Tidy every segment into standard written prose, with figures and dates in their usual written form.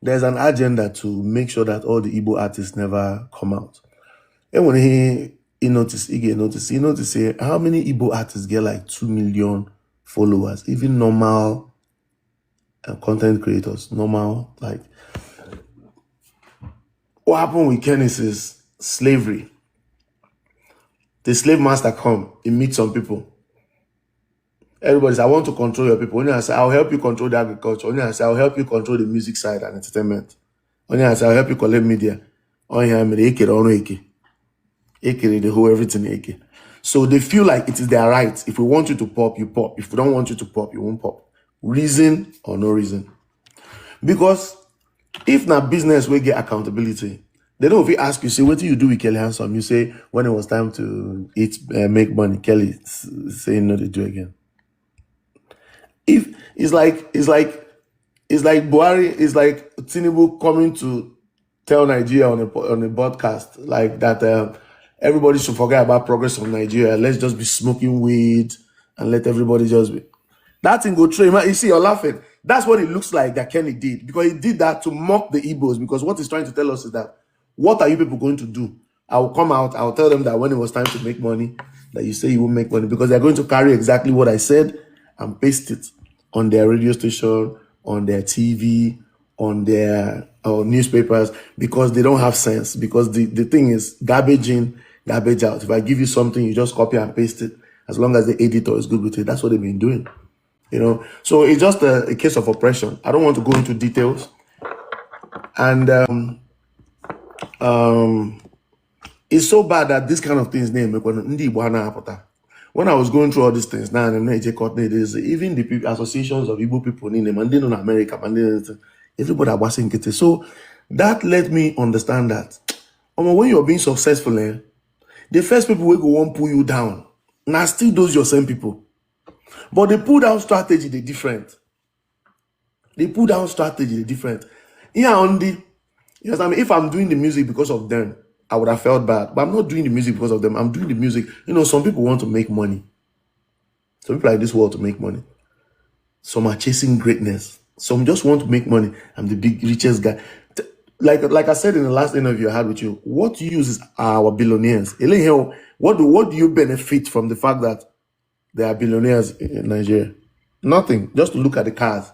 there's an agenda to make sure that all the Igbo artists never come out. And when he notice how many Igbo artists get like 2 million followers, even normal content creators, normal, like what happened with Kenneth is slavery. The slave master come, he meets some people. Everybody says, I want to control your people. Only I say, I'll help you control the agriculture. Only I say, I'll help you control the music side and entertainment. Only I say, I'll help you collect media. Only I made the whole everything. So they feel like it is their right. If we want you to pop, you pop. If we don't want you to pop, you won't pop. Reason or no reason. Because if not business, we get accountability. They don't if ask you, say, what do you do with Kellyhandsome? You say, when it was time to make money, Kelly say no, they do again. If it's like Buhari, it's like Tinubu coming to tell Nigeria on a broadcast like that everybody should forget about progress on Nigeria. Let's just be smoking weed and let everybody just be. That thing go through. You see, you're laughing. That's what it looks like that Kenny did, because he did that to mock the Igbos. Because what he's trying to tell us is that, what are you people going to do? I will come out, I'll tell them that when it was time to make money, that you say you won't make money, because they're going to carry exactly what I said and paste it on their radio station, on their TV, on their newspapers, because they don't have sense. Because the thing is garbage in, garbage out. If I give you something, you just copy and paste it. As long as the editor is good with it, that's what they've been doing. You know, so it's just a case of oppression. I don't want to go into details. And it's so bad that this kind of things name. When I was going through all these things, now even the people, associations of Igbo people in America, everybody was saying it. So that let me understand that when you're being successful, the first people will go and pull you down. Now still those your same people. But they pull down strategy, they're different. They pull down strategy, they're different. Yeah, yes, I mean, if I'm doing the music because of them, I would have felt bad. But I'm not doing the music because of them. I'm doing the music. You know, some people want to make money. Some people like this world to make money. Some are chasing greatness. Some just want to make money. I'm the big richest guy. Like I said in the last interview I had with you, what you use is our billionaires. What do you benefit from the fact that there are billionaires in Nigeria? Nothing. Just to look at the cars.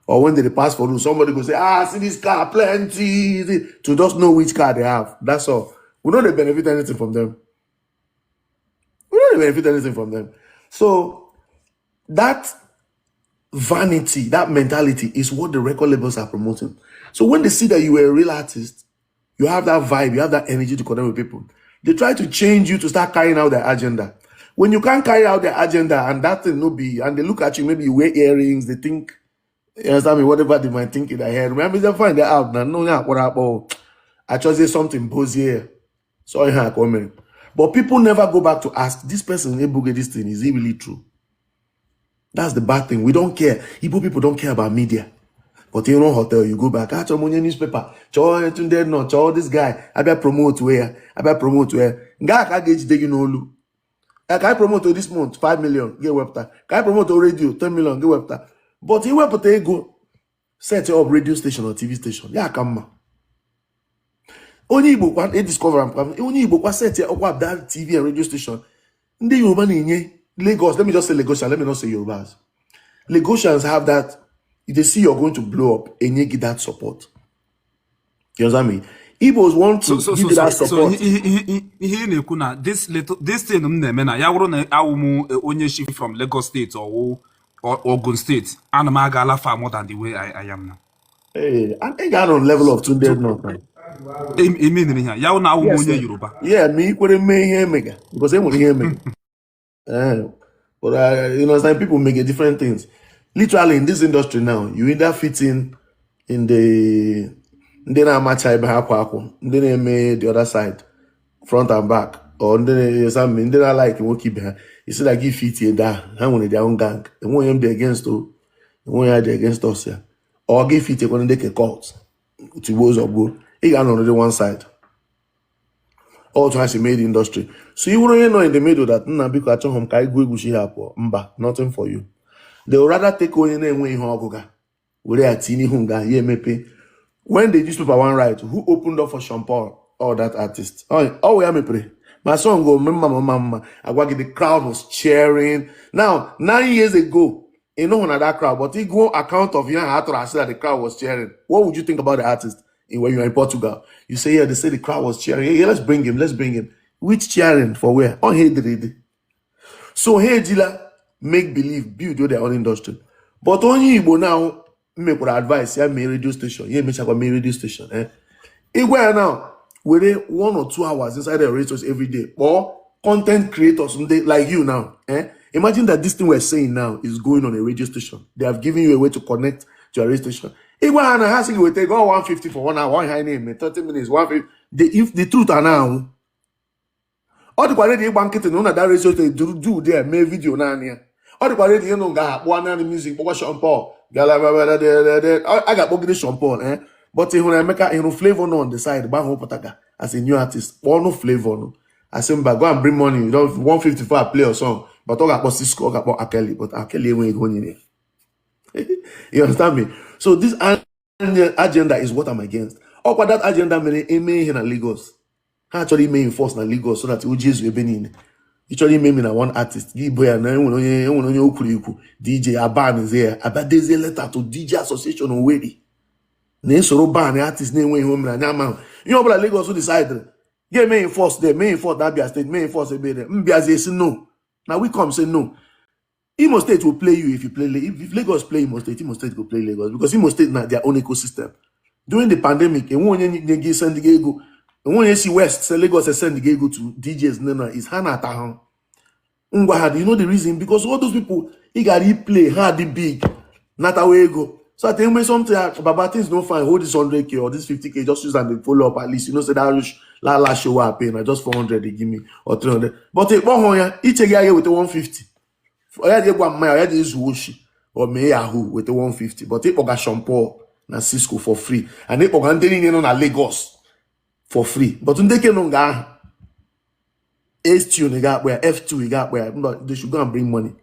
Or when they pass for you, somebody go say, see this car, plenty. To just know which car they have. That's all. We don't benefit anything from them. So that vanity, that mentality is what the record labels are promoting. So when they see that you are a real artist, you have that vibe, you have that energy to connect with people, they try to change you to start carrying out their agenda. When you can't carry out their agenda and that thing no be, and they look at you, maybe you wear earrings, they think, you understand me, whatever they might think in their head. Remember, they find that out now. No, what happened? I just say something here. So I comment. But people never go back to ask, this person, this thing, is it really true? That's the bad thing. We don't care. Igbo people don't care about media. But in your hotel, you go back, newspaper, this guy, I better promote where. Can I promote to this month 5 million? Get website. Can I promote to radio 10 million? Get website. But he went to go set up radio station or TV station. Yeah, come. Only Igbo one discover only Igbo set up that TV and radio station. Ndị Yoruba in Lagos. Let me just say Lagosians. Let me not say Yorubas. Lagosians have that. If they see you're going to blow up, and you get that support. You understand me? Igbos want to give that support. So this thing onye from Lagos State or Ogun State, and I'm far more than the way I am now. Hey, I think I'm on level of 200 now. Yeah, me couldn't make him mega because they would hear me. But you know, some people make different things. Literally in this industry now, you either fit in the the other side, front and back, or something. Then I like you keep behind. You see like if fit in that, how when their own gang, and when you're against you, when you're against us here, or give fit when they can court to goes or go. He got on the one side. All twice he made industry. So you wouldn't know in the middle that nothing for you. They would rather take on your name when you have a teeny hunga, ye mepe. when the newspaper one write, who opened up for Sean Paul or that artist? Oh, we me pray. My song go, mama. The crowd was cheering. Now, 9 years ago, you know that crowd, but he go account of after I said that the crowd was cheering. What would you think about the artist when you're in Portugal? You say, yeah, they say the crowd was cheering. Yeah, let's bring him. Which cheering for where? On here, so hey, Jila, make believe, build their own industry. But only Igbo now make advice, yeah, me radio station. Yeah, me check me radio station. Igwe now, within 1 or 2 hours inside the radios every day, or content creators like you now. Imagine that this thing we're saying now is going on a radio station. They have given you a way to connect to a radio station. Igwe now has will take 150 for 1 hour, one high name, 30 minutes, 150. If the truth are now, all the quality banket and that radio they do there, make video now. All the quality you know got one music, but Sean Paul. I got both Sean Paul, but when I make a flavor no on the side, as a new artist, all no flavor no. I say, go and bring money. You don't 150 for a play or song, but all about Cisco, all about Akeli, but Akeli ain't going in there. You understand me? So this agenda is what I'm against. Or what that agenda mean in Lagos. Actually may enforce na Lagos so that OJs will be in. Actually may mean one artist. Give boy and DJ Aban is there. About there's a letter to DJ Association already. Name so ban the artist name when home and man. You know about Lagos who decided. Yeah, may enforce there, may enforce that state, may enforce a bit. Mbiazi say no. Now we come say no. Imo State will play you if you play. If Lagos play Imo State will play Lagos because Imo State now their own ecosystem. During the pandemic, and one San Diego. And when you see West, say Lagos send the go to DJs, no, is Hana Tahan. You know the reason? Because all those people, he got to play hard, big, not away go. So I think when something about things don't find, hold this 100K or this 50K, just use and they follow up at least. You know, say that la show up paying, just 400 they give me or 300. But each guy with the 150. I had this Woshi or Meyahu with the 150. But they got Sean Paul and Cisco for free. And they got on Lagos for free. But when they can on H2 they got where F2 you got where they should go and bring money.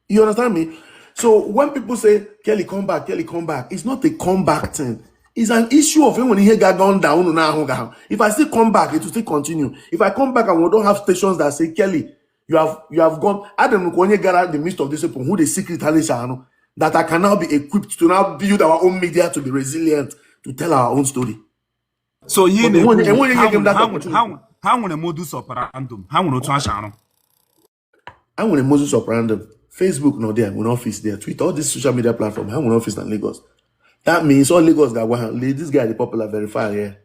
You understand me? So when people say Kelly come back, it's not a comeback thing. It's an issue of when he got gone down now. If I still come back, it will still continue. If I come back and we don't have stations that say Kelly, you have gone. I don't know when you get out the midst of this people who the secret that I can now be equipped to now build our own media to be resilient to tell our own story. So how a modus operandum? How a modus operandum? Facebook no there, we office there. Twitter, all these social media platforms, how we office in Lagos. That means all Lagos got one. This guy, the popular verifier here.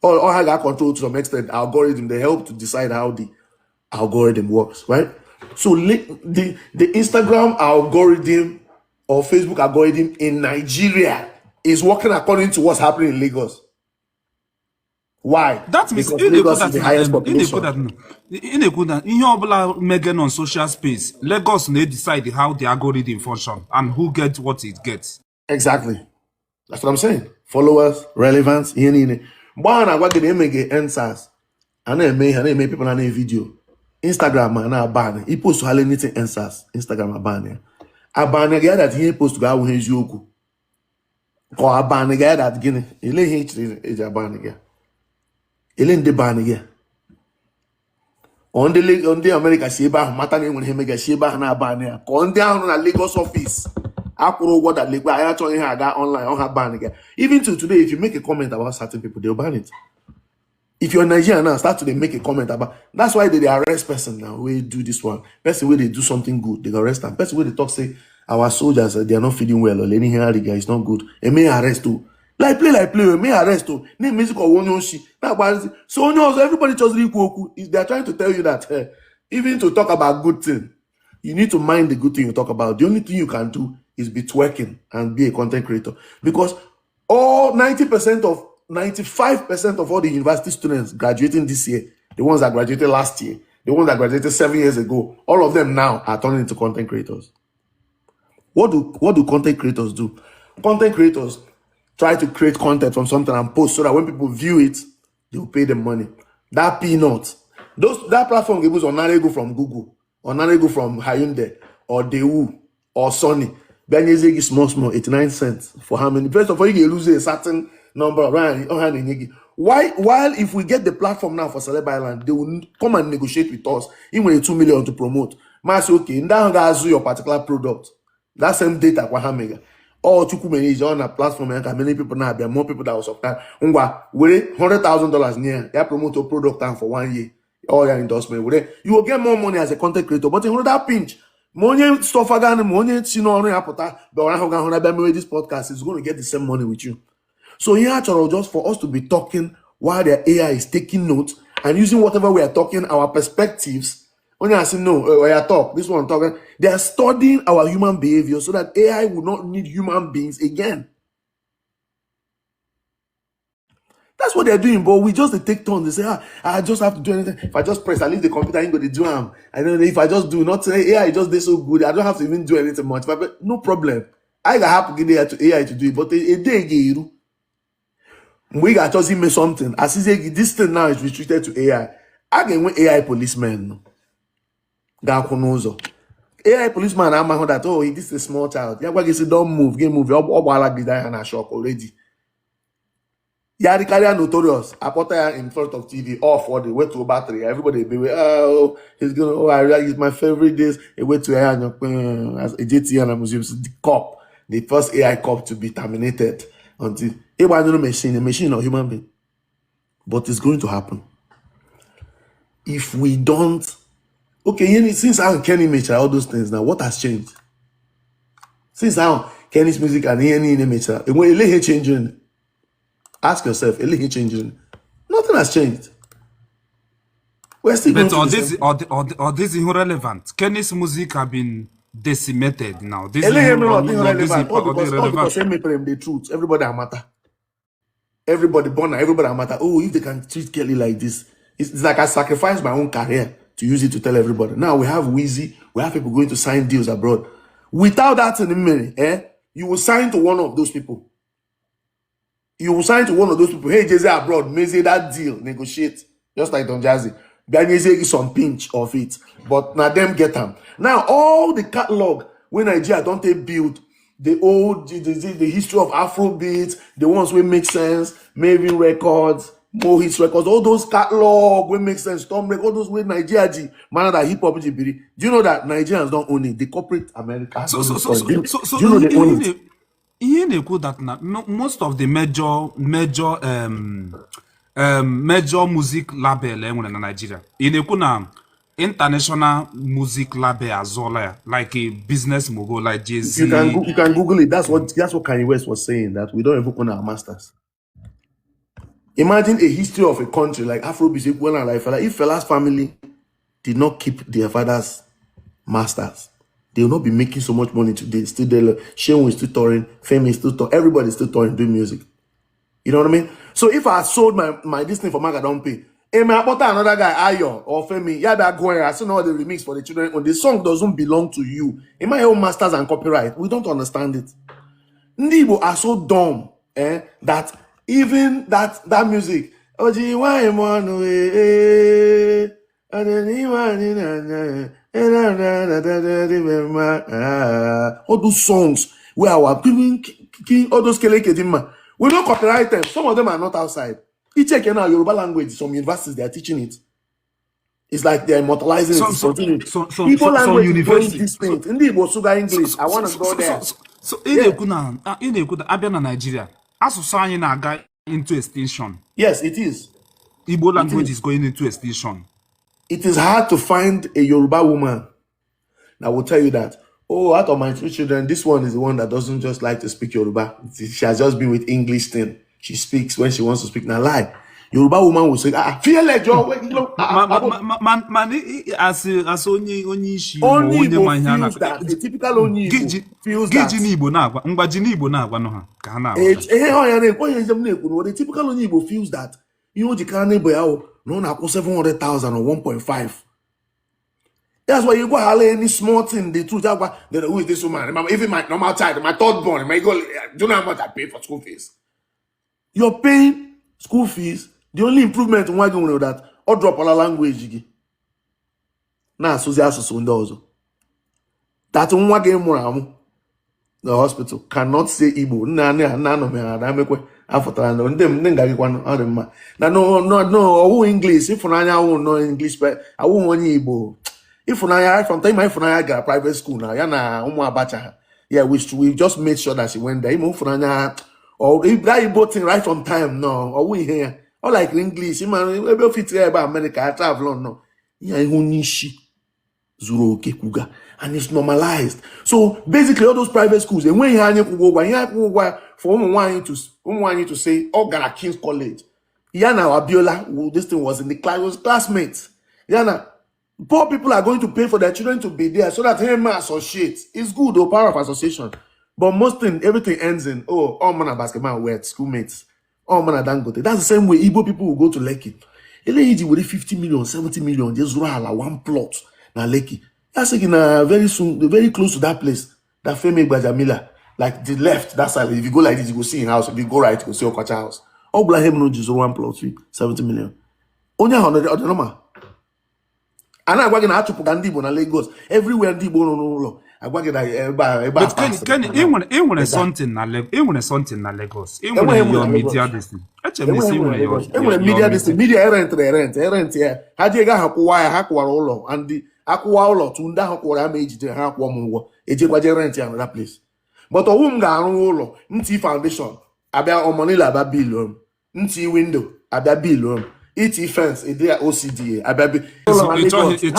All I got control to some extent. Algorithm, they help to decide how the algorithm works, right? So the Instagram algorithm or Facebook algorithm in Nigeria is working according to what's happening in Lagos. Why? That means because Lagos is the highest population. Megan on social space, Lagos may decide how the algorithm function and who gets what it gets. Exactly. That's what I'm saying. Followers, relevance, One I want to make answers. And then make people on a video. Instagram and ban. He post to anything answers. Instagram ban. I ban a guy that he post to go with his yoku. Or I ban a guy that guinea. He lay hate a ban again. Elen de ban again. On the America Sheba, Matani when he make a Sheba na ban. Come down on a Lagos office. I could what that Lagos. I told him I got online on her ban again. Even to today, if you make a comment about certain people, they'll ban it. If you're Nigerian now, start to make a comment about. That's why they arrest person now. We do this one. Person where they do something good, they arrest them. Person where they talk say our soldiers they are not feeling well or any here the guy is not good. They may arrest too. Like play, may arrest too. Name music or one she. So everybody just equal. They are trying to tell you that even to talk about good thing, you need to mind the good thing you talk about. The only thing you can do is be twerking and be a content creator because all 95% of all the university students graduating this year, the ones that graduated last year, the ones that graduated 7 years ago, all of them now are turning into content creators. What do content creators do? Content creators try to create content from something and post so that when people view it, they will pay them money. That peanut. That platform gives on Narego from Google, or Narego from Hyundai, or Daewoo, or Sony. Small, 89 cents for how many? First of all, you lose a certain number of while if we get the platform now for Celeb Island, they will come and negotiate with us. Even a 2 million to promote. Mas okay, now guys do your particular product. That same data kwa hamega. Or to manage on a platform and many people now there are more people that will subscribe. Ungwa, we $100,000 near ya promote a product time for 1 year. All your endorsement. You will get more money as a content creator, but in that pinch. Money stuff again, money sino apota, but when this podcast is going to get the same money with you. So here, just for us to be talking while the AI is taking notes and using whatever we are talking, our perspectives. When I say no, we are talk, this one talking, they are studying our human behavior so that AI will not need human beings again. That's what they're doing, but we just take turns. They say, I just have to do anything. If I just press, at least the computer ain't going to do them. I don't know if I just do not say AI just did so good. I don't have to even do anything much. But no problem. I got have to get AI to do it, but a day again, we got just me something. As I say, this thing now is restricted to AI. I can win AI policeman. AI policeman, I'm that, oh, this is a small child. Yeah, what you say, don't move, get move. All like this, I and shock already. Yeah, the carrier notorious. I put her in front of TV off for the way to battery. Everybody be oh, he's gonna I realize it's my favorite days. A way to air as a JT and a museum. The cop, the first AI cop to be terminated until it was not a machine or human being. But it's going to happen. If we don't, okay, since I'm Kenny Mitchell, all those things now, what has changed? Since now Kenny's music and any Mitchell, when you changing. Ask yourself, anything changing? Nothing has changed. We're still but going this is irrelevant. Kenny's music have been decimated now. This is irrelevant. All because the truth. Everybody matter. Everybody born, everybody matter. Oh, if they can treat Kelly like this, it's like I sacrificed my own career to use it to tell everybody. Now we have Weezy, we have people going to sign deals abroad. Without that in a minute, you will sign to one of those people. You will sign to one of those people. Hey, Jay-Z abroad, may say that deal, negotiate. Just like Don Jazzy. Ghanese get some pinch of it. But now them get them. Now, all the catalog, when Nigeria don't they build the old, the history of Afro beats, the ones will make sense, Maven Records, Mo Hits Records, all those catalog will make sense, Storm Records, all those with Nigeria G, man that hip hop GBD. Do you know that Nigerians don't own it? The corporate America. So do you know they own it? That most of the major music label in Nigeria. In international music label as well, like a business mogul like Jay-Z. You can Google it. That's what Kanye West was saying, that we don't even own our masters. Imagine a history of a country like Afrobeat, like if Fela's family did not keep their father's masters, they will not be making so much money today. Still there, Shehu is still touring, Femi is still touring, everybody is still touring, doing music. You know what I mean? So if I sold my this thing for Maga don't pay, and I bought another guy, Ayo or Femi, yeah, they're going. I still know the remix for the children. When the song doesn't belong to you, in my own masters and copyright, we don't understand it. Ndibo are so dumb, that even that music, all those songs where our all those we don't copyright them. Some of them are not outside. You check now Yoruba language, some universities they are teaching it. It's like they're immortalizing it. People language universities. In the Igbo English, I want to go there. So in Nigeria, as na guy into extinction. Yes, it is. Igbo language is going into extinction. It is hard to find a Yoruba woman that will tell you that, oh, out of my 3 children, this one is the one that doesn't just like to speak Yoruba. She has just been with English thing. She speaks when she wants to speak. Now, lie. Yoruba woman will say, feel like Joe. As only she feels that. A typical only feels that. The typical only feels that. You know, the can no 700,000 or 1.5. That's why you go any small thing. The truth, who is this woman? Even my normal child, my third born, my go. Do you know how much I pay for school fees? You're paying school fees. The only improvement in why you know that or drop all language. Now, so also that one game more. The hospital cannot say Igbo. afọtara na ndị ngagịkwanụ ọ dị mma na ọwụ English ịfụnanya awụ no English awụ onye Igbo ịfụnanya right from time ịfụnanya gara private school na ya na ụmụ Abacha ha yeah we just made sure that she went there ịma ịfụnanya or that Igbo thing right from time no ọwụ ihe ya ọ like English ịma ebe ofitiri ebe America I travel no ihe ihu n'ishi zuru oke kwuga and it's normalized. So basically all those private schools and when you for ụmụ to say oh gara King's College Yana Abiola this thing was in the class was classmates Yana poor people are going to pay for their children to be there so that they may associate. It's good the power of association, but most thing everything ends in oh all man are basketball wet schoolmates all man are Dangote. That's the same way Igbo people will go to Lekki. Eleji with 50 million 70 million just one plot na Lekki. That's like very soon, very close to that place, that famous Bajamila, like the left, that side. If you go like this, you go see in house. If you go right, you go see Okacha house. All black him no just 1 plot 70 million. Only 100 normal. And I'm going to have to put na Lagos everywhere. Ndibo no. I'm going to but can it when something na Lagos. It when your media this thing. Media this media rent here. How do you get ụlọ and the akwụwa ụlọ tu ndị ahụ kwụrụ ama ejide ha akwụọ m ụgwọ ejekwaje rent ya another place but ọwụ m ga-arụ ụlọ ntị foundation abịa ọmọnila abịa bill ntị window abịa bill iti fence ede OCDA abịa so you chọghị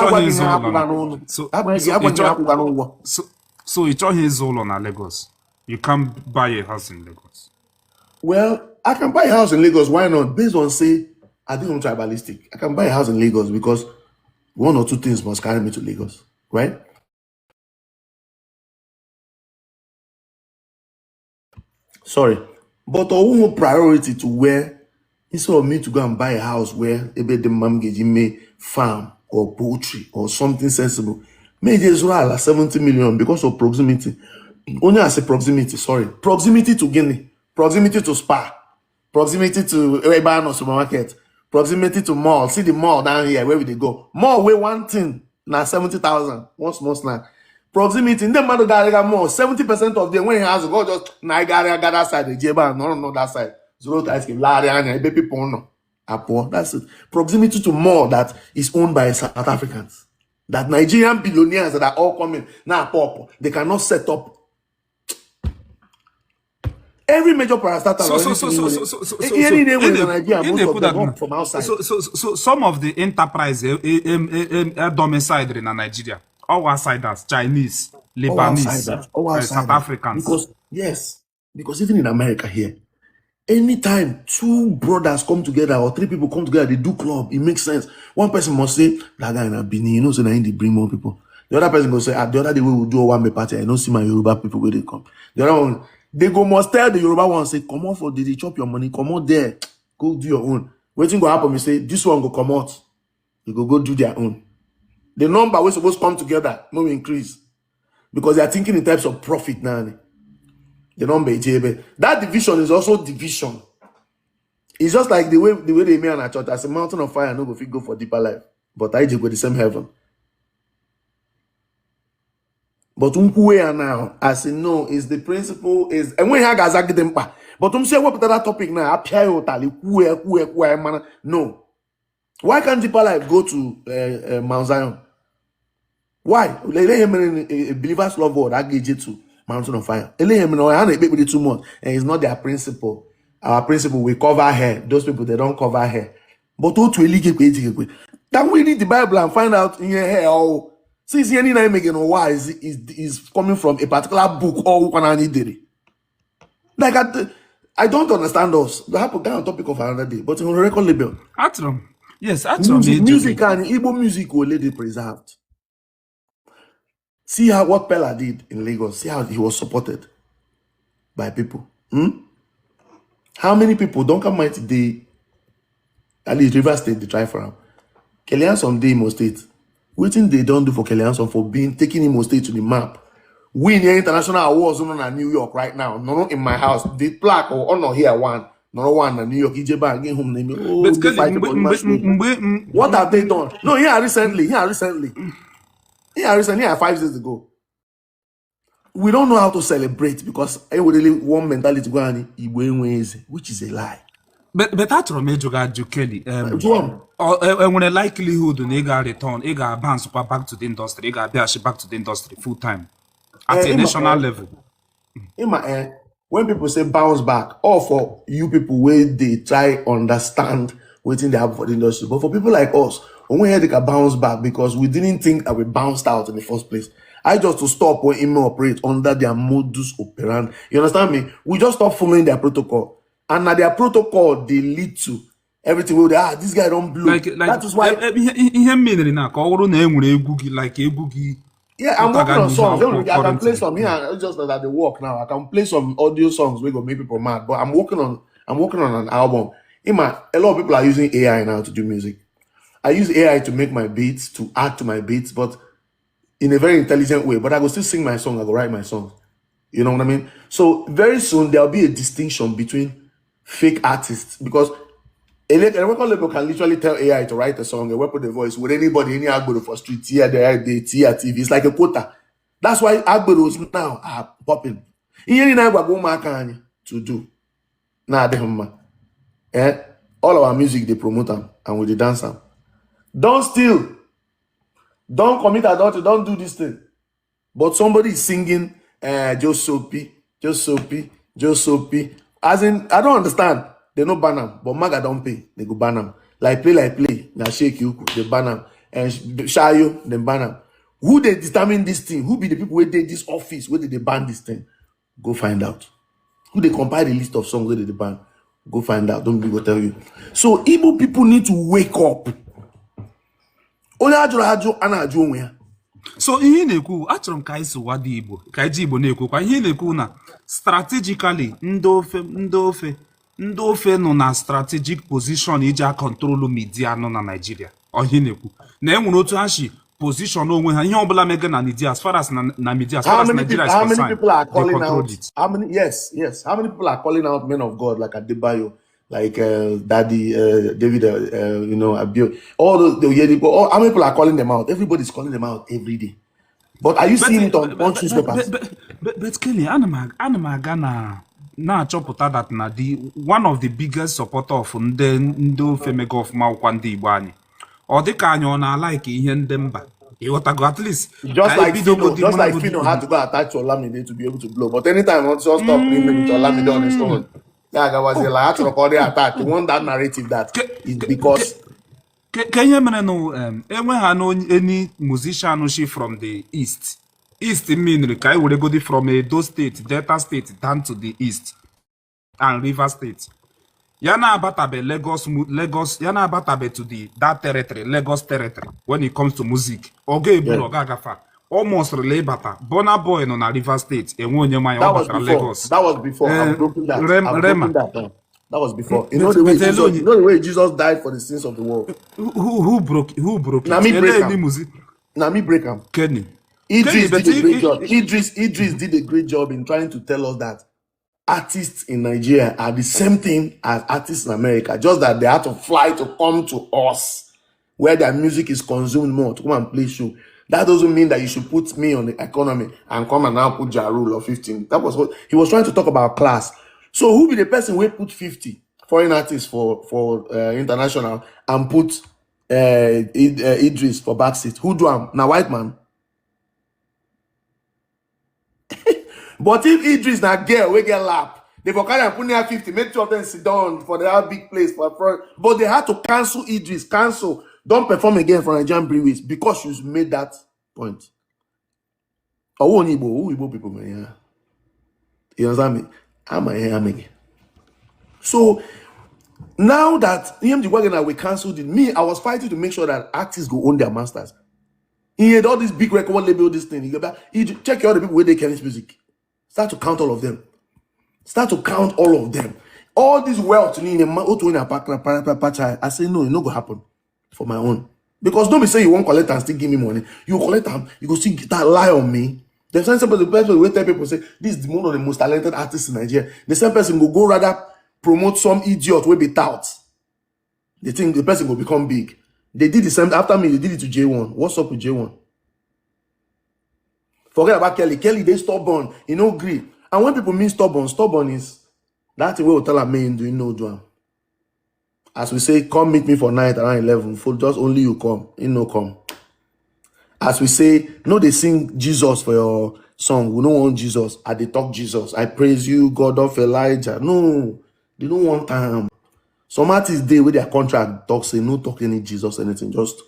ịzụ ụlọ na Lagos. You can't buy a house in Lagos. Well, I can buy a house in Lagos. Why not? Based on say I think I'm tribalistic. I can buy a house in Lagos because one or two things must carry me to Lagos, right? Sorry. But a priority to where, instead of me to go and buy a house where maybe the mom may farm or poultry or something sensible, may just roll 70 million because of proximity. Only as a proximity, sorry. Proximity to Guinea, proximity to Spa, proximity to Eban or supermarket, proximity to mall. See the mall down here, where will they go? Mall weigh one thing, now 70,000. One small snack. Proximity, in the matter that more, 70% of them when he has to go just Nigeria got that side, the Jeba, no, that side. Zero to ice cream, Lariana, baby Pono. That's it. Proximity to mall that is owned by South Africans. That Nigerian billionaires that are all coming now pop, they cannot set up. Every major parastatal from outside. So some of the enterprise domiciled in Nigeria, all outsiders, Chinese, Lebanese, South Africans. Because even in America here, anytime two brothers come together or three people come together, they do club, it makes sense. One person must say, that guy in a Bini, you know, so they bring more people. The other person go say, the other day we will do a one party, I don't see my Yoruba people where they come. The other one, they go must tell the Yoruba one, say, come on for did they chop your money, come on there, go do your own. Waiting go happen, we say, this one go come out. They go do their own. The number we're supposed to come together, no increase. Because they are thinking in types of profit now. The number is that division is also division. It's just like the way they made on a church as a mountain of fire, no go fit go for deeper life. But I just go the same heaven. But now, as you know, is the principle is and when you have them pa. But say what that topic now, no. Why can't deeper life go to Mount Zion? Why? Let him in a believer's love word, I get you to mountain of fire. Too much, and it's not their principle. Our principle, we cover hair. Those people, they don't cover hair. But then we read the Bible and find out in your hair, oh, since any name making why is coming from a particular book or like I don't understand us. The happen kind of topic of another day, but on a record label. Atrum. Yes, music and Igbo music will let it preserved. See how what Pella did in Lagos. See how he was supported by people. How many people don't come out today? At least River State, they try for him. Kellyhandsome day Imo State. Waiting they don't do for Kellyhandsome for taking Imo State to the map. Win the international awards on New York right now. No, in my house. The plaque or honor here one. No one in New York. Again home name. What have they done? No, recently. Here 5 days ago. we don't know how to celebrate because everybody one mentality go and which is a lie. But achọrọ m ịjụ gị ajụ Kelly, John, enwere likelihood na ị ga-return, ị ga-bounce kwa back to the industry, ị ga-abịaghachi back to the industry full time at a national level? when people say bounce back, or for you people where they try understand waiting they have for the industry, but for people like us, when we had to bounce back because we didn't think that we bounced out in the first place. I just to stop when email operate under their modus operandi. You understand me? We just stop following their protocol, and now their protocol they lead to everything. Where this guy don't blow. Like that is why. Ihe mere na ka ọ bụrụ na enwere egwu gị like egwu gị. Yeah, I'm working on songs. I can play some here. It's just that they work now. I can play some audio songs we go make people mad. But I'm working on an album. A lot of people are using AI now to do music. I use AI to make my beats, to add to my beats, but in a very intelligent way. But I will still sing my song. I will write my songs. You know what I mean? So very soon there'll be a distinction between fake artists because a record label can literally tell AI to write a song and work with the voice with anybody, any Agbero for street, here, there, TV. It's like a quota. That's why Agberos now are popping. To do. All our music, they promote them and we dance them. Don't steal. Don't commit adultery. Don't do this thing. But somebody is singing just soapy. As in, I don't understand. They no ban them, but Maga don't pay. They go ban them. Like play. Now shake you, they ban them. And shy you, they ban them. Who they determine this thing? Who be the people where they this office? Where did they ban this thing? Go find out. Who they compile the list of songs where they ban? Go find out. Don't be go tell you. So Igbo people need to wake up. So ihe na-ekwu, achọrọ m ka anyị si wadi Igbo, ka anyị ji Igbo na-ekwu kwa ihe na-ekwu na strategically ndị ofe nọ na strategic position iji control media nọ na Nigeria. Ihe na-ekwu na enwere otu ha si position onwe ha ihe ọbụla mege na media as far as media as far as Nigeria is concerned. How many people are calling out? How many people are calling out men of God like Adebayo? Like Daddy, David, Abio, all those how many people are calling them out? Everybody's calling them out every day. But are you seeing it on newspapers? But Kelly, Anamagana na-achọpụta that na one of the biggest supporter of ndị ofe mega of maụkwa ndị Igbo anyị. Ọ dịka anyị ọ na-alike ihe ndị mba. Ịghọtago at least. Just like Fino had to go attach to Olamide to be able to blow. But anytime I want to stop playing with Olamide on his own. Yeah, was like to record the attack. You want that narrative that is because Kenya no any musician she from the east. East mean kai would go from Edo State, Delta State down to the east and River State. Yana Abatabe Lagos, Yana Abatabe to that territory, Lagos territory, when it comes to music. Oge Burogagafa. Almost relay bata. Bona boy on a River State. And when you my Lagos. That was before. I've broken that. That was before. You know the way Jesus died for the sins of the world. Who broke it? Nami break him. Kenny. Idris did a great job. Idris did a great job in trying to tell us that artists in Nigeria are the same thing as artists in America, just that they have to fly to come to us, where their music is consumed more to come and play show. That doesn't mean that you should put me on the economy and come and now put Ja Rule or 15. That was what he was trying to talk about class. So who be the person who put 50 foreign artists for international and put Idris for backseat? Who do am? Now white man. But if Idris na girl, we get lap. They for carry and put near 50, make 2 of them sit down for their big place for front. But they had to cancel Idris, cancel. Don't perform again for Nigerian breweries because you made that point. Oh, Igbo people, man. You understand me? I'm a So now that EMG Wagner we cancelled it, I was fighting to make sure that artists go own their masters. He had all this big record label, this thing. He check all the people where they carry this music. Start to count all of them. All this wealth I say no, it no go happen for my own. Because don't be say you won't collect and still give me money. You collect them, you go see that lie on me. The same person, the person will tell people say this is one of the most talented artists in Nigeria. The same person will go rather promote some idiot will be tout. They think the person will become big. They did the same after me, they did it to J1. What's up with J1? Forget about Kelly. Kelly, they stubborn. You know, agree. And when people mean stubborn, stubborn is that thing we will tell a man do you know do. As we say, come meet me for night around 11. For just only you come. You know come. As we say, no, they sing Jesus for your song. We don't want Jesus. I they talk Jesus. I praise you, God of Elijah. No, they don't want some artists they with their contract talk say no talk any Jesus anything. Just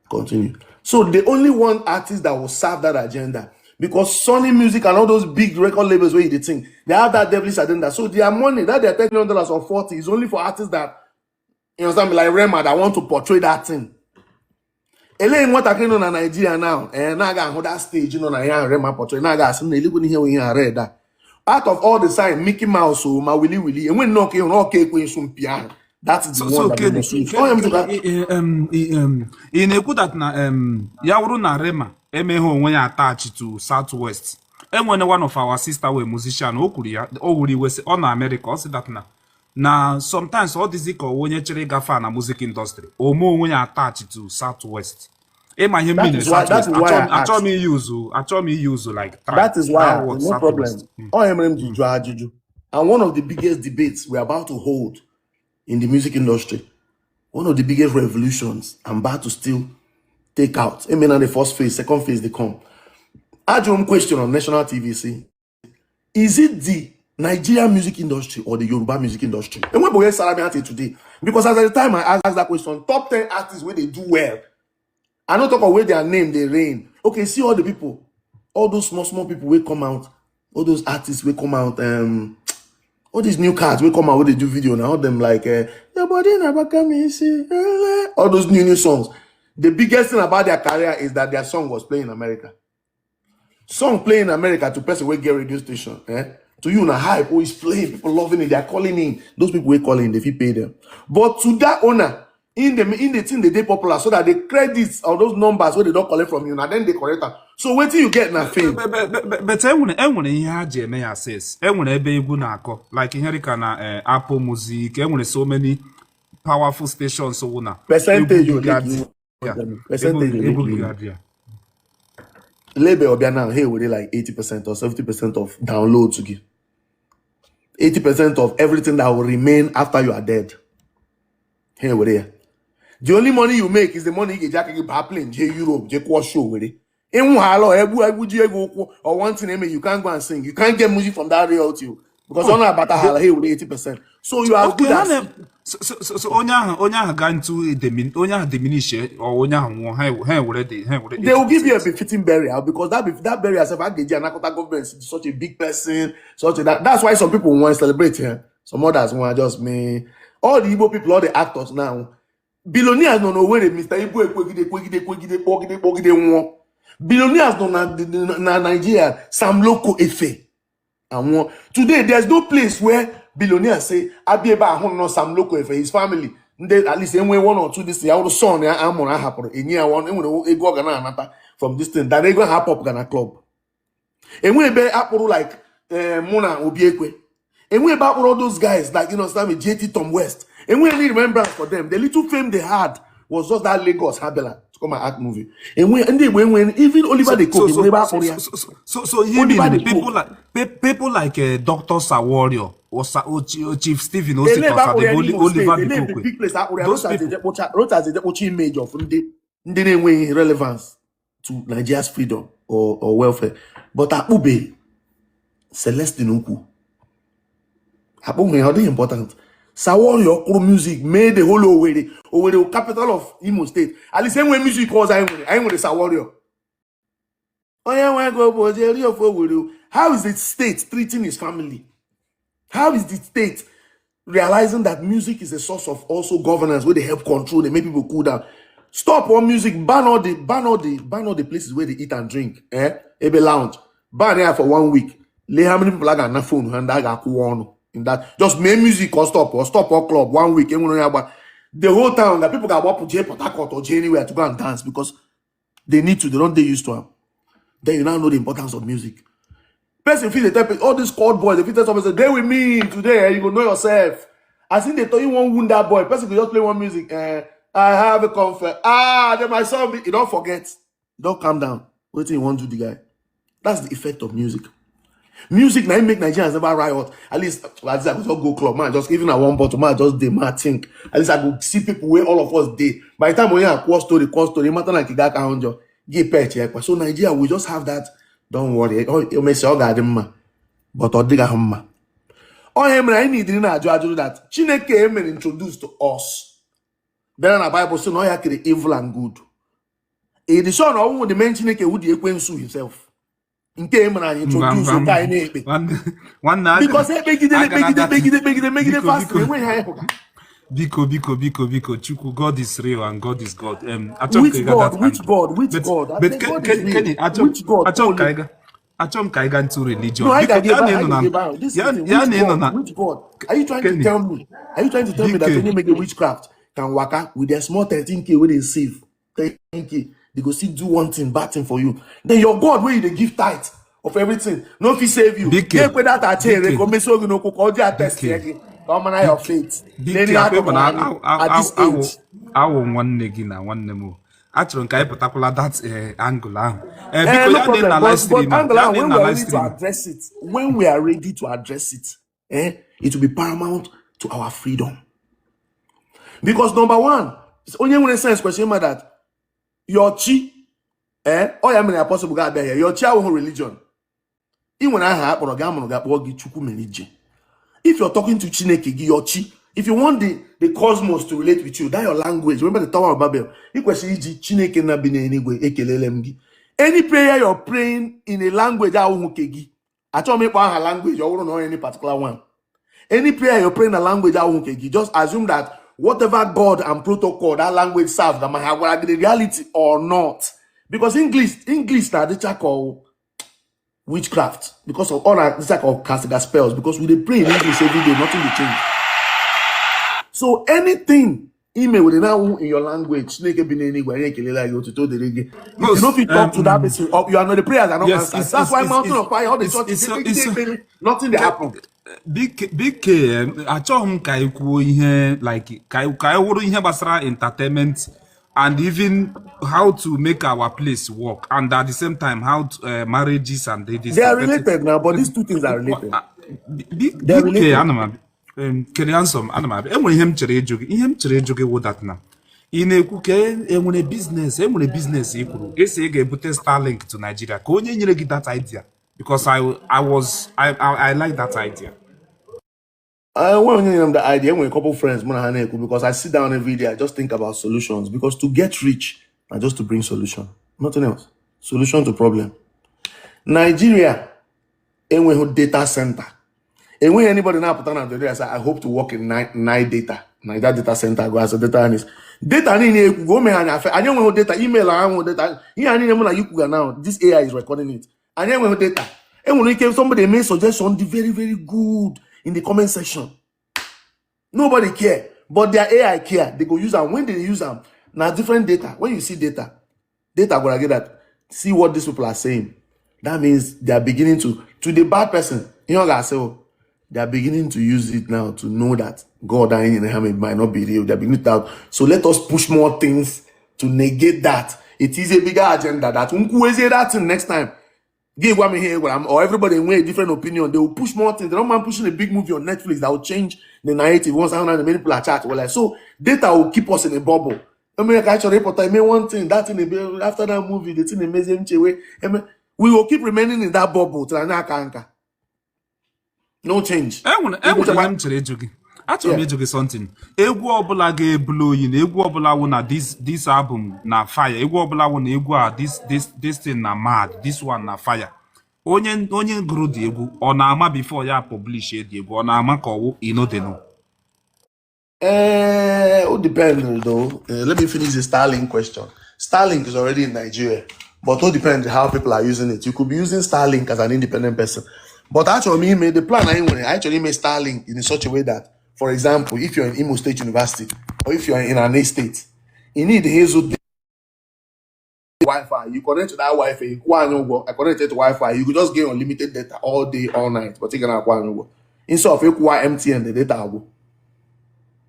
continue. So they only want artists that will serve that agenda. Because Sony Music and all those big record labels where they think they have that devilish agenda. So their money that they're $10 or 40 is only for artists that you understand me like Rema that want to portray that thing. Elaine what I know in Nigeria now, and I got that stage, you know, na Rema portray. Now I got some little here when I read that. Out of all the sign, Mickey Mouse, so my Willy, and when no okay, when some piano. That is the one that they must use. In a good that na Yauru na Rema, Emeho when attached to Southwest. And when one of our sister were musician, Okuri was on America, also that na. Now sometimes all this equal when you gafa na music industry, or more when you attached to Southwest. That is why I use like that is why no problem. And one of the biggest debates we're about to hold in the music industry, one of the biggest revolutions I'm about to still take out. I mean, on the first phase, second phase, they come. Add your own question on national TVC. Is it the Nigerian music industry or the Yoruba music industry? And when we Salami today, because at the time I asked that question, top 10 artists where they do well. I don't talk about where their name they reign. Okay, see all the people, all those small people will come out, all those artists will come out, all these new cats will come out when they do video now, all them like your body never come easy, all those new songs. The biggest thing about their career is that their song was playing in America. Song playing in America to person will get radio station, to you na hype, oh, it's playing, people loving it, they're calling in. Those people will call in, if you pay them. But to that owner, in the thing they popular, so that the credits or those numbers where they don't collect from you, and then they correct them. So wait till you get na fame. But when he had Jeremiah says, when a baby like in America na Apple Music, when so many powerful stations so na percentage label now here with like 80% or 70% of download to give 80% of everything that will remain after you are dead. Here with it. The only money you make is the money you get plane, Europe, show with it. In or one thing you can't go and sing. You can't get music from that royalty because only about here with 80%. So you are okay, good at so Onya going to diminish or Onya they will give you a befitting burial because that burial self Anakota government is such a big person, such a that's why some people want to celebrate here. Some others want just me. All the Igbo people, all the actors now, billionaires don't know where they Mr. Igbo billionaires don't know Nigeria, some local effect. And today there's no place where billionaires say Abieba no some local effect, his family. They, at least anyway, one or two this year, son I'm gonna happen. In year one, from this thing that they gonna happen up Ghana club. And when they apple like Mona Obiekwe. And we about all those guys like JT Tom West. And we need remembrance for them. The little fame they had was just that Lagos Habela to come and act movie. And when even Oliver the Cook, people like Dr. Sawario or Chief Stephen Osita, the Oliver the big place wrote as the image of didn't relevance to Nigeria's freedom or welfare. But Ube Celestine Uku. How important. Sawario music made the whole Owerri capital of Imo State. At the same way music was I with the Sawario. How is the state treating his family? How is the state realizing that music is a source of also governance where they help control, they make people cool down? Stop all music, ban all the places where they eat and drink. Ebe lounge. Ban here for 1 week. Lay how many people are gonna phone and that got one. In that, just make music or stop all club 1 week. The whole town that people got to J Port Harcourt or J anywhere to go and dance because they need to, they don't they used to them. Then you now know the importance of music. Person feel the type all these chord boys, they feel tell somebody say, "They with me today, you go know yourself." I think they told you one wound that boy. Person could just play one music. I have a comfort. Then my son, you don't forget. You don't calm down. What do you want to do, the guy? That's the effect of music. Music now make Nigerians never riot. At least I could just go club, man. Just even at one bottle, man, just day, man, think. At least I could see people where all of us day. By the time we have story, matter like that can get patch. So Nigeria, we just have that. Don't worry. Oh, you may say, oh, God, but Odiga Hamma. Oh, I need to know that Chineke came and introduced to us. Then the Bible says, no, you are evil and good. The son of the man Chineke would sue himself. In came and introduce you because they make it fast. Biko, Chuku, God is real and God is God. Which God? Which God? Which God? Achom Kaiga into religion. No, I got this which God? Are you trying to tell me? Are you trying to tell me that when you make a witchcraft can work out with their small 13K where they save 13K? They go see do one thing, bad thing for you. Then your God, where you they give tithe of everything, no if he save you. Take with that at come on, your faith. Then you have at this age. I want one negi na one nemo. Actually, I particular that angle. No problem. But angle, when we are ready to address it, it will be paramount to our freedom. Because number one, it's only when I sense question that your chi, oh, I mean, possible God there. Your chi whole religion. Even when I have or if you're talking to Chineke, your chi, if you want the cosmos to relate with you, that your language. Remember the Tower of Babel. Chineke na bine anyway. Any prayer you're praying in a language, I told me language, you don't know any particular one. Any prayer you're praying in a language, just assume that whatever God and protocol that language serves, that might have the reality or not. Because English now they call witchcraft because of all that type of casting spells. Because we pray in English every day, nothing will change. So anything email with now in your language, you know if you talk to that person, you are not the prayers are not answered. That's why Mountain of Fire, all the churches, nothing they happen. Big K, achọghị ka ikwuo ihe like ka wụrụ ihe gbasara entertainment and even how to make our place work, and at the same time how to, marriages and this. They are related now, but these two things are related. Big K, Kellyhandsome, enwere ihe m chere ịjụ gị wụ that na ị na-ekwu ka enwere business ị kwuru esi ga-ebute Starlink to Nigeria ka onye nyere gị that idea, because I like that idea. I want to give them the idea. When a couple friends, because I sit down every day, I just think about solutions. Because to get rich, and just to bring solution, nothing else. Solution to problem. Nigeria, and data center. And when anybody now put on the I hope to work in night data. Like that data center, go as a data analyst. Data need go me and I don't want data, email I want data. Here I need you now. This AI is recording it. I don't want data. And when it came, somebody made suggestion, very, very good in the comment section. Nobody care, but their AI care. They go use them. When they use them, now different data. When you see data gonna get that. See what these people are saying. That means they are beginning to the bad person. You know, guys, so they are beginning to use it now to know that God and it might not be real. They're beginning to. So let us push more things to negate that. It is a bigger agenda that say that next time. Give one here or everybody in a different opinion. They will push more things. They don't mind pushing a big movie on Netflix that will change the narrative once the many people are chat. Well, like, so data will keep us in a bubble. I mean, I actually report. I mean, one thing that after that movie, the thing amazing way. We will keep remaining in that bubble till no change. Achọrọ m ịjụ gị something. Egwu ọbụla ga-ebulu oyi na egwu ọbụla wụ na this album na fire. Egwu ọbụla wụ na egwu a this thing na mad. This one na fire. Onye gụrụ dị egwu ọ na-ama before ya publish dị egwu ọ na-ama ka ọwụ inodeno. It depends though. Let me finish the Starlink question. Starlink is already in Nigeria, but it depends how people are using it. You could be using Starlink as an independent person. But actually, the plan I actually made Starlink in such a way that, for example, if you're in Imo State University or if you're in an state, you need Hazel Wi-Fi. You connect to that Wi-Fi. I connected to Wi-Fi. You could just get unlimited data all day, all night. But you can have instead of MTN, the data will go.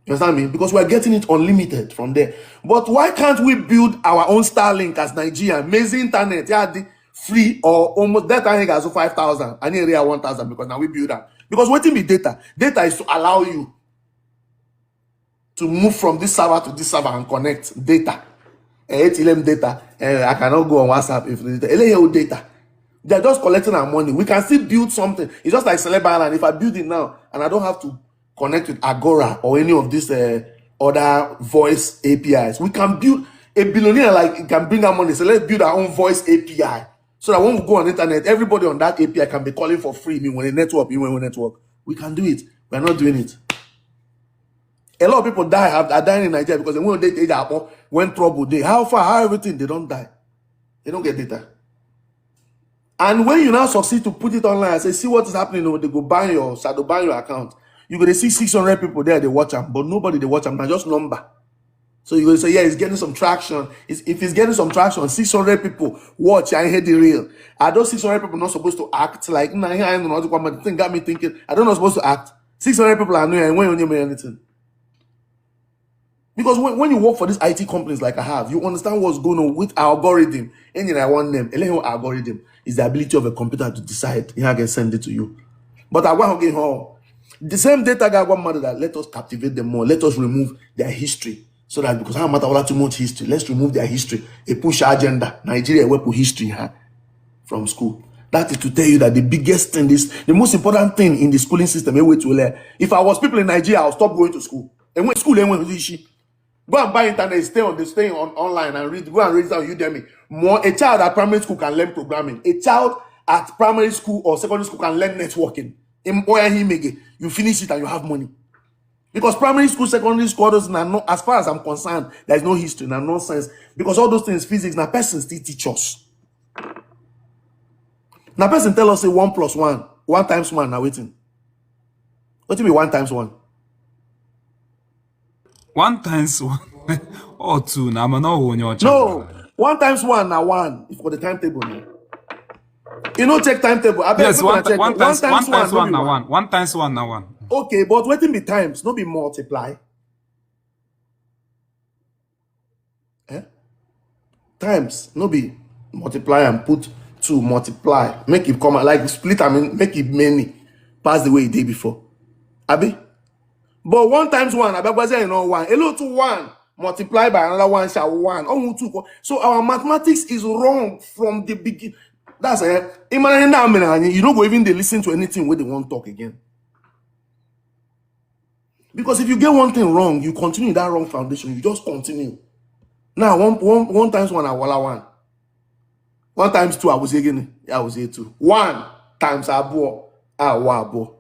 You understand me? Because we're getting it unlimited from there. But why can't we build our own Starlink as Nigeria? Amazing internet. Yeah, free or almost that time has 5,000 and area 1,000 because now we build that. Because what be data? Data is to allow you to move from this server to this server and connect data. ATM data. I cannot go on WhatsApp if the data. They're just collecting our money. We can still build something. It's just like Celeb Island. If I build it now and I don't have to connect with Agora or any of these other voice APIs, we can build a billionaire like can bring our money. So let's build our own voice API. So that when we go on the internet, everybody on that API can be calling for free. When a network, we can do it. We're not doing it. A lot of people are dying in Nigeria because when they when trouble they how everything they don't die. They don't get data. And when you now succeed to put it online and say, see what is happening, they go ban your shadow ban your account. You're gonna see 600 people there, they watch them, but nobody they watch them, they're just number. So you're gonna say, yeah, it's getting some traction. If it's getting some traction, 600 people watch, I hear the real. Are those 600 people not supposed to act like I don't know what thing got me thinking, I don't know supposed to act. 600 people are knowing when you mean anything. Because when you work for these IT companies like I have, you understand what's going on with our algorithm. And I want them. Algorithm is the ability of a computer to decide how I can send it to you. But I want to get home. The same data guy want matter that let us captivate them more. Let us remove their history. So that because I matter all too much history, let's remove their history. A push agenda. Nigeria will put history from school. That is to tell you that the biggest thing is the most important thing in the schooling system. If I was people in Nigeria, I'll stop going to school. And when school go and buy internet, stay on online and read. Go and read on Udemy. A child at primary school can learn programming. A child at primary school or secondary school can learn networking. You finish it and you have money. Because primary school, secondary school, those not, as far as I'm concerned, there's no history, no nonsense. Because all those things, physics, now person still teach us. Now person tell us say 1 plus 1, 1 times 1. Now waiting. What do you mean 1 times 1? 1 times 1 or 2. Now I'm not on your No, 1 times 1 now 1 for the timetable. You know, check timetable. Yes, one times 1 now 1. 1 times 1 now 1. Okay, but waiting be times, not be multiply. Times, no be multiply and put 2 multiply. Make it come like split, make it many. Pass the way it did before. Abi? But 1 times 1, I bet you know 1. A little to 1 multiply by another 1 shall 1. Oh, 2. So our mathematics is wrong from the beginning. That's it. You don't go even they listen to anything where they won't talk again. Because if you get one thing wrong, you continue that wrong foundation. You just continue. Now, 1 times 1, I wala 1. 1 times 2, I was again. I was here 2. 1 times abo, abo.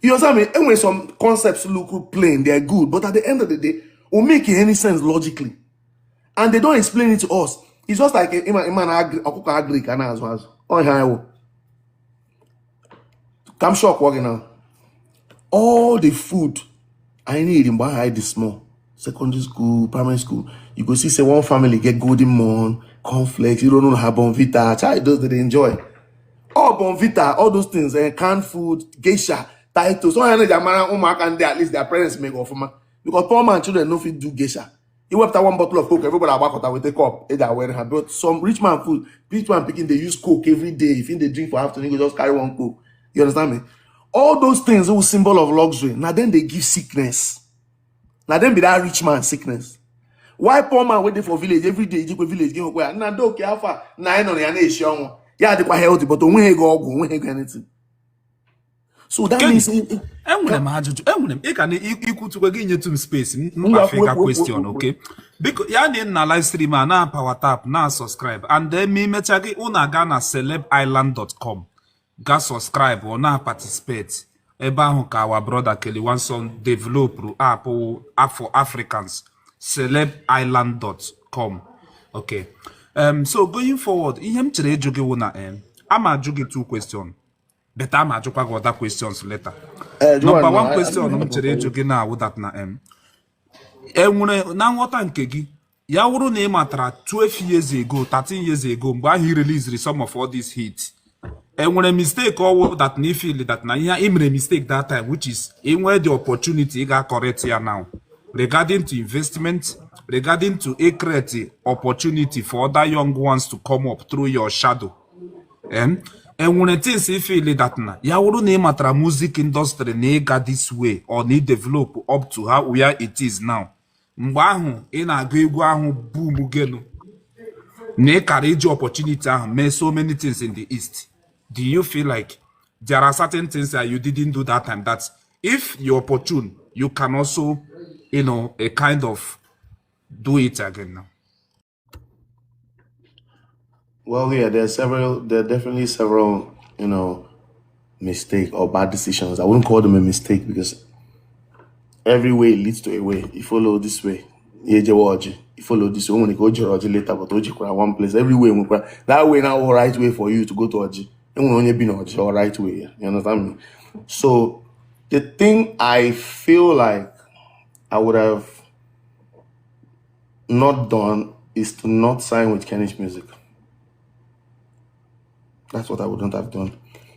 You understand me? And when some concepts look plain, they're good, but at the end of the day, will make any sense logically, and they don't explain it to us. It's just like agri can as well. I'm shocked working now. All the food I need in Bahai this small secondary school, primary school, you go see say one family get golden morn, cornflakes. You don't know how Bonvita, child those that they enjoy. All Bonvita, all those things, canned food, geisha. Titles. So I know that and at least their parents make off because poor man children no fit do geisha. You after 1 bottle of Coke, everybody will take up. But some rich man food, rich man picking they use Coke every day. If they drink for afternoon, you just carry 1 Coke. You understand me? All those things are symbol of luxury. Now then they give sickness. Now then be that rich man sickness. Why poor man waiting for village every day? You go village give where na do okay alpha 9 on your nation. Yeah, they quite healthy, but when he go anything. So that means space. Africa question, okay? Because ya na live stream na power tap na subscribe and then me mechagi una ga na celebisland.com. Ga subscribe or na participate. Ebe ahụ ka our brother Kellyhandsome develop app for Africans. celebisland.com. Okay. So going forward, ihem chere joge wona ama joge 2 questions. But I'm not joking about that questions later. Number 1 question I'm joking now with that na na nghọta nke gị ya wụrụ na ị matara 12 years ago 13 years ago mgbe he released some of all these hits enwere mistake or that na feel that na ihe imere mistake that time which is inwe the opportunity ị ga correct ya now regarding to investment regarding to a create opportunity for other young ones to come up through your shadow. And when it is if feel that na ya wuru na matra music industry na ga this way or na develop up to how where it is now. Mgbe ahụ ị na-agụ egwu ahụ boom genu na kara iji opportunity ahụ mee so many things in the East. Do you feel like there are certain things that you didn't do that time that if you're opportune, you can also, a kind of do it again now? Well, yeah, there are definitely several, mistake or bad decisions. I wouldn't call them a mistake because every way leads to a way. You follow this way, you follow this way. When you go to Oji later, but Oji one place. Every way, that way now, all right way for you to go to Oji. And when you be Oji, all right way. You understand me? So the thing I feel like I would have not done is to not sign with Kenny's Music. That's what I wouldn't have done.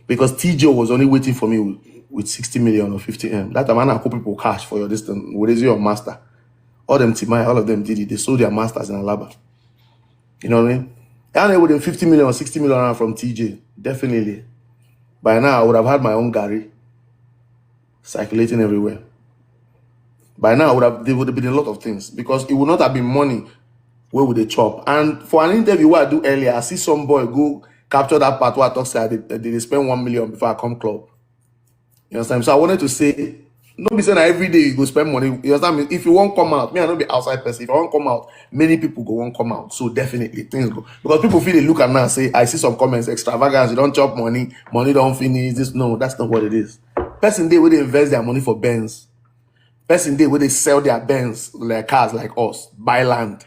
Because TJ was only waiting for me with 60 million or 50 M. That time I call people cash for your distance. What is your master? All them Timai, all of them did it. They sold their masters in Alaba. You know what I mean? And they would have 50 million or 60 million from TJ. Definitely. By now, I would have had my own Gary circulating everywhere. By now, there would have been a lot of things because it would not have been money. Where would they chop? And for an interview what I do earlier, I see some boy go capture that part where I talk say they spend 1 million before I come club. You understand? So I wanted to say, don't be saying that every day you go spend money. You understand me? If you won't come out, me I don't be outside person. If I won't come out, many people won't come out. So definitely things go because people feel they look at now and say, I see some comments, extravagance, you don't chop money don't finish. This no, that's not what it is. Person day where they invest their money for Benz. Person day where they sell their Benz, their cars like us, buy land.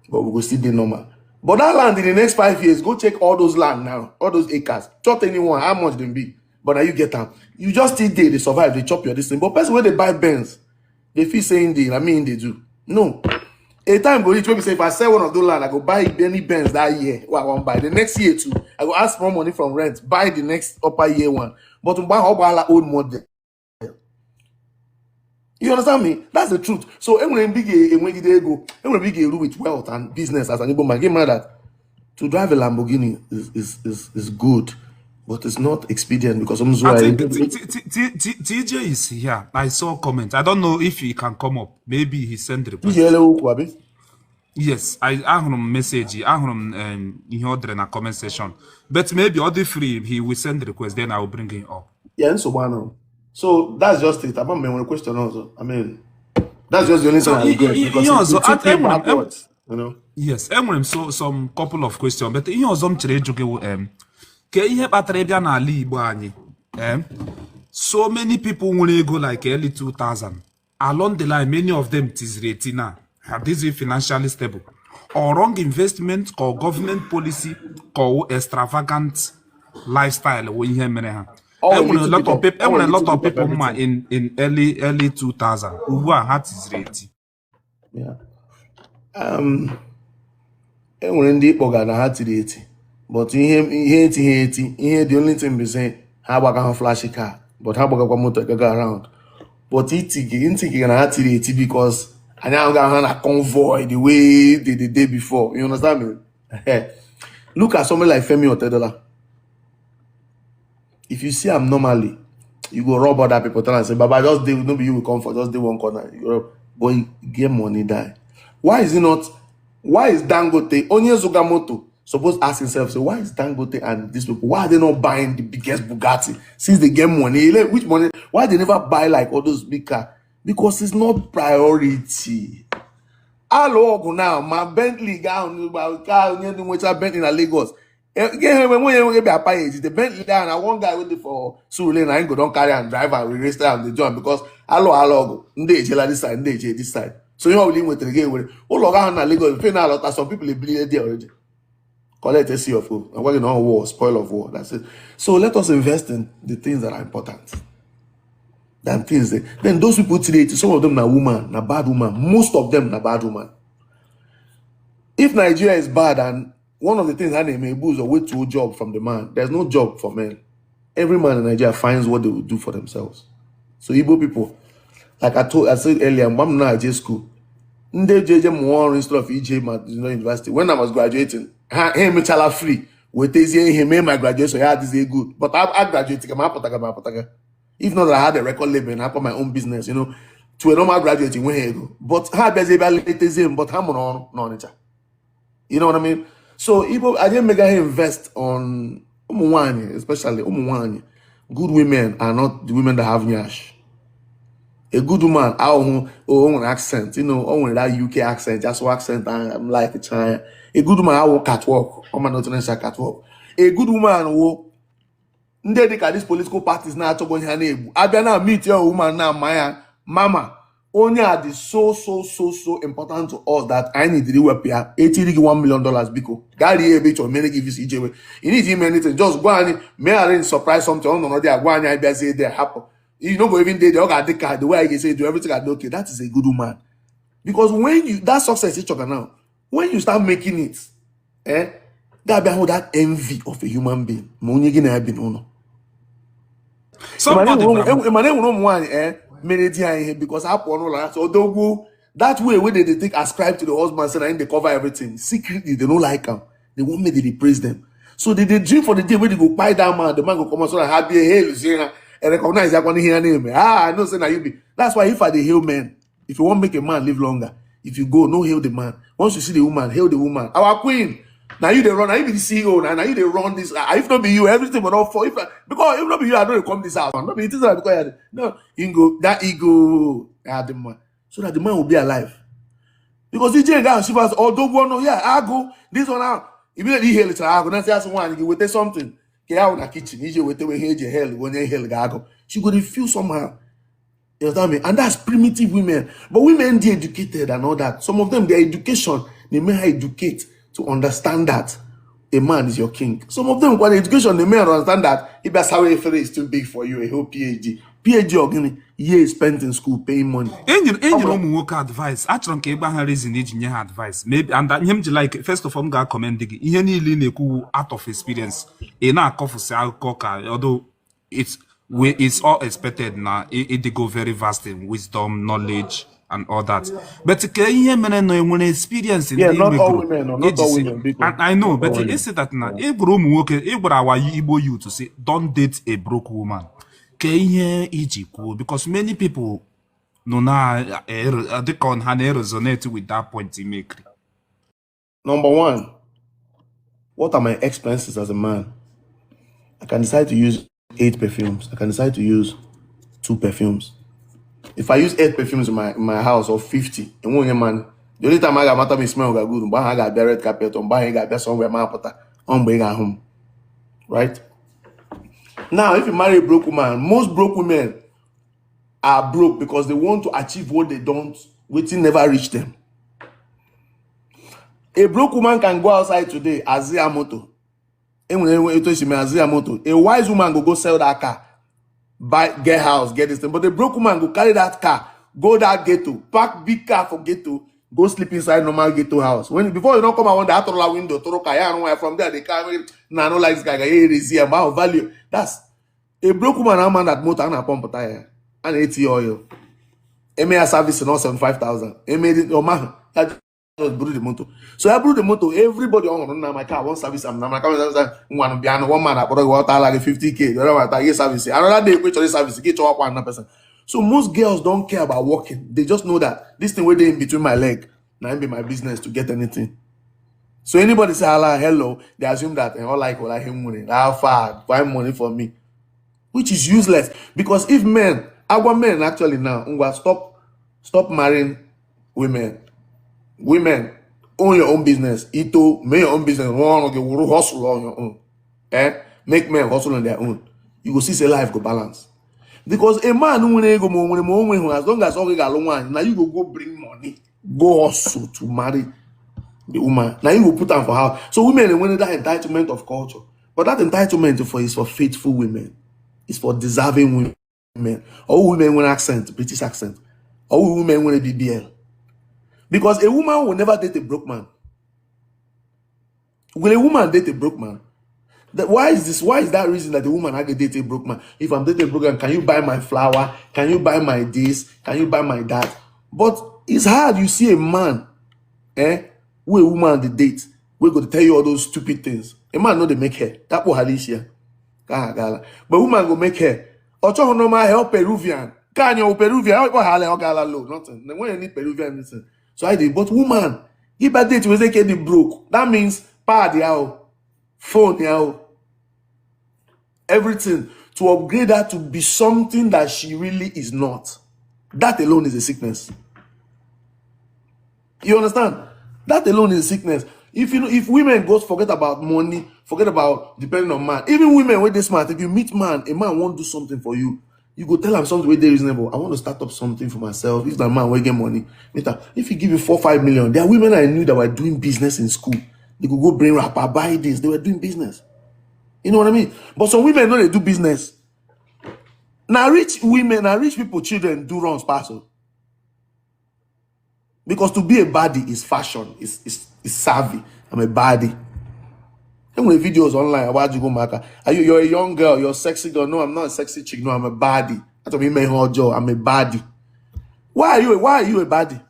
But we go still do normal. But that land in the next 5 years, go check all those land now, all those acres. Chop anyone, how much they be. But now you get them. You just still there, they survive, they chop your distance. But person where they buy Benz, they feel saying they do. No. A time go reach when we say if I sell one of those land, I go buy any Benz that year. What I want buy. The next year too, I go ask more money from rent, buy the next upper year one. But to buy all old model. You understand me? That's the truth. So when big with wealth and business as an Igbo man, get mad that to drive a Lamborghini is good, but it's not expedient because I think TJ is here. I saw a comment. I don't know if he can come up. Maybe he sent the request. Yes, I heard him message. I heard him he ordered in a comment section. But maybe other free, he will send the request. Then I will bring him up. Yeah, so that's just it. About me one question also. I mean, that's just the only thing I regret because it took me backwards, you know. Yes, so some couple of questions, but ihe ọzọ m chere ịjụ ke ihe kpatara ịbịa n'ala Igbo anyị so many people nwere ego like early 2000 along the line many of them tiziri eti now have this financially stable or wrong investment or government policy or extravagant lifestyle wo ihe mere ha. A lot of people in early 2000 who are heart is ready. Yeah. When ndị kpọga na ha tiri eti but ihe the only thing be saying ha gbaga flashy car but ha gbagakwa motor gaga around but ntiki na ha tiri eti because anya ahụ ga na convoy the way the day before. You understand me? Look at somebody like Femi Otedola. If you see him normally, you go rob other people, tell and say, Baba, just do, no be you will come for, just do one corner. Boy, get money, die. Why is Dangote, Onye Zugamoto, supposed to ask himself, say, why is Dangote and these people, why are they not buying the biggest Bugatti since they get money? Which money? Why they never buy like all those big cars? Because it's not priority. Hello, now, my Bentley gown, Bentley in Lagos. The Bentley down and one guy waiting for Surulere and I go don't carry and drive and we race and they join because hello this side, this side. So you will with the game with Lagos, pay now a lot. Some people bleed there already. Collect a sea of food and working on war, spoil of war. That's it. So let us invest in the things that are important. Then those people today, some of them are woman, na bad woman. Most of them are bad woman. If Nigeria is bad and one of the things that they may boost or wait to a job from the man, there's no job for men. Every man in Nigeria finds what they will do for themselves. So Igbo people, like I said earlier, I'm not at school. Nde JJ more instead of EJ university. When I was graduating, him chala free. With he made my graduation. Yeah, this is good. But I graduated. If not, I had a record label and I got my own business, you know, to a normal graduating when he go. But how does it but I'm on no. You know what I mean? So I didn't make him invest on especially good women are not the women that have nyash. A good woman, own accent, you know, own that UK accent, just accent, I'm like a China. A good woman, I will catwalk. I'm not catwalk. A good woman will. This political parties now to go in her name. I gonna meet your woman now, Maya, Mama. Only are the so important to us that I need to do up here. $1 million because Gary a bit or many give you CJ. You need him anything. Just go and may arrange surprise something on another. Go and I say there happen. You don't go even there. They all got the card. The way I can say do everything I do. Okay, that is a good woman. Because when you that success is talking now, when you start making it, that behind that envy of a human being. Somebody because so that way when they take ascribe to the husband and they cover everything secretly they don't like them. They won't make they praise them. So they dream for the day when they go buy that man, the man go come out so and happy hail and recognize that one hear name. I know say now you be. That's why if I the hail men, if you want to make a man live longer, if you go, no hail the man. Once you see the woman, hail the woman. Our queen. Now you they run, now you be the CEO, now you they run this. If not be you, everything will not fall. Because if not be you, I don't come this house. Not be it is not because no ego, that ego, the man, so that the man will be alive. Because DJ guy she was although one no, yeah, I go this one out. Immediately hail it, I go. Now say someone you will take something. Get out in the kitchen, you will take away hell when you hail go. She go feel somehow. You understand me? And that's primitive women. But women they educated and all that. Some of them their education, they may educate to understand that a man is your king. Some of them, when education, they may understand that if that's how is too big for you, a whole PhD. PhD or years spent in school paying money. And work advice. I don't care about reason engineer advice. Maybe and that him like first of all, God commend he nearly out of experience. In our coffee although it's all expected now. It go very vast in wisdom, knowledge, and all that. But no experience in not all women, not all women. And I know, but he said that now. If our Igbo you to say, don't date a broke woman. Because many people no now they can resonate with that point he make. Number one, what are my expenses as a man? I can decide to use 8 perfumes. I can decide to use 2 perfumes. If I use 8 perfumes in my house or 50, it won't get money. The only time I got matter me smell good, but I got red carpet, or I got somewhere my pota, at home. Right? Now, if you marry a broke woman, most broke women are broke because they want to achieve what they don't, waiting never reach them. A broke woman can go outside today, Azia Moto. A wise woman go sell that car. Get house, get this thing. But the broke woman go carry that car, go that ghetto, park big car for ghetto, go sleep inside normal ghetto house. Before you don't come around the Atorola window, from there, the car, no like this guy, value. That's a broke woman, a man that motor and a pump tire and 80 oil. A service not 75,000. A made it, oh man, that just blew the motor. So I blew the motor, everybody on my car, one service, I'm not one piano, one man, I put water like 50K, the other service. Another day, which service, get to up 100%. So most girls don't care about working. They just know that this thing where they in between my leg, now be my business to get anything. So anybody say hello, they assume that all like him money, how far, find money for me, which is useless. Because if our men actually now, stop marrying women. Women, own your own business. Ito, make your own business. Hustle on your own. Make men hustle on their own. You will see say life go balance. Because a man who as long as all got one, now you go bring money, go hustle to marry the woman. Now you will put them for house. So women when that entitlement of culture, but that entitlement is for faithful women. It's for deserving women. All women with accent, British accent. All women with a BBL. Because a woman will never date a broke man. Will a woman date a broke man? Why is this? Why is that reason that the woman I can date a broke man? If I'm dating a broke man, can you buy my flower? Can you buy my this? Can you buy my that? But it's hard you see a man, who a woman the date, we go to tell you all those stupid things. A man know they make hair. That was Halicia. But woman go make hair. Ocho no my help Peruvian. Can you Peruvian? What hale gala low? Nothing. When you need Peruvian, listen. So I did. But woman, give a date was like they broke. That means pad yao, phone yao, everything to upgrade her to be something that she really is not. That alone is a sickness. You understand? That alone is a sickness. If women go forget about money, forget about depending on man. Even women when they smart, if you meet man, a man won't do something for you. You go tell him something where they reasonable. I want to start up something for myself. If that man will get money, if he give you 4-5 million, there are women I knew that were doing business in school. They could go bring rapper, buy this. They were doing business. You know what I mean? But some women know they do business. Now rich women, now rich people, children do runs parcel. Because to be a baddie is fashion, is savvy. I'm a baddie. And when videos online about you go marker, you're a young girl, you're a sexy girl. No, I'm not a sexy chick. No, I'm a baddie. That's what me my whole job. I'm a baddie. Why are you a baddie?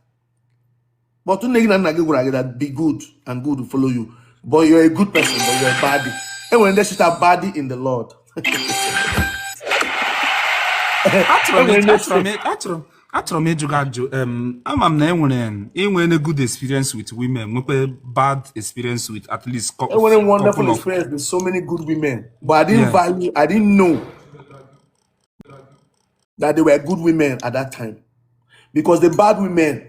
But to that be good and good to follow you. But you're a good person, but you're a baddie. And when they shoot a baddie in the Lord. Achọrọ m ịjụ gị ajụ ama m na enwere good experience with women, nwekwe bad experience with at least couple wonderful experience with so many good women, but I didn't know that they were good women at that time, because the bad women,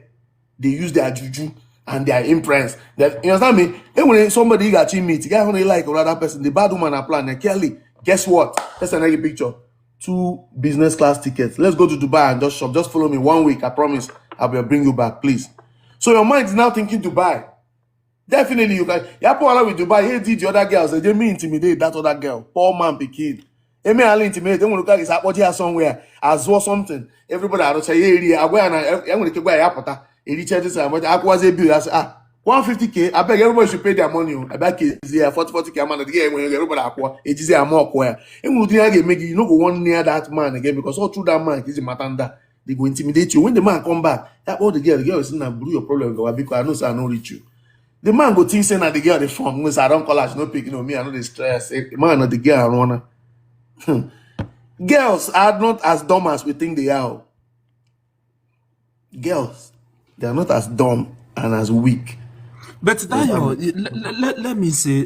they use their juju and their influence. That, you understand me? And when somebody got you meet, the guy who like another person, the bad woman are planning. Kelly, guess what? Let's another picture. 2 business class tickets. Let's go to Dubai and just shop. Just follow me 1 week. I promise I will bring you back, please. So your mind is now thinking Dubai. Definitely you can. Yeah, Paul with Dubai. Hey, did the other girls? They may intimidate that other girl. Poor man, be kid. They may only intimidate. They want to look like it's here somewhere as well something. Everybody I don't say hey, I go and I'm going to go airport. He charges I was a bill. I say 150K. I beg everybody should pay their money. I beg is here 40K a month. Again, when everybody acquire, it is a more acquire. And we do make you no go one near that man again, because all through that man is a matanda. They go intimidate you. When the man come back, that all the girl is in and blew your problem because I know so I don't reach you. The man go think saying that the girl the phone. I don't call her, she no picking on me. I know the stress. The man or the girl wanna. Girls are not as dumb as we think they are. Girls, they are not as dumb and as weak. But Dayo, let me say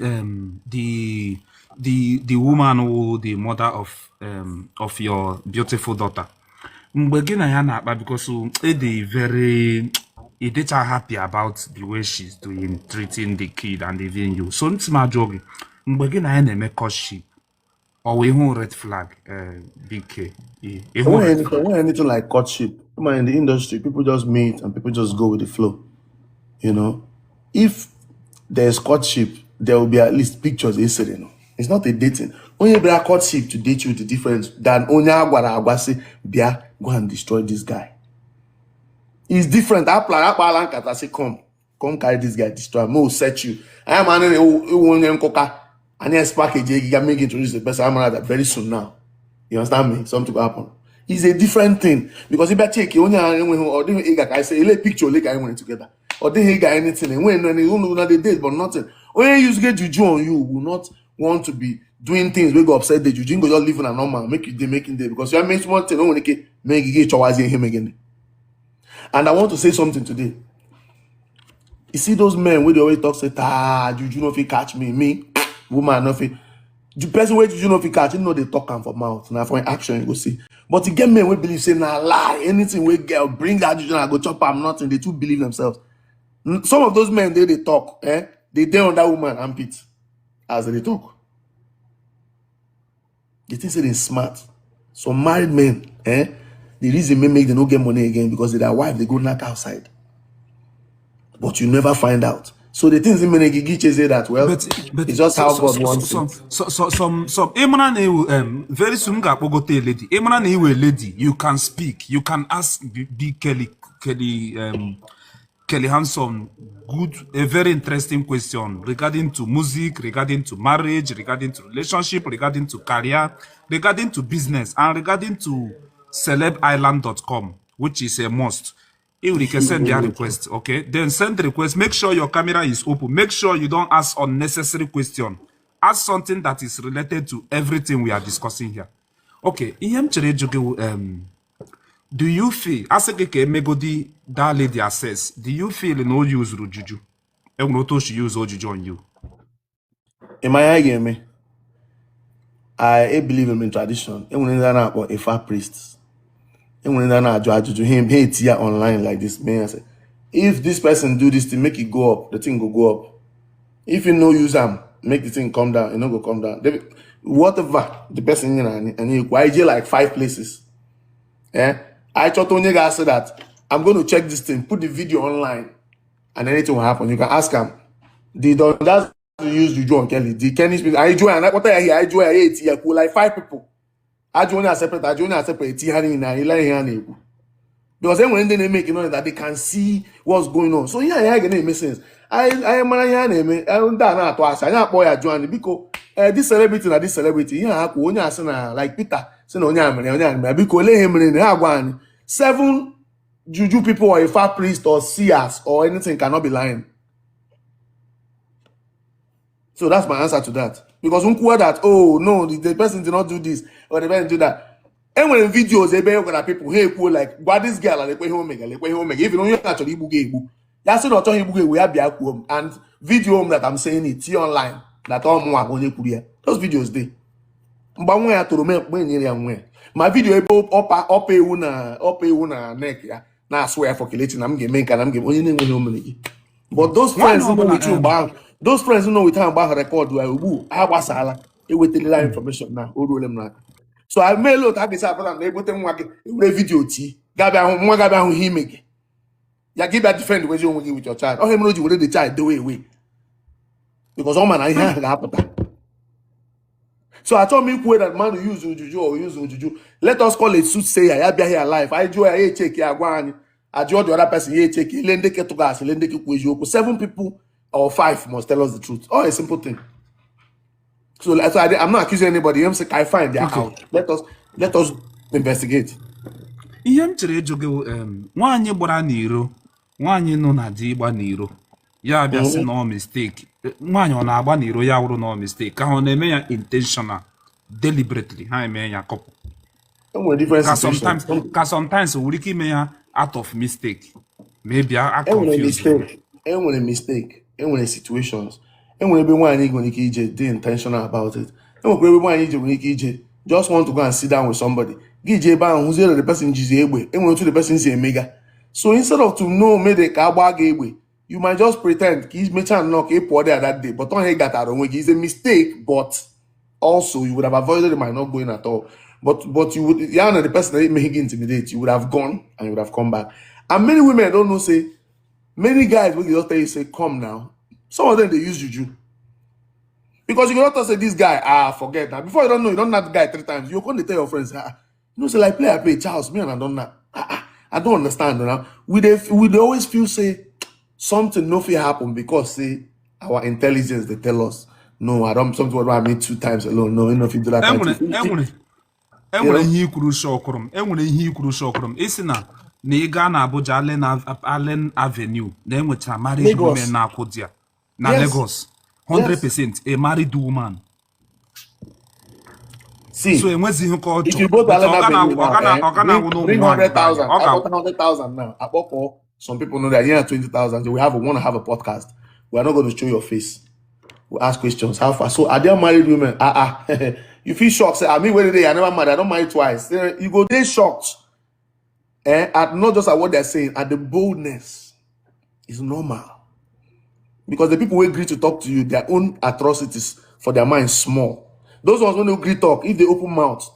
the woman or the mother of your beautiful daughter. Because they are happy about the way she's doing, treating the kid and even you. So it's my job. Courtship or we won't red flag big K. Anything like courtship. In the industry, people just meet and people just go with the flow. You know, if there's courtship, there will be at least pictures. It's not a dating. Only be a courtship to date you with the difference than only say, Bia, go and destroy this guy. It's different. I say, come carry this guy, destroy him. I will set you. I am an and yes, package you make introduce the person. I'm that very soon now. You understand me? Something will happen. It's a different thing, because if I take you only I say a picture like I want it together. Or they got anything and when they don't know they did, but nothing. When you get juju on you, will not want to be doing things we go upset the juju, go just live in a normal, make you day making day, because you are making one thing, don't want to make you get him again. And I want to say something today. You see those men where they always talk, say, juju no fit catch me, woman no fit. The person where juju no fit catch, you know they talk and for mouth. Now for action you go see. But you get men we believe say nah lie, anything we girl bring that juju and go chop am nothing. They too believe themselves. Some of those men they talk, they on that woman armpit as they talk. They think say they smart. Some married men, the reason they make them not get money again because their wife they go knock outside. But you never find out. So the things in Menegigi say that but it's just how God wants it. Some very soon go tell lady. A lady, you can speak, you can ask big Kellyhandsome, a very interesting question regarding to music, regarding to marriage, regarding to relationship, regarding to career, regarding to business, and regarding to celebisland.com, which is a must. You can send their request, okay? Then send the request. Make sure your camera is open. Make sure you don't ask unnecessary question. Ask something that is related to everything we are discussing here. Okay, do you feel, as a megodi that lady assess, do you feel no use juju? She use juju on you. In my game, I believe in tradition. A far priest. Him hate here online like this. Man, I say, if this person do this to make it go up, the thing will go up. If you no use them, make the thing come down, it no go come down. Whatever the person and you like 5 places. Yeah, I thought only guy said that I'm going to check this thing, put the video online, and anything will happen. You can ask him. That's use Juju and Kelly. The Kenny speak. I join. What I hear, I join. I like 5 people. I join a separate. Because then when they make that they can see what's going on. So yeah, it makes sense. I am a name. I don't know twice. I know boy I join because this celebrity na this celebrity. Yeah, like Peter. Say no because let him in 7 juju people or a far priest or seers or anything cannot be lying. So that's my answer to that. Because that, oh no, the person did not do this or the person do that. And when videos they be people, hey, cool, like, what this girl like home, if you don't actually book, that's not we have and video that I'm saying it online that all more those videos they. But when I to make my video up a neck, yeah. Now I swear for killing I'm getting but those friends who know with you about those friends who know with time about record I was it with the information now. So I may look at this and able to video tea. Gabby him again. Ya give that defend the you with your child. Oh, him know you will the child the way. Because all man I happen. So I told me that man who use Juju or use Juju. Let us call it soothsayer. I be here alive. I do a check ya one. I do the other person here check. Lende ke to gas. Lende ke kwejo. 7 people or 5 must tell us the truth. Oh, a simple thing. So I'm not accusing anybody. I'm saying I find they're out. Let us investigate. Ihe m chere ejoge nwaanyị gbara n'iro nwaanyị nọ na di gba n'iro ya bịa sị no mistake nwaanyị ọ na-agba n'iro ya wụrụ no mistake ka ọ na-eme ya intentional deliberately ha eme ya couple sometimes nwere ike ime ya out of mistake maybe a confuse enwere mistake enwere situations enwere ebe nwaanyị nwere ike ije dey intentional about it enwere ebe nwaanyị nwere ike ije just want to go and sit down with somebody gije ebe ahụ hụziere the person jizi egbe enwere otu the person si emega so instead of to know maybe ka agba ga egbe you might just pretend ka mecha knock a pụọ there that day but on he gatara onwe gị is a mistake but also you would have avoided it by not going at all but you would the person that make intimidate you would have gone and you would have come back and many women don't know say many guys will just tell you say come now some of them they use juju because you cannot say this guy forget that before you don't know you don't have the guy 3 times you can't tell your friends say like play Charles me and I don't know I don't understand now we always feel say something no fit happen because say our intelligence they tell us no I don't something what I made 2 times alone no enough you do that enwere ihe ikwuru shọkụrụ m isi na ị gaa na Abuja Allen Avenue na enwechara married women na akwụdia na Lagos 100% a married woman. See, so enwezighị ka if you go to bring 100,000 now. Some people know that you have 20,000. So we want to have a podcast. We are not going to show your face. We ask questions. How far? So are there married women? You feel shocked. Say, I mean, when I never married. I don't marry twice. You go there shocked. At not just at what they're saying, at the boldness is normal. Because the people who agree to talk to you, their own atrocities for their mind small. Those ones when they agree talk, if they open mouth,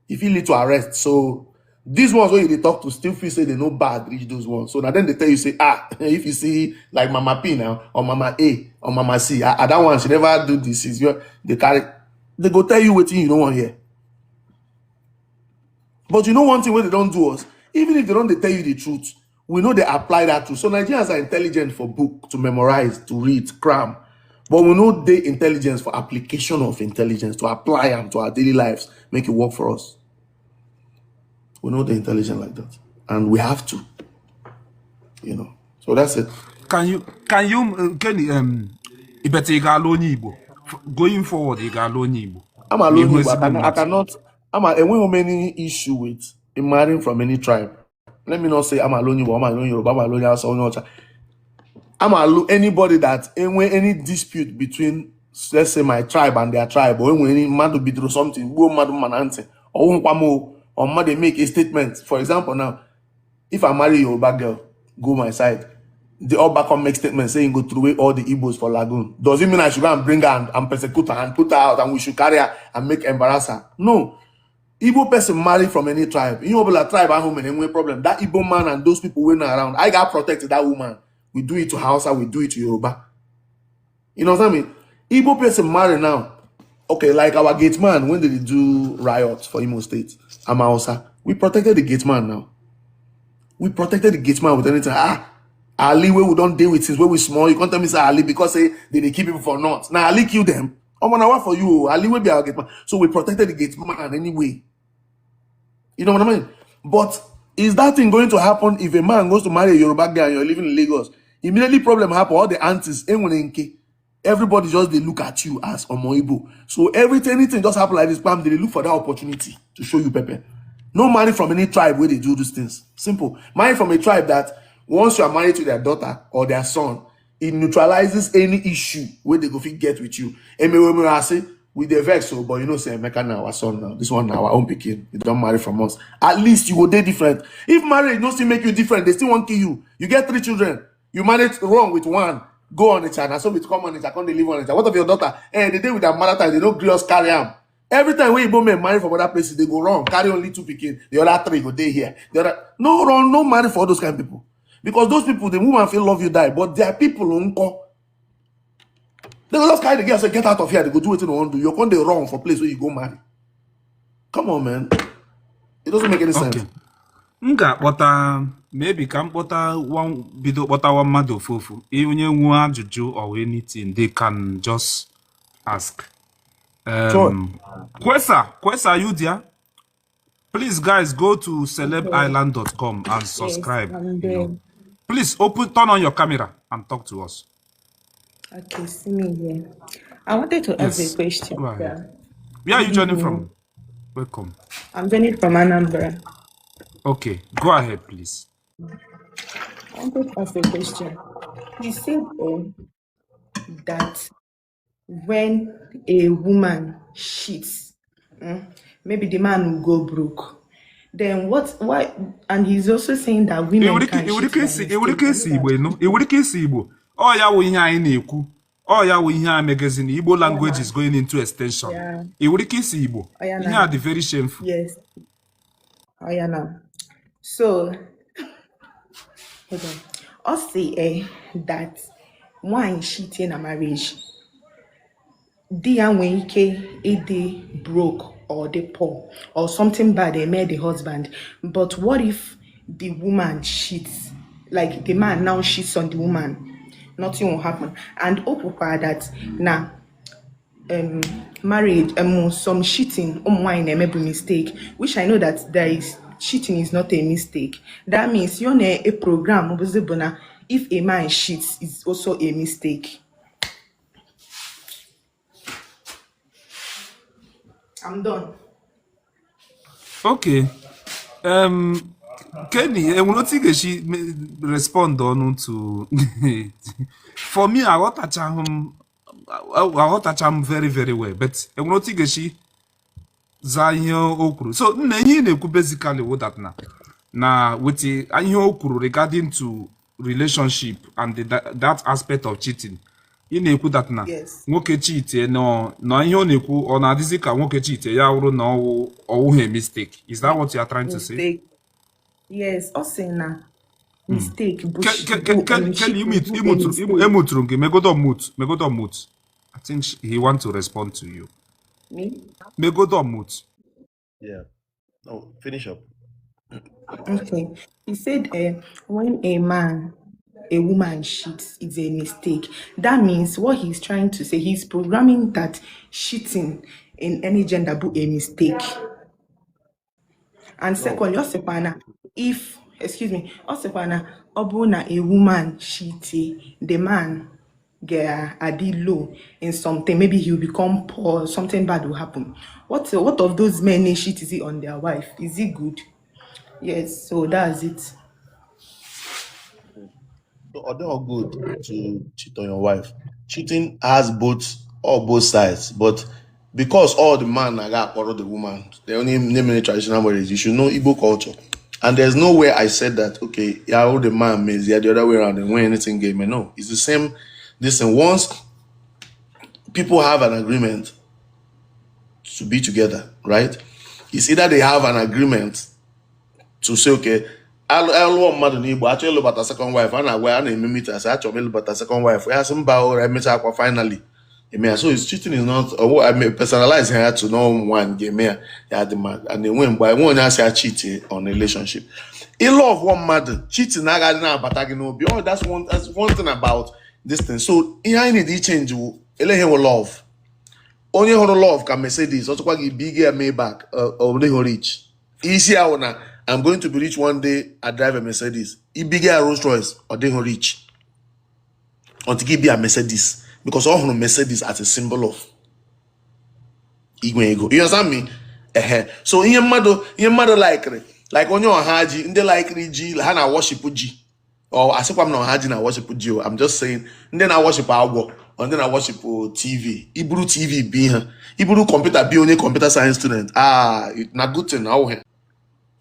it feel lead to arrest. So these ones where they talk to still feel say they know bad reach those ones. So now then they tell you say if you see like Mama P now or Mama A or Mama C, that one she never do this. They go tell you what you don't want to hear. But you know one thing where they don't do us, even if they don't they tell you the truth, we know they apply that truth. So Nigerians are intelligent for book to memorize, to read, cram. But we know the intelligence for application of intelligence, to apply them to our daily lives, make it work for us. We know the intelligence like that. And we have to. you know. So that's it. Can you Kenny ibete igalo onye Igbo going forward igalo onye Igbo I'm alone, but I cannot. And we have any issue with marrying from any tribe. Let me not say I'm alone, I'm alone, Yoruba, I'm alone, I'm alone. Anybody that any dispute between, let's say, my tribe and their tribe, or when any man to be through something, go mad manante, or mad they make a statement. For example, now, if I marry Yoruba girl, go my side. The all back on make statement saying go through away all the Igbos for Lagoon. Does it mean I should go and bring her and persecute her and put her out and we should carry her and make embarrass her? No. Igbo person marry from any tribe. You know, like tribe and woman, any problem. That Igbo man and those people went around. I got protected that woman. We do it to Hausa, we do it to Yoruba. You know what I mean? Igbo person marry now. Okay, like our gate man, when did they do riots for Imo State? I'm Hausa. We protected the gate man now. We protected the gate man with anything. Ali, where we don't deal with things, where we small, you can't tell me say Ali because say they keep people for naught. Now Ali kill them. I'm gonna work for you. Ali will be our gate man. So we protected the gate man anyway. You know what I mean? But is that thing going to happen if a man goes to marry a Yoruba girl and you're living in Lagos? Immediately problem happen, all the aunties, everybody just they look at you as Omoibo. So anything just happen like this, bam, they look for that opportunity to show you pepper. No marry from any tribe where they do these things. Simple. Marry from a tribe that once you are married to their daughter or their son, it neutralizes any issue where they go fit get with you. And I say, with the vex, so, but you know, say, America now, our son now, this one now, our own picking. You don't marry from us. At least you go there different. If marriage no still make you different, they still won't kill you. You get 3 children. You married wrong with one. Go on it, and so with come on it, I can't live on it. What of your daughter? The day with their mother time, they don't girls carry them. Every time when you men marry from other places, they go wrong. Carry only 2 picking. The other 3 go there here. The other no wrong, no marry for all those kind of people. Because those people, the woman feel love you die, but there are people who go. They go just carry the girl and say, get out of here. They go do what they want to do. You're going to wrong for place where you go marry. Come on, man. It doesn't make any sense. Nga kpọta maybe ka mkpọta bido kpọtawa mmadụ ofufu onye nwe ajụjụ or anything they can just ask. Sure. Kwesa, you there? Please, guys, go to celebisland.com and subscribe. Yes, you know. Please turn on your camera and talk to us. Okay, see me here. I wanted to ask a question. Go ahead. Where are you joining from? Welcome. I'm joining from Anambra. Okay, go ahead, please. I wanted to ask a question. You said that when a woman cheats, maybe the man will go broke. Then why? And he's also saying that women can cheat. Oh, yeah, we hear in Igbo. Oh, yeah, we hear magazine. Igbo language is going into extension. Yeah. Igbo. Yeah, the very shameful. Yes. Oh, yeah, now. So, hold on. I'll say that one cheating a marriage, they are when they broke or they poor or something bad, they made the husband. But what if the woman cheats? Like the man now cheats on the woman, nothing will happen. And Opopa that now marriage some cheating wine maybe mistake, which I know that there is cheating is not a mistake. That means you're a program if a man cheats is also a mistake. I'm done. Okay. Kenny, I will not think she respond on to. For me, I want to touch him very, very well, but I will not think she. Zayo okuru. So basically what that now with the okuru regarding to relationship and that aspect of cheating. That na nwoke cheat no ihe na-ekwu ọ na-adịzi ka nwoke cheat ya wụrụ na ọwụ mistake. Is that what you are trying to say? Yes, also na mistake. Can you emuturu gị megodo mute. I think he want to respond to you. Me? Megodo mute. Yeah. No, finish up. Okay. He said when a woman cheats, it's a mistake. That means what he's trying to say, he's programming that cheating in any gender be a mistake. And second, if excuse me, also na obuna a woman cheating, the man get a deal low in something, maybe he'll become poor, something bad will happen. What of those men cheat is it on their wife? Is it good? Yes, so that's it. So, are they all good to cheat on your wife? Cheating has both sides, but because all the man I got follow the woman, they only name any traditional marriage. You should know Igbo culture, and there's no way I said that. Okay, yeah, all the man means yeah, the other way around and when anything game. No, it's the same. Listen, once people have an agreement to be together, right? It's either they have an agreement to say, okay, alụọ mmadụ n'Igbo achọ ịlụbata second wife a na-agwa a na-eme meet asị achọ m ịlụbata second wife ya sị mba ụra emecha akwa finally eme ya. So it's cheating is not I mean personalize ya to no one ga-eme ya ya dị mma and enwe mgbe enwe onye asị ya cheat on relationship. Ịlụ of one mmadụ cheating agaghị na-abata gị n'obi. Oh, that's one thing about this thing. So ihe anyị need change wụ eleghị wụ love. Onye hụrụ love ka Mercedes ọtụkwa gị big ya Maybach ọ dịghị rich. Isi ahụ na I'm going to be rich one day. I drive a Mercedes. He big a Rolls Royce or they rich. Until he be a Mercedes. Because all Mercedes as a symbol of ego. You understand me? So in your mother like on your haji, in the like G, Hana worship G. Or I say I'm not haji na worship G. I'm just saying, and then I worship Agwo, and then I worship TV. Iburu TV be Iburu computer be only computer science student. It's not good thing now.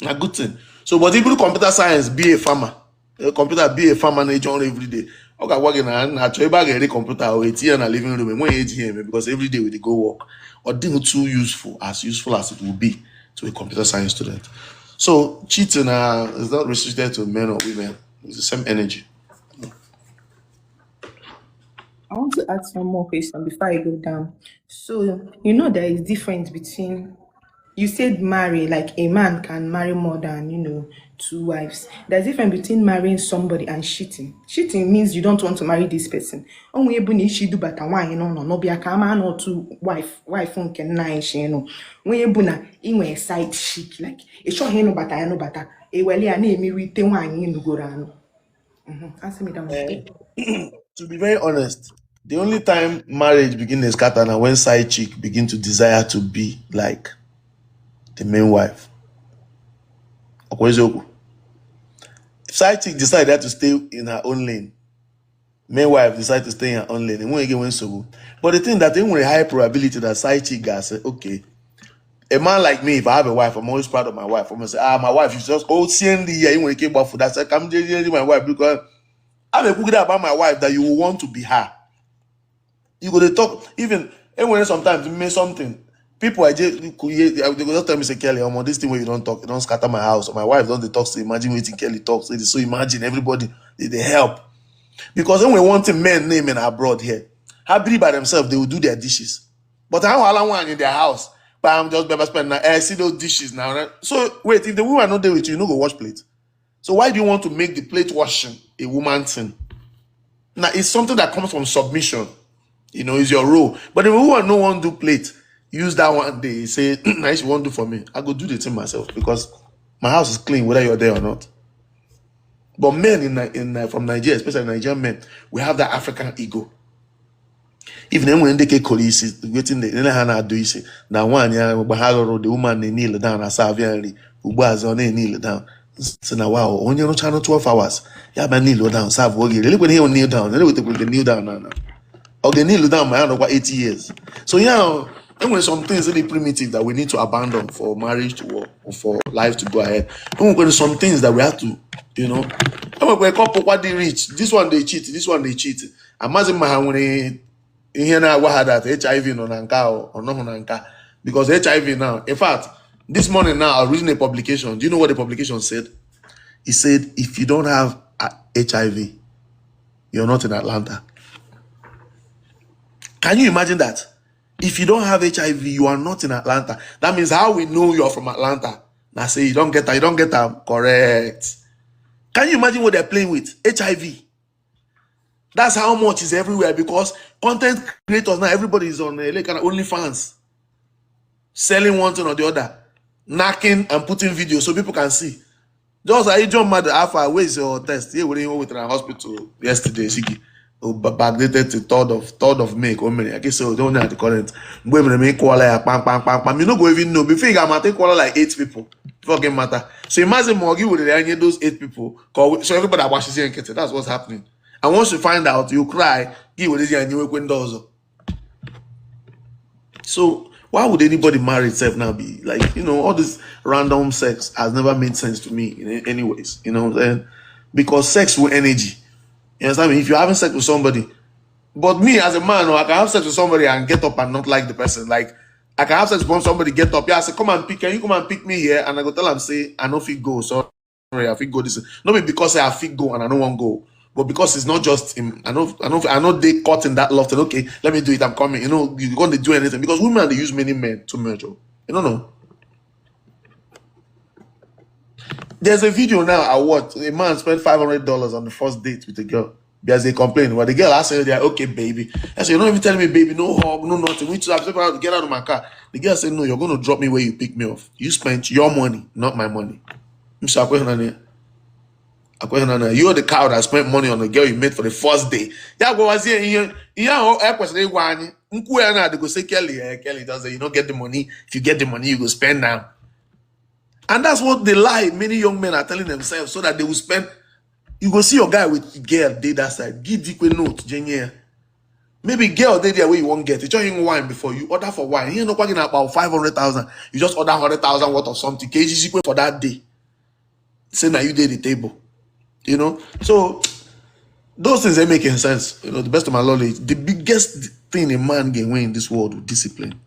A good thing. So, but even computer science be a farmer. A computer be a farmer na on every day. Okay, working na try bag a computer or a tea in a living room when ATM because every day we go work. Or didn't too useful as it will be to a computer science student. So cheating is not restricted to men or women. It's the same energy. I want to ask one more question before I go down. So, you know, there is difference between, you said marry, like a man can marry more than, 2 wives. There's difference between marrying somebody and cheating. Cheating means you don't want to marry this person. Only when she do but one, no be a man or 2 wife can nine, When you buna in side chick, like a short hen but I know but a well ya name me with the wine in go. Answer me that. To be very honest, the only time marriage begin to scatter now when side chick begin to desire to be like the main wife. If side chick decided to stay in her own lane, main wife decided to stay in her own lane, and when again went so. But the thing that they with a high probability that side chick guy say, okay, a man like me, if I have a wife, I'm always proud of my wife. I'm gonna say, my wife is just CND here. You want to keep for that? So come my wife because I'm a good about my wife that you will want to be her. You go to talk even when sometimes you make something. People they go just tell me say Kelly, I'm on this thing where you don't talk, you don't scatter my house. Or my wife don't they talk. So imagine waiting Kelly talks. So imagine everybody they help. Because when we want a men name in abroad here, happy by themselves, they will do their dishes. But how allow one in their house? But I'm just better spend now. I see those dishes now. So wait, if the woman not there with you, you no go wash plate. So why do you want to make the plate washing a woman's thing? Now it's something that comes from submission. It's your role. But if a woman no one do plate, use that one day, say, nice you won't do for me. I go do the thing myself because my house is clean whether you're there or not. But men from Nigeria, especially Nigerian men, we have that African ego. Even when they get police, waiting the do you say now one year the woman they kneel down as Savian Ubaz on they kneel down. So now wow, on your channel 12 hours. Yeah, man kneel down, Sav Wogi. Really when he kneel down, then we kneel down now. Or they kneel down my hand over 80 years. So and when some things really primitive that we need to abandon for marriage to work or for life to go ahead. And when some things that we have to, and when we couple what they reach, this one they cheat, this one they cheat. Imagine when here now what had that HIV no nanka or no nanka. Because HIV now, in fact, this morning now I was reading a publication. Do you know what the publication said? It said if you don't have HIV, you're not in Atlanta. Can you imagine that? If you don't have HIV, you are not in Atlanta. That means how we know you are from Atlanta. Now say you don't get that. Correct. Can you imagine what they're playing with? HIV. That's how much is everywhere because content creators now, everybody is on like OnlyFans. Selling one thing or the other. Knacking and putting videos so people can see. Just I John mad Alpha, where's your test? Yeah, we went to the hospital yesterday, Siki. Backdated to third of May. I guess so. Don't know the current. When we make call like pam pam pam pam. You not go even know. Before you got take call like 8 people. Fucking matter. So imagine Morgie with the those 8 people. So everybody that watches here and that's what's happening. And once you find out, you cry. Give with this and you windows. So why would anybody marry itself now be like, all this random sex has never made sense to me in anyways, what I'm saying? Because sex with energy. You understand me? If you're having sex with somebody, but me as a man, I can have sex with somebody and get up and not like the person. Like I can have sex with somebody, get up, yeah, I say, can you come and pick me here? And I go tell them, say, I know fit go, sorry, I fit go this. Not because I fit go and I don't want to go. But because it's not just him, I know they caught in that loft and okay, let me do it, I'm coming. You're going to do anything. Because women, they use many men to merge. You don't know. There's a video now I watched. A man spent $500 on the first date with a girl. Because they complain. But the girl asked her, they're okay, baby. I said, you're not even telling me, baby, no hug, no nothing. We just have to get out of my car. The girl said, no, you're going to drop me where you pick me off. You spent your money, not my money. You're the cow that spent money on the girl you met for the first day. Yeah, but was here. They go say Kelly does say you don't get the money. If you get the money, you go spend now. And that's what they lie. Many young men are telling themselves so that they will spend. You go see your guy with girl day that side. Give the note, Jenny. Maybe girl day there where you won't get it. You don't wine before you order for wine. You're not talking about 500,000. You just order 100,000 worth of something. KG for that day. Say now you did the table. So those things ain't making sense. The best of my knowledge, the biggest thing a man can win in this world is discipline.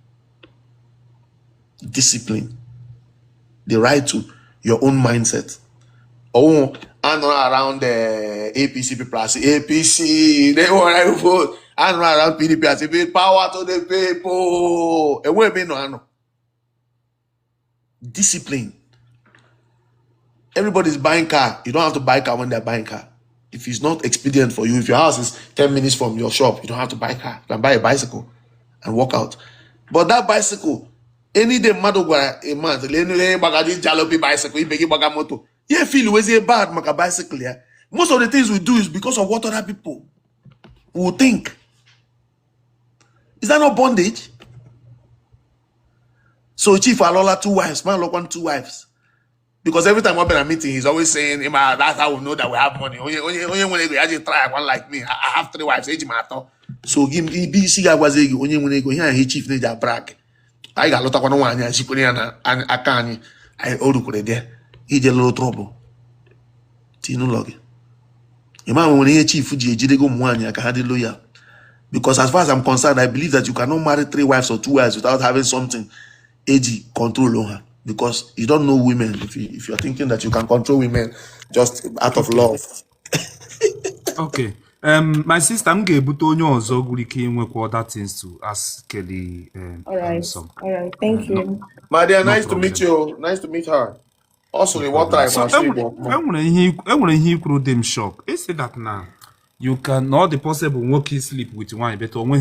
Discipline. The right to your own mindset. Oh, and not around the APC people. I say APC, they want to vote. And not around PDP. I say power to the people. And where be no. Discipline. Everybody's buying car. You don't have to buy car when they're buying car. If it's not expedient for you, if your house is 10 minutes from your shop, you don't have to buy a car. You can buy a bicycle and walk out. But that bicycle, any day madogwa a man, bagadi jalopy bicycle, you begi bagamoto. You feel was a bad maka bicycle here. Most of the things we do is because of what other people will think. Is that not bondage? So Chief Alola 2 wives, man look 2 wives. Because every time we're in a meeting, he's always saying, that's how we know that we have money. Only when they actually try one like me. I have 3 wives, so give me BC guy was only when they go here and he chief need brag. I got a lot of one and she put in and I can't. I owe the there. He did a little trouble. Tino log. Your man when he chief Fuji, they go one, I can have the lawyer. Because as far as I'm concerned, I believe that you cannot marry 3 wives or 2 wives without having something AG control on her. Because you don't know women. If you're thinking that you can control women just out of love. Okay. My sister, I'm going to other things to ask Kelly. All right. Thank you. My dear, nice to meet you. Nice to meet her. Also, what time? So, when he could them shock. He said that now you can not the possible working sleep with wine, but when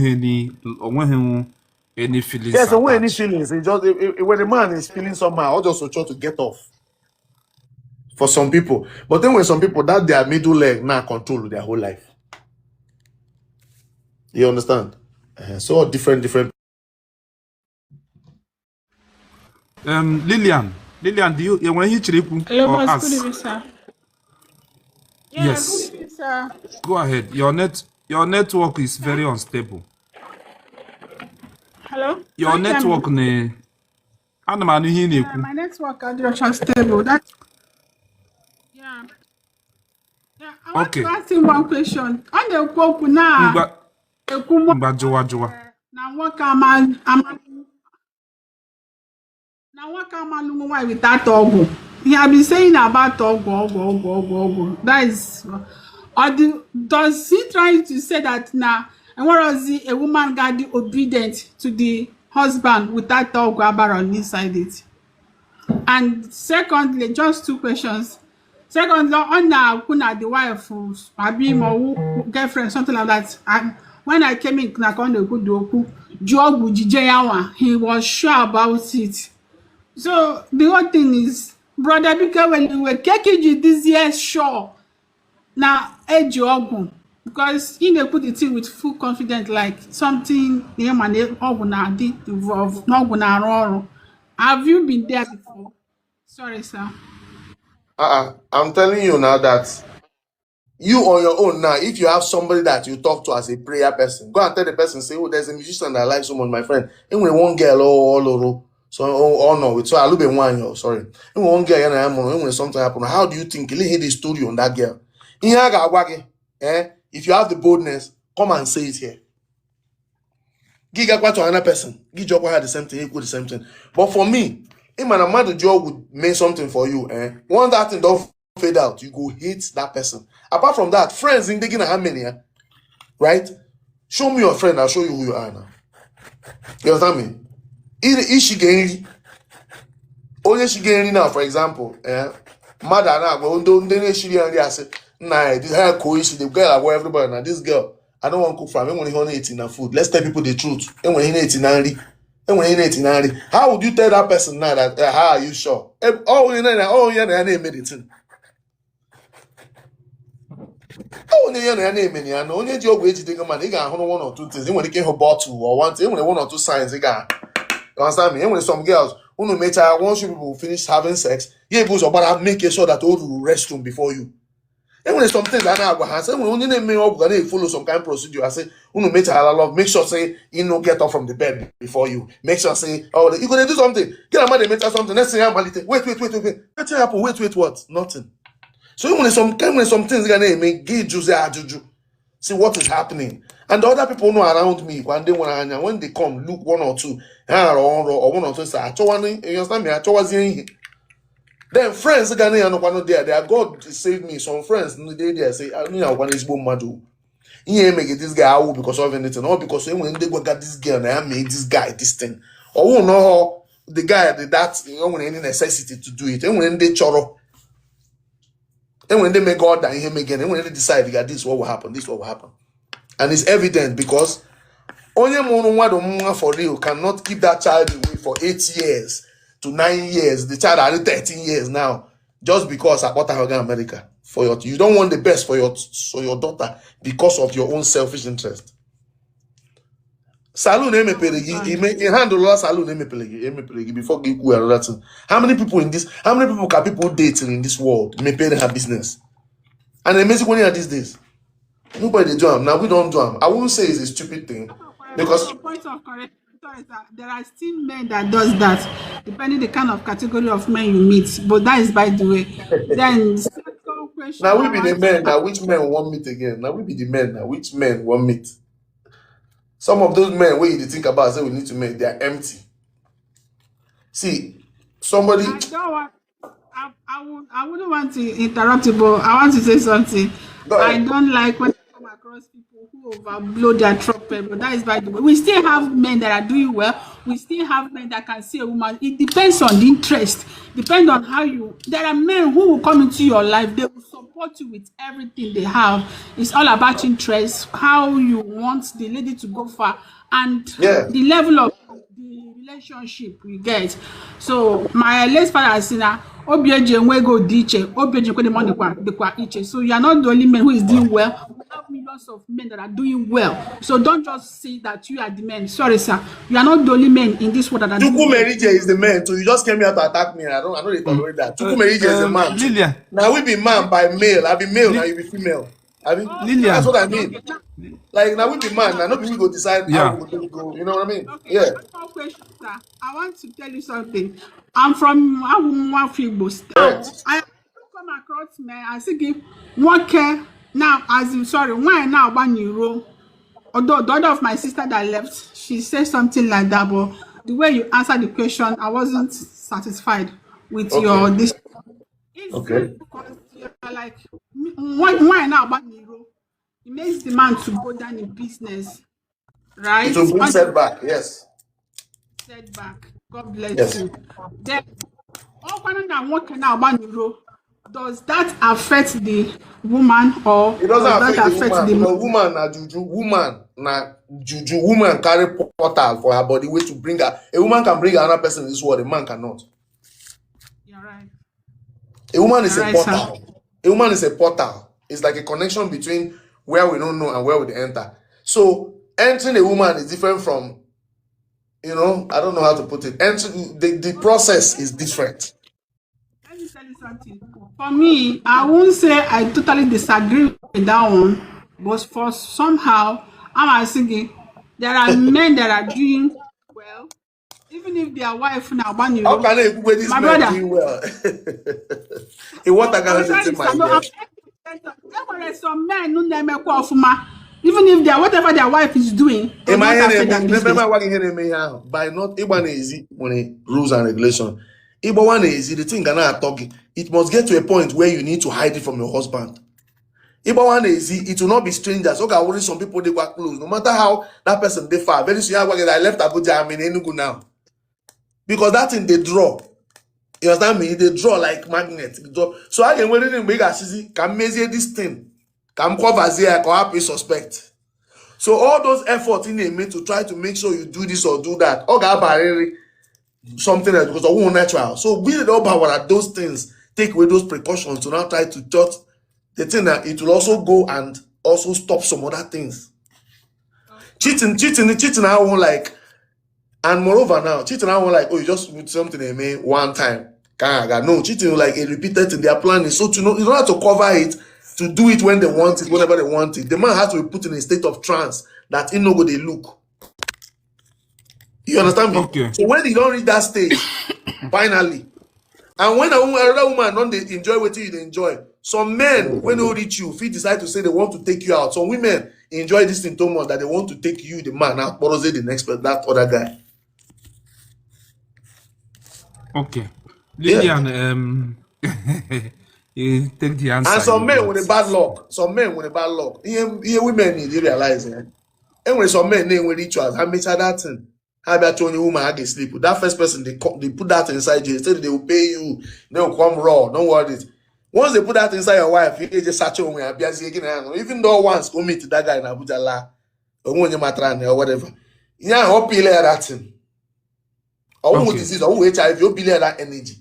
any feelings. Yes, when any feelings. It just when a man is feeling somehow, I'll just try to get off. For some people, but then when some people that their middle leg now control their whole life. You understand? So different. Lillian, do you want to hear Hello, boss. Good evening, sir. Yeah, yes. good evening, sir. Go ahead. Your network is very unstable. Hello. Your network my network is unstable. That. Yeah. I want to ask him one question. On the quote now. Now what can man with that ogu? He have been saying about ogu. That is, does he try to say that now? And what was a woman got the obedient to the husband without ogu on inside it? And secondly, just 2 questions. Secondly, on the wife, maybe my girlfriend, something like that. And when I came in, he was sure about it. So the whole thing is, Brother, because when you were taking this year, sure. Now, edge your because he dey put the thing with full confidence, like something the man gonna involve, not gonna arụ. Have you been there before? Sorry, sir. I'm telling you now that you on your own now, if you have somebody that you talk to as a prayer person, go and tell the person, say, oh, there's a musician that I like so much, my friend. And when one girl all so no, so I look at one, sorry. And one girl and when something happen, how do you think he hear the story on that girl? If you have the boldness, come and say it here. Giga to another person. Giga had the same thing, equal the same thing. But for me, if my mother job would make something for you, once that thing don't fade out, you go hate that person. Apart from that, friends in taking how many, right? Show me your friend, I'll show you who you are now. You understand me? If she getting only she getting now, for example, mother now don't she say, nah, this hair coincidence, the girl I wear everybody now. This girl, I don't want to cook for him when he only eating food. Let's tell people the truth. And when he eating how would you tell that person now that how are you sure? Yeah, they made it. Only job where you take a man, they got one or two things. When they came her bottle or one thing, when one or two signs they got. You understand me? And when some girls who no matter once you people finish having sex, you goes about making sure that all the restroom before you. And when some things that I go hand, when only name me up, they follow some kind of procedure. I say, who no matter how love, make sure say you know get up from the bed before you. Make sure say, oh, you gonna do something. Get a man, they matter something. Let's say I'm wait. What happen? Wait, what? Nothing. So when some things gonna make give juju. See what is happening. And the other people know around me when they come, look one or two, or one or two say, you understand me? Then friends there. Their God saved me. Some friends they say, I know one is madu. He ain't make it this guy out because of anything, or because when they got this girl and I made this guy this thing. Or who know how the guy did that when any necessity to do it. And when they choro. And when they make God and him again, and when they decide that this what will happen, and it's evident because only one for real cannot keep that child away for 8 years to 9 years. The child are 13 years now, just because I got to America for you don't want the best for your daughter because of your own selfish interest. Saloon he handle saloon before another thing. How many people can people date in this world? May pay her business. And the amazing one these days. Nobody do them. Now we don't do them. I won't say it's a stupid thing because Point of correction is that there are still men that does that, depending the kind of category of men you meet. But that is by the way. Then second question. now we be the men. Now which men want meet again? Now we be the men. Now which men want meet? Some of those men where you think about say we need to make they are empty. See, somebody. I don't want. I wouldn't want to interrupt you, but I want to say something. I don't like when I come across people who overblow their trumpet, but that is by the way. We still have men that are doing well. We still have men that can see a woman. It depends on the interest. Depends on how you. There are men who will come into your life. They will support you with everything they have. It's all about interest. How you want the lady to go far, and the level of the relationship we get. So my late father Sina Obieje go diche Obieje the money kwa iche. So you are not the only man who is doing well. We have millions of men that are doing well. So don't just say that you are the man. Sorry, sir. You are not the only man in this world that are doing well. Merije is the man. So you just came here to attack me. I know they tolerate that. Merije is the man. Lillian. Now we be man by male. I be male. Now you be female. I mean, Lillian. that's what I mean. Like now we be man. Now nobody go decide how we go. You know what I mean? Okay, one question, sir. I want to tell you something. I'm from Afro. I come across men. I say give one care now. As in, sorry, why now one euro? Although the other of my sister that left, she said something like that, but the way you answered the question, I wasn't satisfied with your this. It's because you're like why now one euro? It makes the man to go down in business. Right? It will bring setback, yes. Setback. God bless you. Then, does that affect the woman or it doesn't affect the woman? Na juju. Woman carry portal for her body way to bring her. A woman can bring another person in this world, a man cannot. You're right. A woman is You're a right, sir. portal. A woman is a portal. It's like a connection between where we don't know and where we enter. So entering a woman is different from, I don't know how to put it. Entering the process is different. Let me tell you something. For me, I won't say I totally disagree with that one, but for somehow, I'm thinking there are men that are doing well, even if their wife now one How euro. can I with this My man brother, doing well? In what I can say sorry, my sir, no, dear. there are some men who never call for ma, even if their whatever their wife is doing In does my not hand, affect their business. remember what in me by not Igbo easy when rules and regulation. Igbo one easy, the thing gonna talk. It must get to a point where you need to hide it from your husband. Igbo one easy, it will not be strangers. Okay, I worry some people they were close. No matter how that person they far, very soon I left Abuja, I'm in Enugu now. Because that thing they draw. You understand me? They draw like magnet. Draw. So I can wait in make a can measure this thing. Can cover here, can help you suspect. So all those efforts in a made to try to make sure you do this or do that, something else because of one natural. So we don't power at those things, take away those precautions to now try to judge the thing that it will also go and also stop some other things. Cheating, I won't like, and moreover now, cheating I won't like, oh, you just put something in me one time. No, cheating like a repeated thing. They are planning. So to know, you don't have to cover it, to do it when they want it, whenever they want it. The man has to be put in a state of trance that he no go they look. You understand me? Okay. So when you don't reach that stage, finally, and when another woman don't they enjoy what you enjoy, some men when they reach you, if you decide to say they want to take you out, some women enjoy this thing so much that they want to take you, the man, out, but say the next person, that other guy. Okay. Yeah. Lillian, you take the answer. And some you men got. with a bad luck. Some men with a bad luck. Here women need to realize it. And when some men name with rituals, how much that thing? How about only woman I can sleep with? That first person they put that inside you. Instead they will pay you, they will come raw. Don't worry. Once they put that inside your wife, you just search on even though once go meet that guy in Abuja la or whatever. Yeah, hope you that thing. Or Okay. disease or HIV, you believe that energy.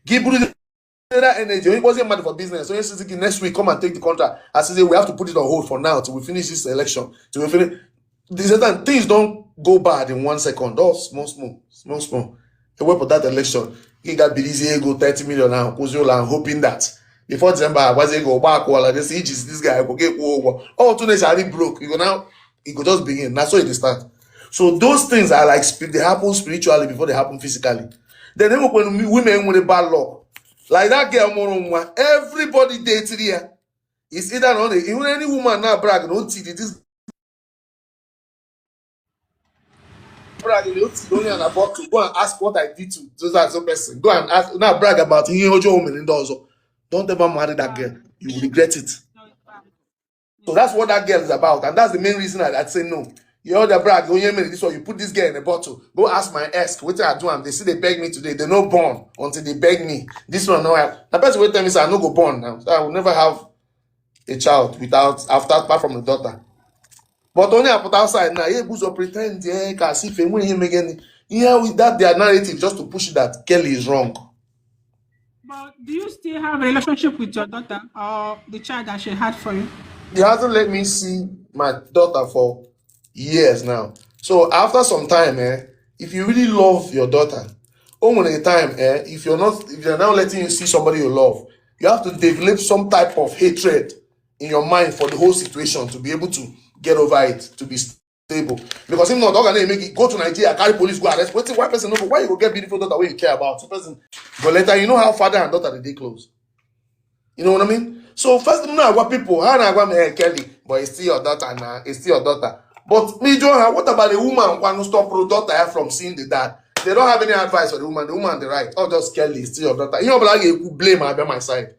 Give that energy. It wasn't matter for business. So next week, come and take the contract. I say we have to put it on hold for now till we finish this election. Till we finish. Things don't go bad in 1 second. Oh, small. The way for that election, he got busy, go 30 million now. I'm hoping that before December, I was go back. Well, this guy will get over. Oh, 2 days already broke. You go now. It could just begin. That's how it start. So those things are like they happen spiritually before they happen physically. Then when women with a bad luck. Like that girl, everybody dated here. It's either not even any woman now brag, don't see this brag, only an about to go and ask what I did to those person. Go and ask now brag about your woman in also. Don't ever marry that girl. You will regret it. So that's what that girl is about, and that's the main reason I'd say no. You other brag, this one, you put this girl in a bottle. Go ask my ex, what I do, and they see they beg me today. They no born until they beg me. This one, no, the person will tell me, I no go born now. So I will never have a child apart from the daughter. But only I put outside now, yeah, who's pretend, yeah, can see if him again. Yeah, with that, their narrative just to push it that Kelly is wrong. But do you still have a relationship with your daughter or the child that she had for you? He hasn't let me see my daughter for years now. So after some time, if you really love your daughter, when a time, if you're now letting you see somebody you love, you have to develop some type of hatred in your mind for the whole situation to be able to get over it, to be stable. Because if not, how can they make it go to Nigeria, carry police, go arrest? Why person know? Why you go get beautiful daughter where you care about? So person, but later you know how father and daughter they close. You know what I mean? So first, what people, how I want me Kelly, but it's still your daughter now. It's still your daughter. But me, John, what about the woman who can stop her daughter from seeing the dad? They don't have any advice for the woman. The woman, the right. Oh, just Kelly, it's still your daughter. You know, but I blame her by my side.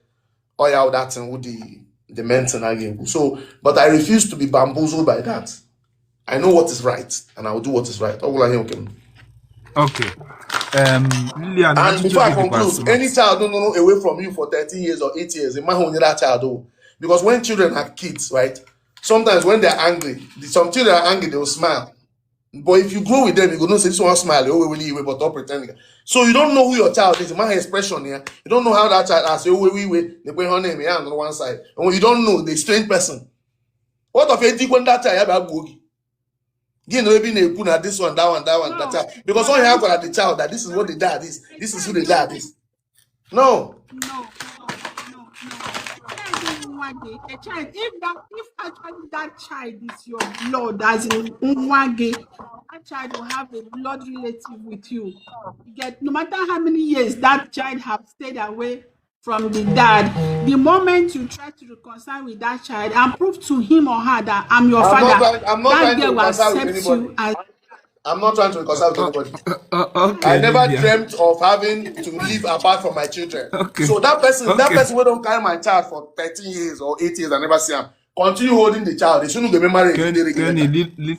Oh yeah, that's with the mention again. So, but I refuse to be bamboozled by that. I know what is right, and I will do what is right. Okay. Lillian, and before I conclude, any child don't know away from you for 13 years or 8 years, man who need that child though. Because when children are kids, right? Sometimes when they're angry, some children are angry, they will smile. But if you grow with them, you go know say this one smile, oh we but not pretending. So you don't know who your child is. My expression here, you don't know how that child has say oh we they put her name here on one side. And when you don't know the strange person, what of anything when that child have boogie? You know, maybe they put this one, that one, that child. Because all you have got the child that this is what the dad is, this is who the dad is. No. A child, if actually that child is your blood, as in Nwage, that child will have a blood relative with you. You get, no matter how many years that child have stayed away from the dad, the moment you try to reconcile with that child and prove to him or her that I'm your father, I'm not that trying to girl will reconcile with accept anybody. you as I'm not trying to reconcile with anybody. Okay, I never Lydia. dreamt of having to live apart from my children. Okay. So that person Okay. who don't carry my child for 13 years or 8 years, I never see him. Continue holding the child. They shouldn't get married.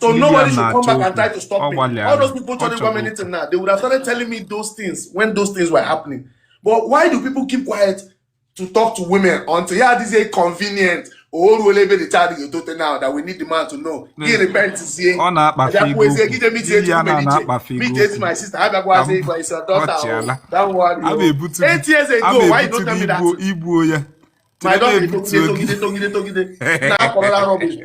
So nobody should come back and try to stop me. All those people trying to come anything now, they would have started telling me those things when those things were happening. But why do people keep quiet to talk to women until this is convenient? Or will be the child you told now that we need the man to know. He repents is here. Ọ na-akpafe ego Meet my sister. I go say for his daughter. That one. A na-ebutu 8 years ago, why you don't tell me that? igbuo ya. My dog is togide. Now for that rubbish.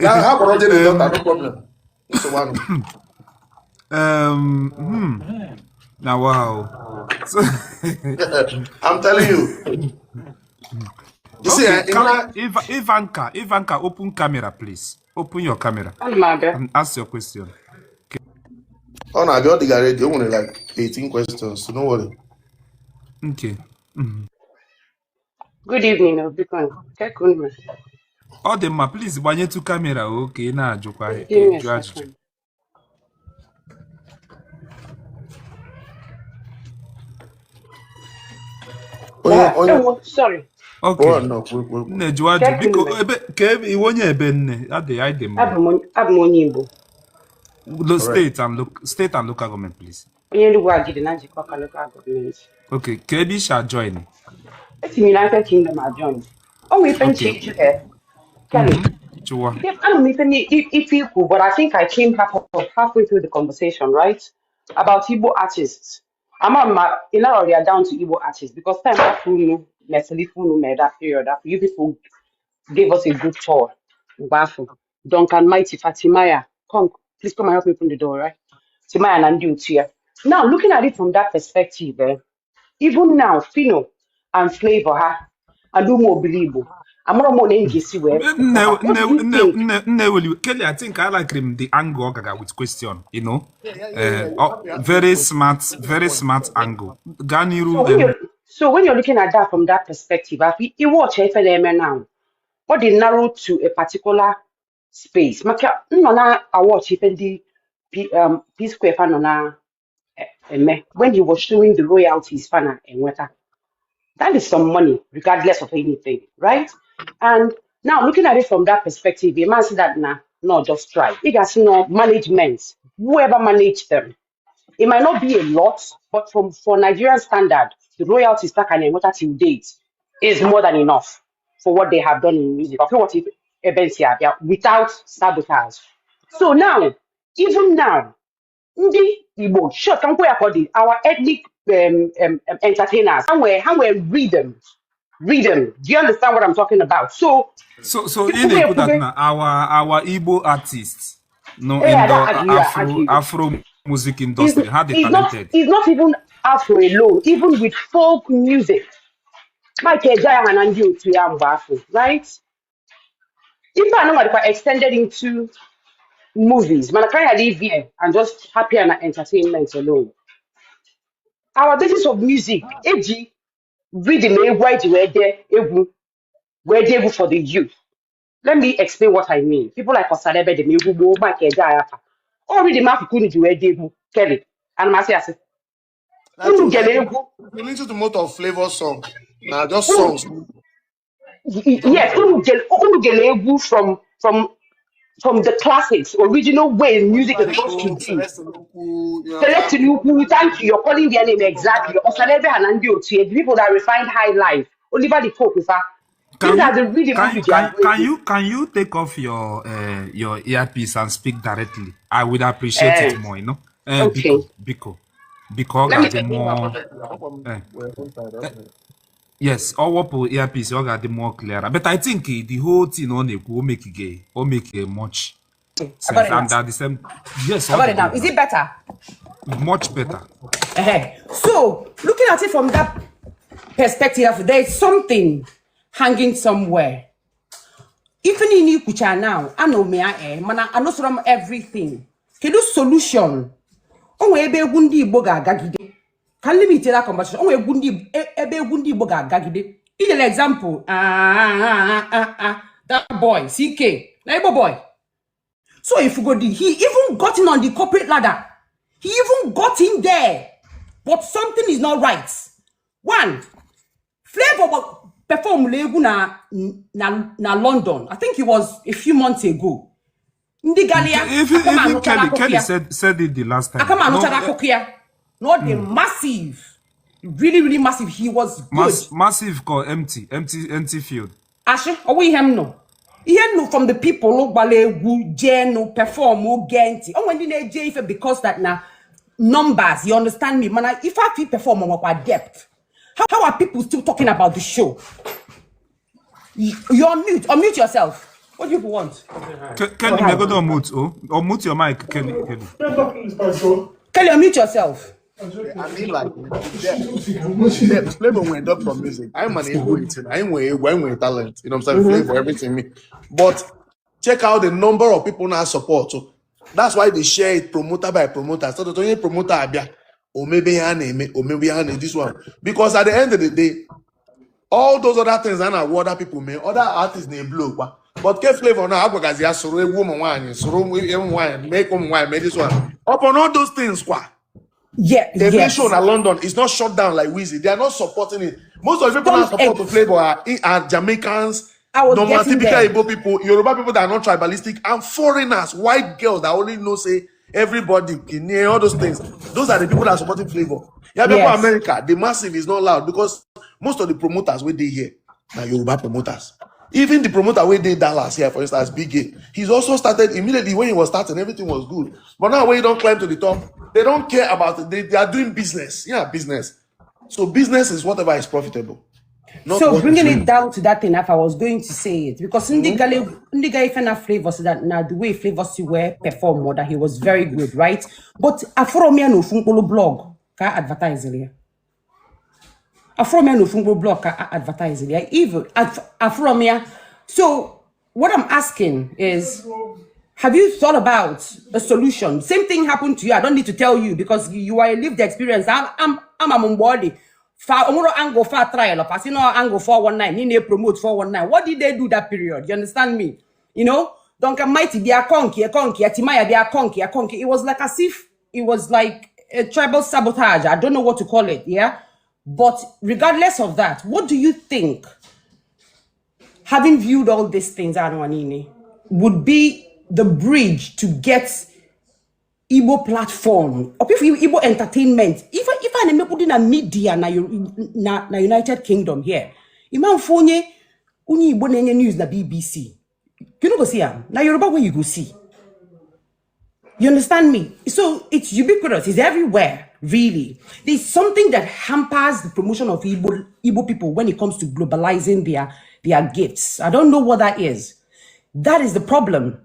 How about the daughter? No problem. It's one. Now wow. So, I'm telling you. You see, Ivanka, open camera, please. Open your camera and ask your question. Oh no, I got the garage. You only like 18 questions, so don't worry. Okay. Good evening, everyone. All them, please, banye to camera. Okay, na jukwa. Give me a second. Sorry. Okay. Oh, no, Nne juaju biko ebe iwonye ebe nne ade ide mo. Abụ onye Igbo. State and local government, please. Onye Enugu Agidi na njikọ local government. Okay, Kebi shall join. It's United Kingdom are joined. Oh, we can change here. Kelly. Sure. Yes, I don't know if you could, but I think I came halfway through the conversation, right? About Igbo artists. I'm already down to Igbo artists because time after that period after you people gave us a good tour. Bafu. Duncan Mighty Fatimaya. Please come and help me open the door, right? Timaya and Utia. Now looking at it from that perspective, even now, Fino and Flavor and do more believable. I'm not more than Kelly, I think I like him the angle with question, you know. Very smart angle. So when you're looking at that from that perspective, you watch FLM now. What they narrow to a particular space. I watch even the P Square fan when he was showing the royalties fan and water. That is some money, regardless of anything, right? And now looking at it from that perspective, you must see that not just try. It has no management, whoever managed them. It might not be a lot, but for Nigerian standard, the royalties back and water till date is more than enough for what they have done in music. Okay, what if events here without sabotage? So now, even now, ndị Igbo sure can we accord our ethnic entertainers how we rhythm. Do you understand what I'm talking about? So in a good that our Igbo artists in the Afro music industry how they talented. It's not even Afro alone, even with folk music. Right? If I know what extended into movies, man, I can't live here and just happy and entertainment alone. Our basis of music, AG, rhythm, where they for the youth. Let me explain what I mean. People like Osadebe, the Migu, Mike Ejayapa, or read the map where they Kelly, and Masias. You listen to most of Flavor song. Now just songs. Yes, from the classics, original way music is supposed to be. Select you, thank you. You're calling their name exactly. Osadebe and Andy Otie, the people that refined high life. Oliver the Pope, These are the really good with their can you take off your earpiece and speak directly? I would appreciate it more, you know. Okay. Because Let me got the more yes, our earpiece you got the more clearer. But I think the whole thing on it will make it much I got sense. it now. And at the same yes, I got it now. Is it better? much better? So, looking at it from that perspective, there is something hanging somewhere. Even in Kucha now, I know me, man, I know from everything. Can do solution? Oh, ebe gundi boga gagide. Can limit that conversation. Oh, gundi ebe gundi boga gagide. In an example, that boy, CK, neighbor boy. So if you go, he even got in on the corporate ladder. He even got in there. But something is not right. One, Flavor performed na London. I think it was a few months ago. Even Kelly said it the last time. Not the massive, really massive. He was good. Massive called empty field. Ashe, we him no. He no from the people who bale who perform who get. Oh, when they J because that now numbers. You understand me, man? If I feel perform on what depth, how are people still talking about the show? You're on mute. Unmute yourself. What do you want? Kelly, you go to unmute. Unmute your mic, Kelly. Kelly, unmute yourself. I mean, like, Flavor went up from music. I'm an ego-eating. I'm with talent. You know what I'm saying? Flavor, everything me. But check out the number of people now support. So that's why they share it promoter by promoter. So the only promoter, or maybe this one. Because at the end of the day, all those other things and other people may other artists they blow. But K Flavor now, make wine, make this one. Upon all those things, Yeah, the mission in London is not shut down like Weezy. They are not supporting it. Most of the people that support the Flavor are Jamaicans, normal, typical Igbo people, Yoruba people that are not tribalistic, and foreigners, white girls that only know say everybody, all those things. Those are the people that are supporting Flavor. Yeah, people in America, the massive is not loud because most of the promoters where they here are Yoruba promoters. Even the promoter where they Dallas here, for instance, Big A, he's also started immediately when he was starting, everything was good. But now when you don't climb to the top, they don't care about it. They are doing business. Yeah, business. So business is whatever is profitable. So bringing it down to that thing, if I was going to say it, because the guy found Flavor so that now the way Flavor were perform more that he was very good, right? But Afro me no funkolo blog ka advertise here. Afro me no funkolo blog ka advertise here. Even Afro me. So what I'm asking is, have you thought about a solution? Same thing happened to you. I don't need to tell you because you are a lived experience. I'm a Mumbodi. Angle far trial of Asino angle 419. Nine promote 419. What did they do that period? You understand me? You know, don't mighty be a conky, Timaya be a conky. It was like as if it was like a tribal sabotage. I don't know what to call it, yeah. But regardless of that, what do you think? Having viewed all these things, Anwanini, would be the bridge to get Igbo platform or if Igbo entertainment. If I put in a media na United Kingdom here, Imam Fonye uni Igbo news na BBC. You know go see am. Na Yoruba where you go see. You understand me? So it's ubiquitous. It's everywhere. Really, there's something that hampers the promotion of Igbo people when it comes to globalizing their gifts. I don't know what that is. That is the problem.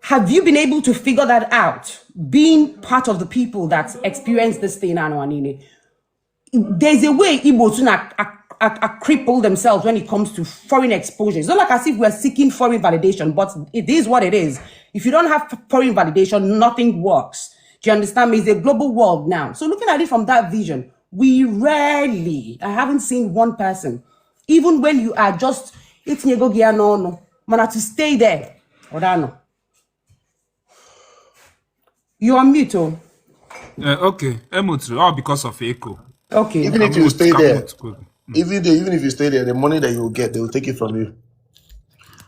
Have you been able to figure that out? Being part of the people that experience this thing, Anwanini, there's a way Igbos are crippled themselves when it comes to foreign exposure. It's not like as if we're seeking foreign validation, but it is what it is. If you don't have foreign validation, nothing works. Do you understand me? It's a global world now. So looking at it from that vision, we rarely, I haven't seen one person, even when you are just, it's to stay there. Odano. You are mute. Okay, all because of echo. Okay. Even if you stay there, even if you stay there, the money that you will get, they will take it from you.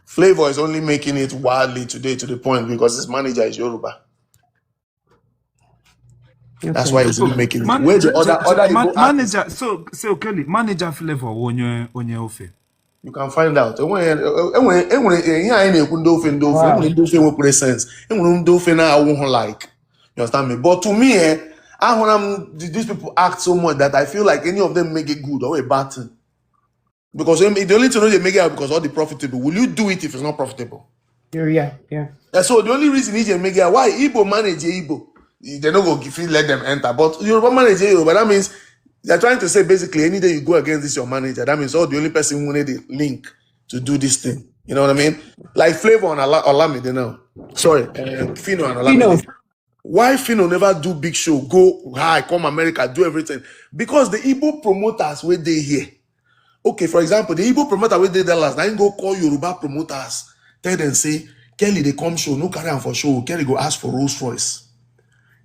Flavor is only making it wildly today to the point because his manager is Yoruba. Okay. That's why he's making it. Where the other manager? So Kelly, manager Flavor on your offer. You can find out. Here I know when sense. I won't like. You understand me? But to me, these people act so much that I feel like any of them make it good or a bad thing. Because the only thing they make it because all the profitable. Will you do it if it's not profitable? Yeah. And so the only reason is make it why Igbo manage Igbo. They don't go let them enter. But Yoruba manage Yoruba. But that means they're trying to say basically any day you go against this your manager, that means the only person who need the link to do this thing. You know what I mean? Like Flavor on Olamide now. Sorry, Fino and Olamide. Why Fino never do big show, go high, come America, do everything? Because the Igbo promoters were they here. Okay, for example, the Igbo promoter were they there last night, go call Yoruba promoters, tell them say, Kelly they come show, no carry on for show, Kelly go ask for Rolls Royce.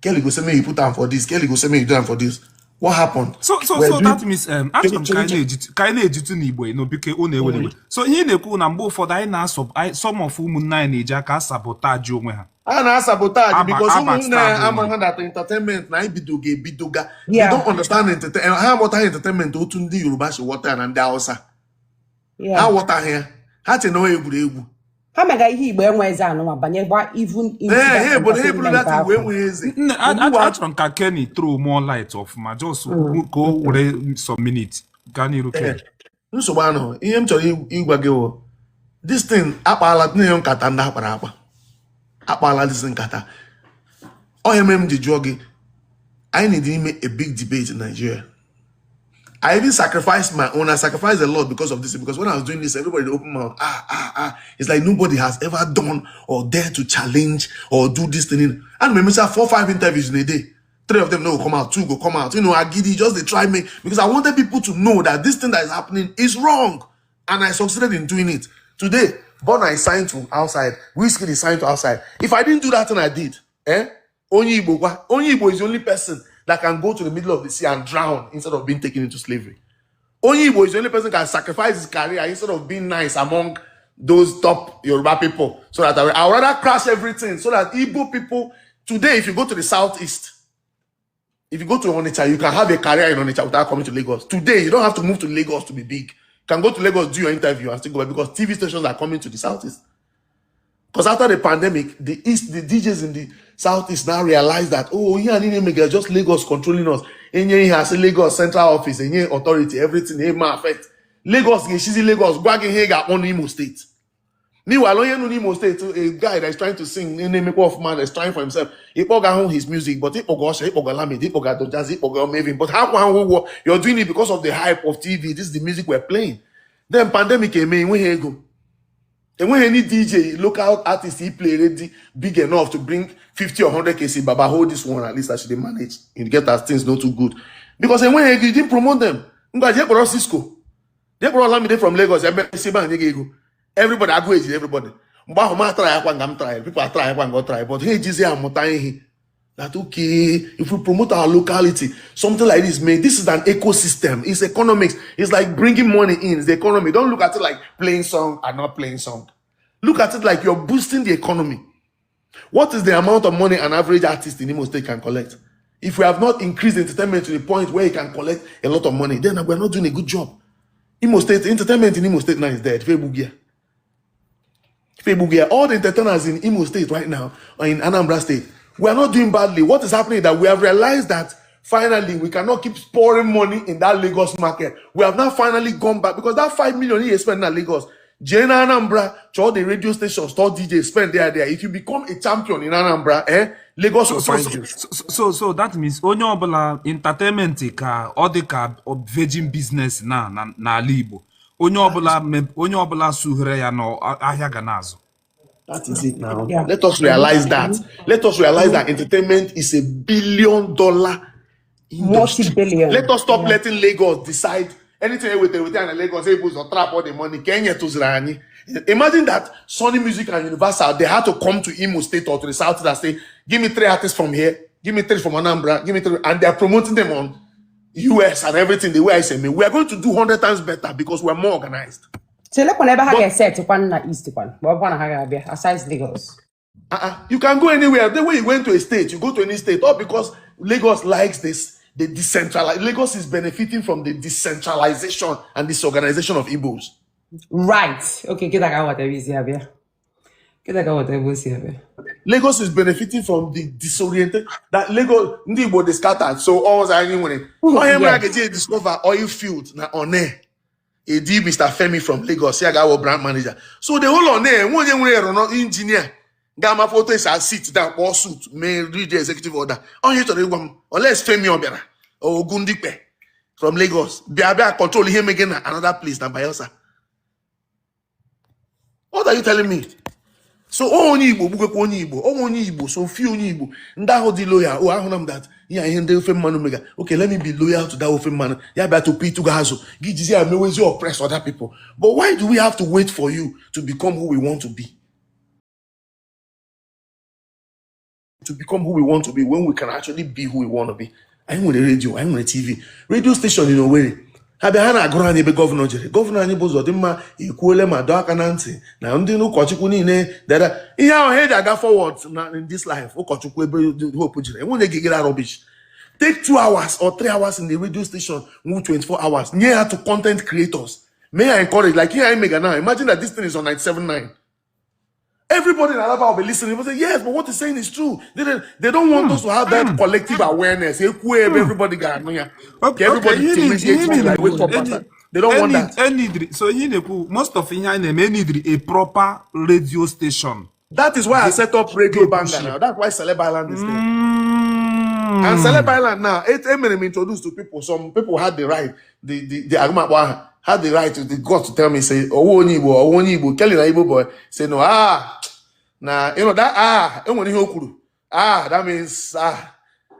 Kelly go say me you put on for this, Kelly go say me you do for this. What happened? So that means kind ejitu n'Igbo no bike one. So ihe na-ekwu na mgbe ụfọdụ anyị some of ụmụnne anyị na-eji aka sabotage onwe ha. I na sabotage because ụmụnne that entertainment na ibidoga. They don't understand entertainment. Ha water entertainment otu ndị Yoruba si water na ndị Hausa. Ha water here. Ha che no egwuregwu. Ha mega ihe Igbo enweze anụ ma banyekwa even achọrọ ka Kenny throw more light of ma just go were some minutes Gani Ruke. Nsogbu anọ ihe m chọrọ ịgwa gị wo this thing akpala nne nkata ndị akpala this nkata ọ mere m ji jụọ gị I need to make a big debate in Nigeria. I even sacrificed my own. I sacrificed a lot because of this. Because when I was doing this, everybody open mouth. It's like nobody has ever done or dared to challenge or do this thing. And remember, 4 or 5 interviews in a day. 3 of them no come out, 2 go come out. You know, I get it, just they try me because I wanted people to know that this thing that is happening is wrong, and I succeeded in doing it. Today, Bonner is signed to outside. Whiskey is signed to outside. If I didn't do that thing I did, Only Igbo is the only person that can go to the middle of the sea and drown instead of being taken into slavery. Only Igbo is the only person that can sacrifice his career instead of being nice among those top Yoruba people. So that I would rather crash everything so that Igbo people, today, if you go to the southeast, if you go to Onitsha, you can have a career in Onitsha without coming to Lagos. Today, you don't have to move to Lagos to be big. You can go to Lagos, do your interview and still go back because TV stations are coming to the southeast. Because after the pandemic, the DJs in the southeast now realize that, here just Lagos controlling us. And here has a Lagos central office, and here authority, everything, here may affect. Lagos, she's in Lagos, wagging here got on Imo State. Meanwhile, on Imo State, a guy that's trying to sing, a name of man that's trying for himself. He got home his music, but he got Lami, he got jazz, he got Mavin. But how you're doing it because of the hype of TV? This is the music we're playing. Then pandemic came in, where you go? And when any DJ, local artist, he play already big enough to bring 50 or 100 cases, Baba, hold this one, at least I should manage. You get that things not too good. Because when you didn't promote them, they brought Cisco. They brought Lamide from Lagos. Everybody, I go with everybody. People are trying, but hey, Jesus, I'm trying. That okay, if we promote our locality, something like this, man, this is an ecosystem. It's economics. It's like bringing money in. It's the economy. Don't look at it like playing song and not playing song. Look at it like you're boosting the economy. What is the amount of money an average artist in Imo State can collect? If we have not increased entertainment to the point where he can collect a lot of money, then we're not doing a good job. Imo State, entertainment in Imo State now is dead. All the entertainers in Imo State right now, or in Anambra State, we are not doing badly. What is happening is that we have realized that finally we cannot keep pouring money in that Lagos market. We have now finally gone back because that 5 million he spent in Lagos, Jena Anambra, all the radio stations, all DJ spend there. If you become a champion in Anambra, Lagos will find you. So that means onye obula entertainment ka odika virgin business na Igbo. Onye obula suhere ya no ahia ganazo. That is it now. Yeah. Let us realize that. Let us realize that entertainment is $1 billion industry. Multi-billion. Let us stop letting Lagos decide anything with Lagos able to trap all the money. Kenya to Zrani. Imagine that Sony Music and Universal, they had to come to Imo State or to the South and say, give me 3 artists from here, give me 3 from Anambra, give me 3, and they are promoting them on US and everything the way I say, we are going to do 100 times better because we're more organized. So let me never have a set to one east one. But one aside Lagos. You can go anywhere. The way you went to a state, you go to any state, all because Lagos likes this, the decentralized. Lagos is benefiting from the decentralization and disorganization of Igbos. Right. Okay, get that whatever is here. Get that whatever is here. Lagos is benefiting from the disoriented that Lagos ndị Igbo dey scattered. So all I nwere. Onye mra Yes. get discover oil field na one. Edi Mr. Femi from Lagos, here our brand manager. So the whole on there, one no engineer. Gamma photo is a sit down or suit, may read the executive order. On you to the one, unless Femi Obera or Gundipe from Lagos. Biabia control him again another place than Bayelsa. What are you telling me? So only Igbo, only Igbo, so few Igbo. Ndaho di lawyer, oh I know that. Yeah, he dey fame man mega. Okay, let me be loyal to that fame man. Yeah, but to pay to Gazo. Gijisi I always oppress other people. But why do we have to wait for you to become who we want to be? To become who we want to be when we can actually be who we want to be. I'm with the radio, I'm with the TV. Radio station in a way. Habihana agora be governor jere. Governor anyị bụ Zodimma ekwuole ma dọọ aka na ntị na ndị ụkọchukwu niile dada ihe ahụ he ji aga forward in this life ụkọchukwu ebe hope jere enwere gigara rubbish. Take 2 hours or 3 hours in the radio station, move 24 hours. Near to content creators. May I encourage, like here I mega now. Imagine that this thing is on 97.9. Everybody in Alaba will be listening. Will say, yes, but what he's saying is true. They don't want us to have that collective awareness. Everybody got Okay, everybody to mediate like wake up. They don't want that. So most of India need a proper radio station. That is why I set up Radio Banga now. That's why Celeb Island is there. And Celeb Island now, it introduced to people. Some people had the right, the Agma had the right to the God to tell me, say, oh, Nibo, Kelly Naibo boy, say no, now you know that that means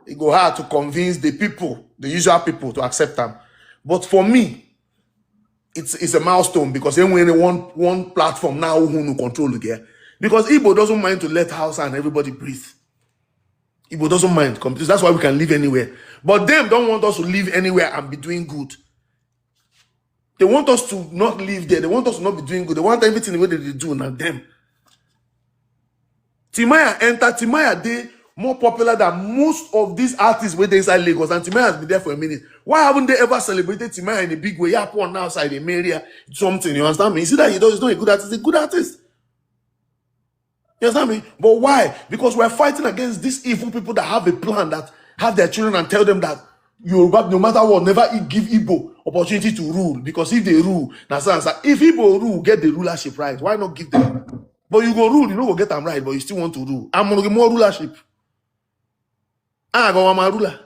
it go hard to convince the people, the usual people, to accept them. But for me, it's a milestone because then we're in one platform now who control again. Because Igbo doesn't mind to let house and everybody breathe. Igbo doesn't mind completely. That's why we can live anywhere. But them don't want us to live anywhere and be doing good. They want us to not live there. They want us to not be doing good. They want everything the way they do, not them. Timaya, they more popular than most of these artists where they inside Lagos. And Timaya has been there for a minute. Why haven't they ever celebrated Timaya in a big way? Yeah, poor now outside the area, something. You understand me? You see that he's not a good artist. He's a good artist. You understand me? But why? Because we're fighting against these evil people that have a plan, that have their children and tell them that Yoruba, no matter what, never give Igbo opportunity to rule. Because if they rule, if Igbo rule, get the rulership right, why not give them? But you go rule, you know, go get them right, but you still want to rule. I'm going to get more rulership. I go my ruler.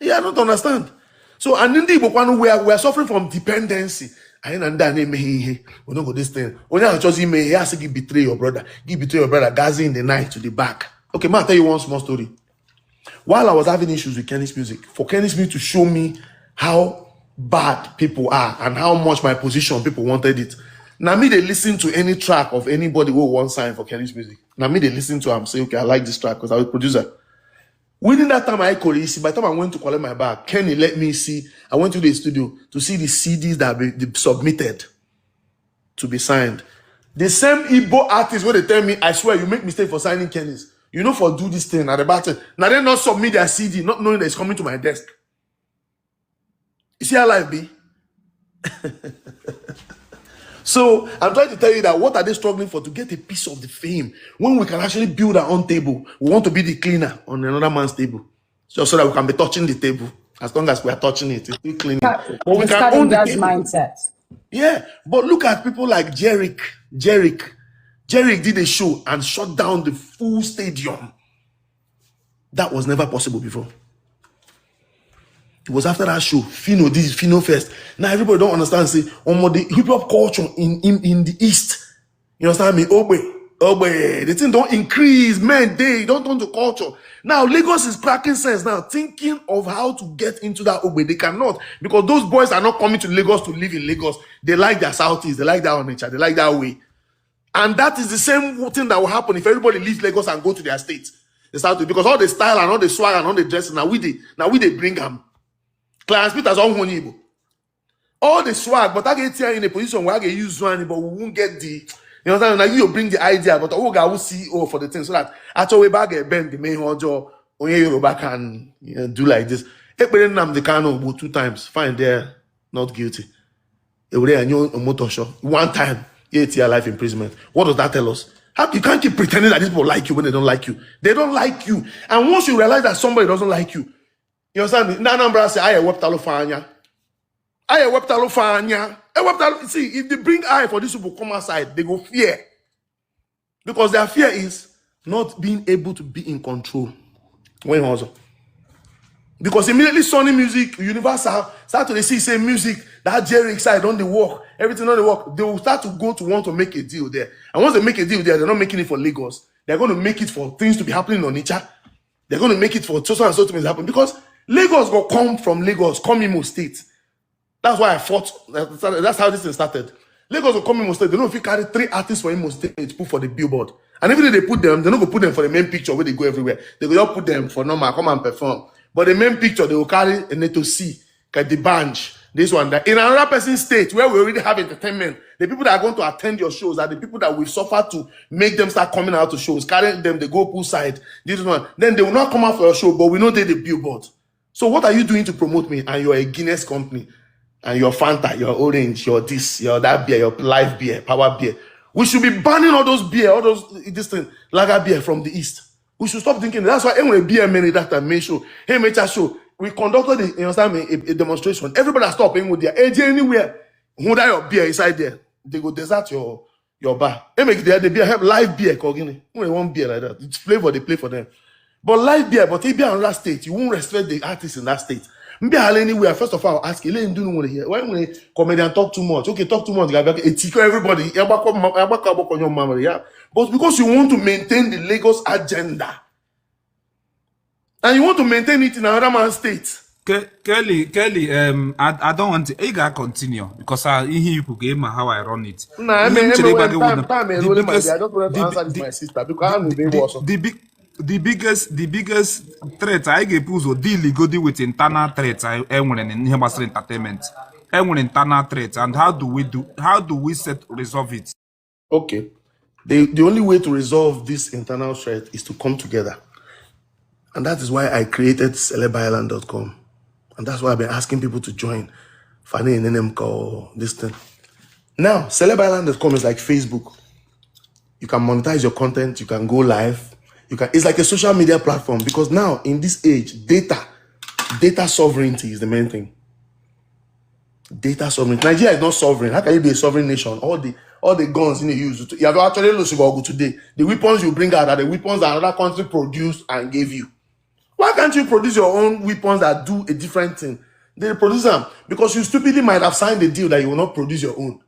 Yeah, I don't understand. So, and in the Igbo, we are suffering from dependency. I ain't name we don't go this thing. Only I just email, he has to betray your brother. Betray your brother, Gazi in the night to the back. Okay, man, I'll tell you one small story. While I was having issues with Kenny's music, for Kenny's music to show me how bad people are and how much my position people wanted it. Now me they listen to any track of anybody who wants sign for Kenny's music. Now me they listen to him say, okay, I like this track because I was a producer. Within that time, I by the time I went to collect my bag, Kenny let me see. I went to the studio to see the CDs that they submitted to be signed. The same Igbo artists where they tell me, I swear, you make mistake for signing Kenny's. You know, for do this thing at the bottom. Now they not submit their CD, not knowing that it's coming to my desk. You see how life be? So I'm trying to tell you that what are they struggling for? To get a piece of the fame when we can actually build our own table. We want to be the cleaner on another man's table, just so that we can be touching the table. As long as we are touching it, it's still cleaning. But we can own the table. Mindset. Yeah, but look at people like Jerick. Jerick did a show and shut down the full stadium. That was never possible before. It was after that show, Fino did Fino Fest. Now everybody don't understand, say, the hip-hop culture in the East. You understand me? Obey. The thing don't increase, man, they don't turn to culture. Now, Lagos is cracking sense now, thinking of how to get into that Obey. They cannot, because those boys are not coming to Lagos to live in Lagos. They like their Southeast, they like that nature, they like that way. And that is the same thing that will happen if everybody leaves Lagos and go to their state. They start to, because all the style and all the swag and all the dressing, now we they bring them. Clarence Peters on Igbo. All the swag, but I get here in a position where I can use one, but we won't get the, you know, now you bring the idea, but I will CEO for the thing so that actually back a bend the main hojo only Yoruba can do like this. The Kano 2 times, fine, they're not guilty. a motor show. One time, 8-year life imprisonment. What does that tell us? How you can't keep pretending that these people like you when they don't like you. They don't like you. And once you realize that somebody doesn't like you, you understand? Nanambra say, I wept alofanya. I wept alofanya. See, if they bring eye for these people come outside, they go fear. Because their fear is not being able to be in control. When also. Because immediately Sony Music, Universal, start to see same music, that Jerry side on the work, everything on the work, they will start to go to want to make a deal there. And once they make a deal there, they're not making it for Lagos. They're going to make it for things to be happening on Onitsha. They're going to make it for so and so things happen. Because Lagos will come from Lagos, come Imo State. That's why I fought. That's how this thing started. Lagos will come Imo State. They don't know if you carry 3 artists for Imo State to put for the billboard. And even if they put them, they're not going to put them for the main picture where they go everywhere. They will just put them for normal, come and perform. But the main picture, they will carry a NATO C, the bunch, this one, that. In another person's state where we already have entertainment, the people that are going to attend your shows are the people that we've suffered to make them start coming out to shows, carrying them, they go poolside, this one. Then they will not come out for your show, but we know they're the billboard. So what are you doing to promote me? And you're a Guinness company, and your Fanta, your Orange, your this, your that beer, your live beer, power beer. We should be banning all those beer, all those this thing, lager beer from the East. We should stop thinking. That's why when beer many that time made show, hey, make a show. We conducted a demonstration. Everybody stop paying with their AJ anywhere. Who die your beer inside there? They go desert your bar. They make the beer have live beer. When they want beer like that, it's flavor they play for them. But live beer, but if you're in that state, you won't respect the artist in that state. Maybe anywhere. First of all, I'll ask you. Let him do want to hear. Why when a comedian talk too much? Okay, talk too much. Everybody. Yeah. But because you want to maintain the Lagos agenda, and you want to maintain it in another man's state. Kelly, I don't want to. You gotta continue because I hear you game how I run it. Nah, I mean, I don't want to answer this, my sister, because I'm the biggest threat I get puso deal go deal with internal threats. I want in entertainment. I want internal threats, and how do we resolve it? Okay, the only way to resolve this internal threat is to come together, and that is why I created celebisland.com, and that's why I've been asking people to join. Fanny and NM or this thing. Now, celebisland.com is like Facebook. You can monetize your content. You can go live. It's like a social media platform, because now in this age, data sovereignty is the main thing. Data sovereignty. Nigeria is not sovereign. How can you be a sovereign nation? All the guns in the use. You have actually lost today. The weapons you bring out are the weapons that another country produced and gave you. Why can't you produce your own weapons that do a different thing? They produce them because you stupidly might have signed a deal that you will not produce your own.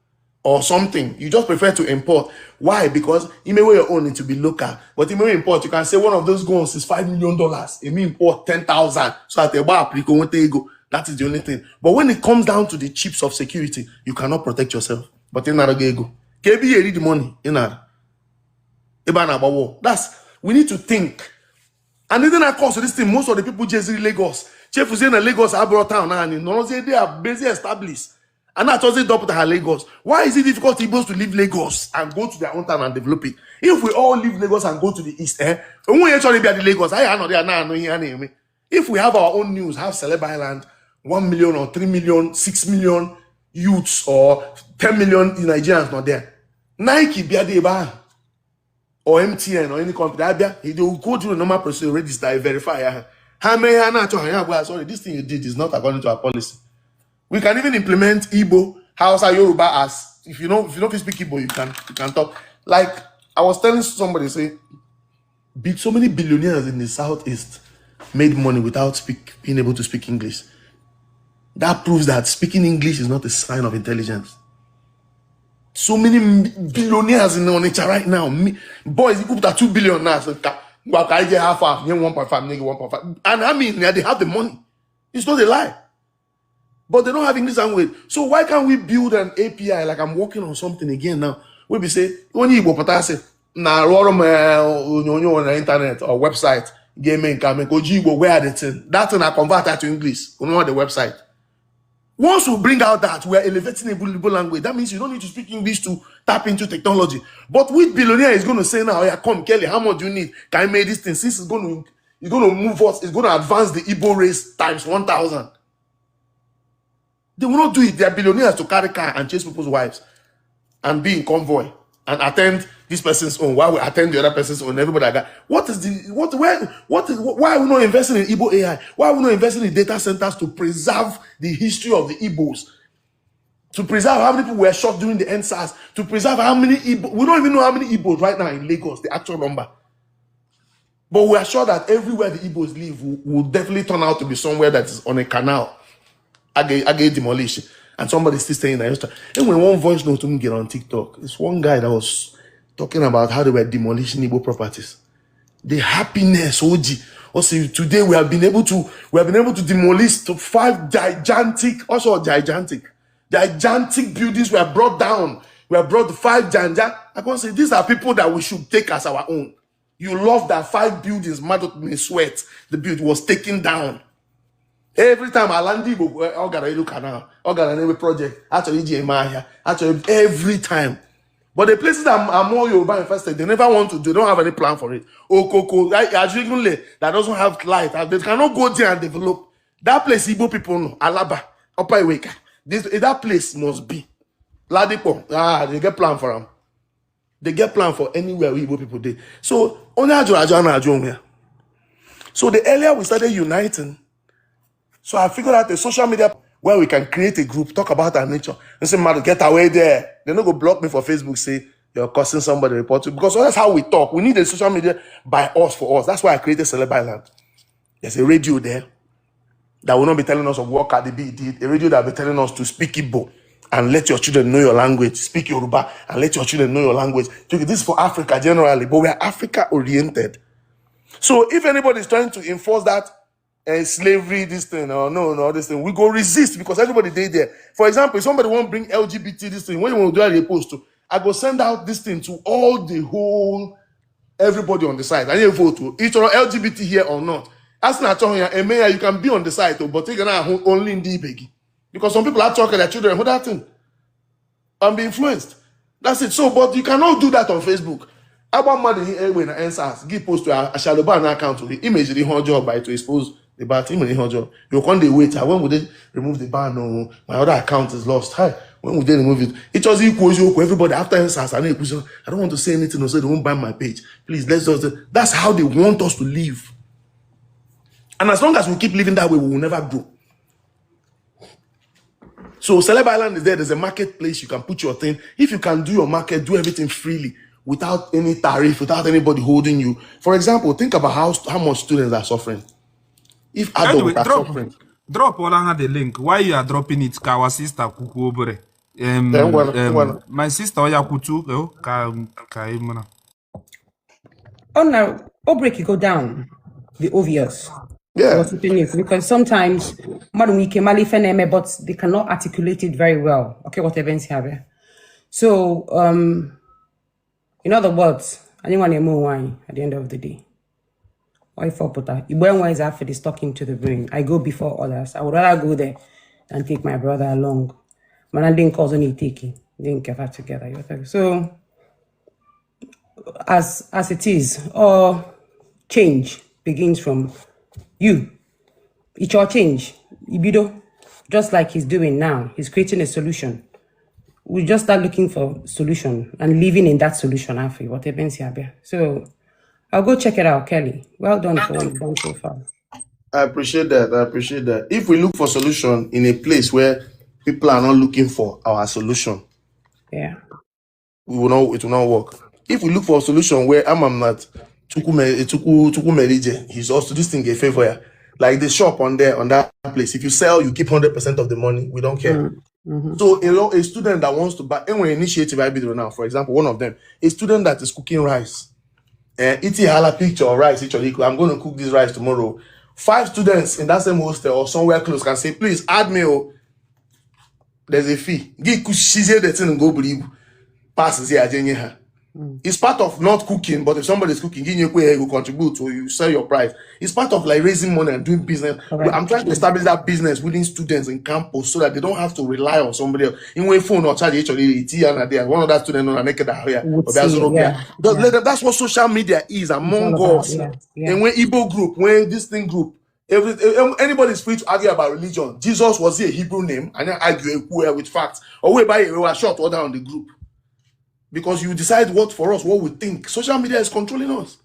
Or something. You just prefer to import. Why? Because you may wear your own, it to be local. But you may import. You can say one of those guns is $5 million. You may import 10,000. So at the bar, that is the only thing. But when it comes down to the chips of security, you cannot protect yourself. But in another go. KB read the money. We need to think. And then of course this thing, most of the people just in Lagos. Chief was in Lagos, Abro town, and they are basically established. And that's also double to Lagos. Why is it difficult for Igbos to leave Lagos and go to their own town and develop it? If we all leave Lagos and go to the east, we actually be at the Lagos. If we have our own news, have Celeb Island, 1 million or 3 million, 6 million youths or 10 million Nigerians not there. Nike be at or MTN or any company, he will go through the normal procedure, register, verify. Sorry, this thing you did is not according to our policy. We can even implement Igbo, Hausa, Yoruba as if you know speak Igbo, you can talk. Like I was telling somebody, say, so many billionaires in the southeast made money without being able to speak English. That proves that speaking English is not a sign of intelligence. So many billionaires in Onitsha right now. Boys, you put that 2 billion now. So, I get half, 1.5, and I mean, they have the money. It's not a lie. But they don't have English language. So why can't we build an API like I'm working on something again now? We say, when you go say, na on the internet or website, gaming coming, go where are the thing? That thing I convert that to English. We know the website. Once we bring out that we are elevating a Igbo language, that means you don't need to speak English to tap into technology. But which billionaire is going to say now, yeah, come Kelly, how much do you need? Can I make this thing? Since it's going to move us, it's going to advance the Igbo race times 1,000. They will not do it. They are billionaires to carry car and chase people's wives and be in convoy and attend this person's own while we attend the other person's own. Everybody like that. Why are we not investing in Igbo AI? Why are we not investing in data centers to preserve the history of the Igbos? To preserve how many people were shot during the NSAS, to preserve how many Igbos. We don't even know how many Igbos right now in Lagos, the actual number. But we are sure that everywhere the Igbos live will definitely turn out to be somewhere that is on a canal. I get demolished. And somebody's still staying there. And when one voice note to get on TikTok, it's one guy that was talking about how they were demolishing Igbo properties. The happiness, OG. Also, today we have been able to demolish 5 gigantic buildings were brought down. We have brought 5 janja. I can say these are people that we should take as our own. You love that 5 buildings, Madot may sweat. The building was taken down. Every time I land Igbo, canal, every project, actually every time. But the places that are more Yoruba infested, they never want to do, they don't have any plan for it. Okoko, that doesn't have light, they cannot go there and develop. That place, Igbo people know, Alaba, Upper Iweka. That place must be. Ladipo, they get plan for them. They get plan for anywhere Igbo people did. So, so the earlier we started uniting, so I figured out a social media where we can create a group, talk about our nature, and say, man, get away there. They're not going to block me for Facebook, say, you're causing somebody to report you. Because that's how we talk. We need a social media by us, for us. That's why I created Celeb Island. There's a radio there that will not be telling us of what Cardi B did. A radio that will be telling us to speak Igbo and let your children know your language. Speak Yoruba and let your children know your language. This is for Africa generally, but we are Africa-oriented. So if anybody is trying to enforce that, slavery, this thing, or no, this thing, we go resist because everybody did there. For example, if somebody want to bring LGBT, this thing, when you want to do a post to, I go send out this thing to all the whole, everybody on the site. I need to vote to each or LGBT here or not. As not talking here, mayor, you can be on the site, but take only in the biggie. Because some people are talking their children, who that thing? And be influenced. That's it. So, but you cannot do that on Facebook. I want money when I answer, give post to a Shaloban account to the image the whole job by to expose the bad team in the whole job. You can't wait. When would they remove the ban? No, my other account is lost. Hi, when would they remove it? It was equal. Everybody after answers, I don't want to say anything, so they won't ban my page. Please, let's just. That's how they want us to live. And as long as we keep living that way, we will never grow. So Celeb Island is there. There's a marketplace. You can put your thing. If you can do your market, do everything freely without any tariff, without anybody holding you. For example, think about how much students are suffering. If adults are suffering. Drop all the link. Why you are dropping it? Our sister Kuku Obere. My sister Oya Kutu. Oh no, break go down. The obvious. Yeah. Because sometimes we can but they cannot articulate it very well. Okay, what events have here. So in other words, anyone more wine at the end of the day. Why for puta? When is after this talking to the brain? I go before others. I would rather go there than take my brother along. Man, I didn't cause any taking. Didn't get that together. So as it is, or change begins from you. It's your change. Ibido, just like he's doing now, he's creating a solution. We just start looking for solution and living in that solution after what happens here. So I'll go check it out, Kelly. Well done for what you've done so far. I appreciate that. If we look for solution in a place where people are not looking for our solution, yeah, it will not work. If we look for a solution where I'm not he's also this thing a favor. Like the shop on that place. If you sell, you keep 100% of the money. We don't care. Mm-hmm. So a student that wants to buy any initiative I be doing now, for example, one of them, a student that is cooking rice. Eating hala picture of rice, I'm going to cook this rice tomorrow. 5 students in that same hostel or somewhere close can say, please add me. There's a fee. The thing and go believe passes here. It's part of not cooking, but if somebody's cooking, you will contribute to you sell your price. It's part of like raising money and doing business. Right. I'm trying to establish that business within students in campus so that they don't have to rely on somebody else. In way phone or charge one of that student on a naked here. That's what social media is among us. Yeah. And when Igbo group, when this thing group, Anybody is free to argue about religion. Jesus, was he a Hebrew name? And then argue with facts. Or we were short order on the group. Because you decide what for us, what we think. Social media is controlling us.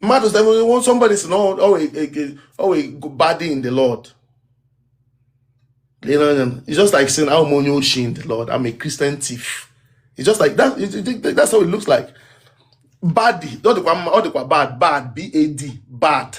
Matters that want somebody to know, a baddie in the Lord. You know, it's just like saying, I'm on your shin, the Lord. I'm a Christian thief. It's just like that. That's how it looks like. Baddie, not the bad, B-A-D, bad.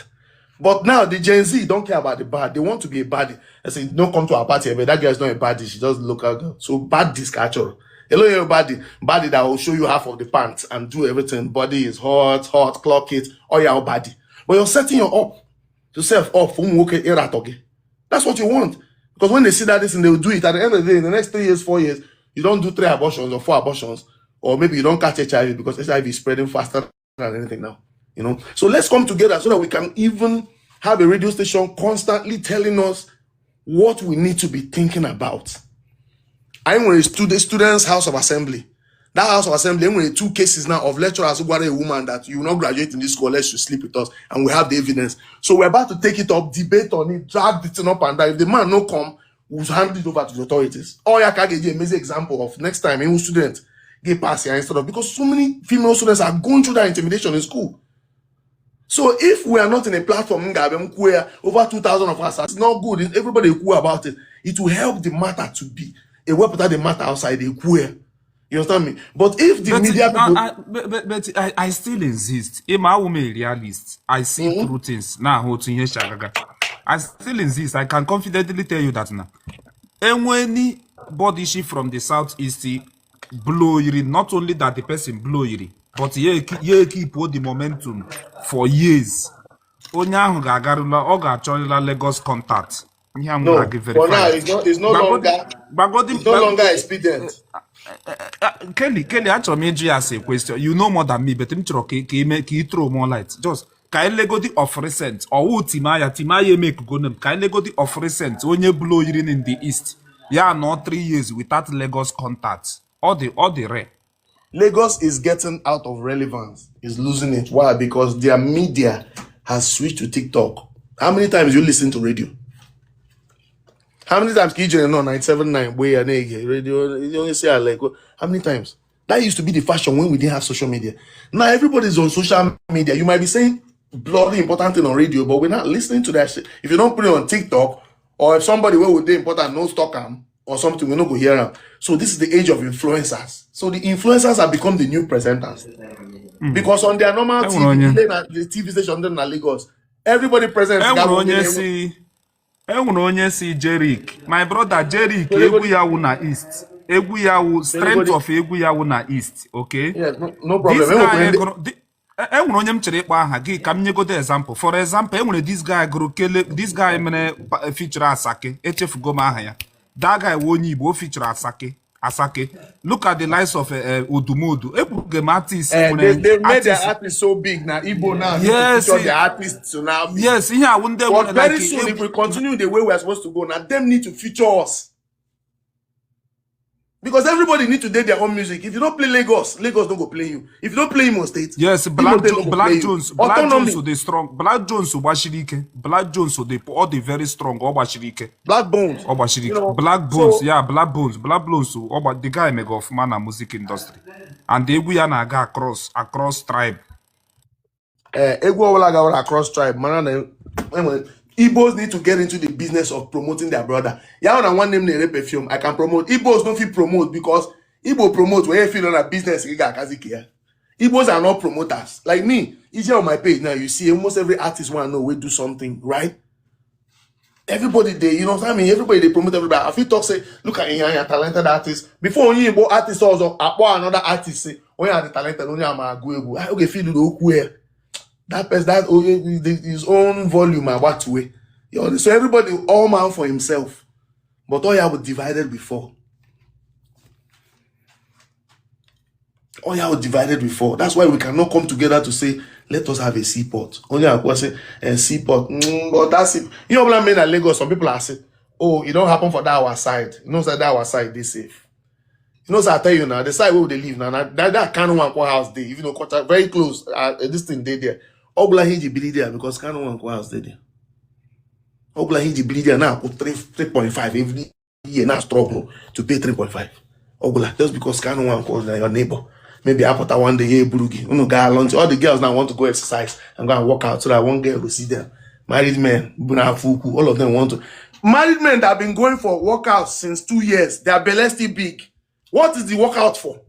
But now the Gen Z don't care about the bad. They want to be a baddie. They say, don't come to our party, but that girl is not a baddie. She just look at girl. So bad discatcher. Hello, everybody. Body that will show you half of the pants and do everything. Body is hot, clock it, or your body. But you're setting yourself up from working. That's what you want. Because when they see that this and they'll do it, at the end of the day, in the next 3 years, 4 years, you don't do 3 abortions or 4 abortions, or maybe you don't catch HIV because HIV is spreading faster than anything now. You know, so let's come together so that we can even have a radio station constantly telling us what we need to be thinking about. I am with the students' house of assembly. That house of assembly, I'm with 2 cases now of lecturers who got a woman that you will not graduate in this school unless you sleep with us, and we have the evidence. So we're about to take it up, debate on it, drag the thing up and down. If the man no come, we'll hand it over to the authorities. Or you can give an amazing example of next time a student get pass here instead of, because so many female students are going through that intimidation in school. So if we are not in a platform where over 2,000 of us, it's not good. If everybody is cool about it. It will help the matter to be a way better the matter outside the queer. You understand me? But if the But media I still insist. Am I a realist? I see through things. Now, I still insist. I can confidently tell you that now. And when body shift from the southeast blow not only that the person blow but ye keep the momentum for years. Onye ahụ ga-agarụla ọ ga-achọrịla Lagos contact. No, for now it's no longer expedient. Kelly, achọrọ m ịjụ ya say question. You know more than me, but m chọrọ ka you throw more light. Just ka elegodi of recent or timaya make go name. Ka elegodi of recent onye blow in the east. Yeah, not 3 years without Lagos contact. All the rare. Lagos is getting out of relevance. Is losing it. Why? Because their media has switched to TikTok. How many times you listen to radio? How many times can you know 979 radio? You only say like how many times? That used to be the fashion when we didn't have social media. Now everybody's on social media. You might be saying bloody important thing on radio, but we're not listening to that shit. If you don't put it on TikTok, or if somebody where would they important no stock them or something, we're not go hear them. So this is the age of influencers. So the influencers have become the new presenters. Because on their normal the TV station in Lagos, everybody presents. Onye si Jerick, my brother Jerick, egwu ya wu na east. Egwu ya wu strength of egwu ya wu na east, okay? Yes, no problem. Enwere onye m chere ịkpọ aha gị ka m nyegodo example. For example, enwere this guy mere feature Asake, echefugo m aha ya. That guy wu onye Igbo feature Asake. Look at the likes of Odumodu. They made their artists so big now. Igbo now. Yes. The artists to now. Yes. But very soon, if we continue the way we are supposed to go, now them need to feature us. Because everybody need to do their own music. If you don't play Lagos don't go play you. If you don't play Imo State, yes, Black Jones with the strong. Black Jones Obashirike. Black Jones with all the very strong Obashirike. Black Bones. Obashirike. You know, Black Bones, so, yeah, Black Bones. The guy make of man and music industry. And the Egwu na ga across tribe. Egwu across tribe. Man, Igbos need to get into the business of promoting their brother. Yeah, when I want them to perfume, I can promote. Igbos don't feel promote because Igbo promote when you feel on a business. Igbos are not promoters. Like me, it's here on my page now. You see, almost every artist want to know we do something, right? Everybody they, you know what I mean? Everybody they promote everybody. I feel talk say, look at you're a talented artist. Before only Igbo artist also, another artist say, when you are the talented, only I'm a good. Okay, feel the queer. That person, his own volume about way. So everybody, all man for himself. But all you have divided before. All you have divided before. That's why we cannot come together to say, let us have a seaport. Only I was say a seaport. But that's it. You know what I mean at Lagos, some people are saying, oh, it don't happen for that our side. You know that our side they safe. You know, so I tell you now, the side where they live now, that kind of one house they, even though very close, this thing they there. Obla Hiji Bilidia because Kano one go house there. Obla Hiji Bilidia now put 3.5 every year now struggle to pay 3.5. Obla just because Kano one calls your neighbor. Maybe after one day, hey, Burugi, all the girls now want to go exercise and go and work out so that one girl will see them. Married men, Bunafuku, all of them want to. Married men that have been going for workouts since 2 years, their belly still big. What is the workout for?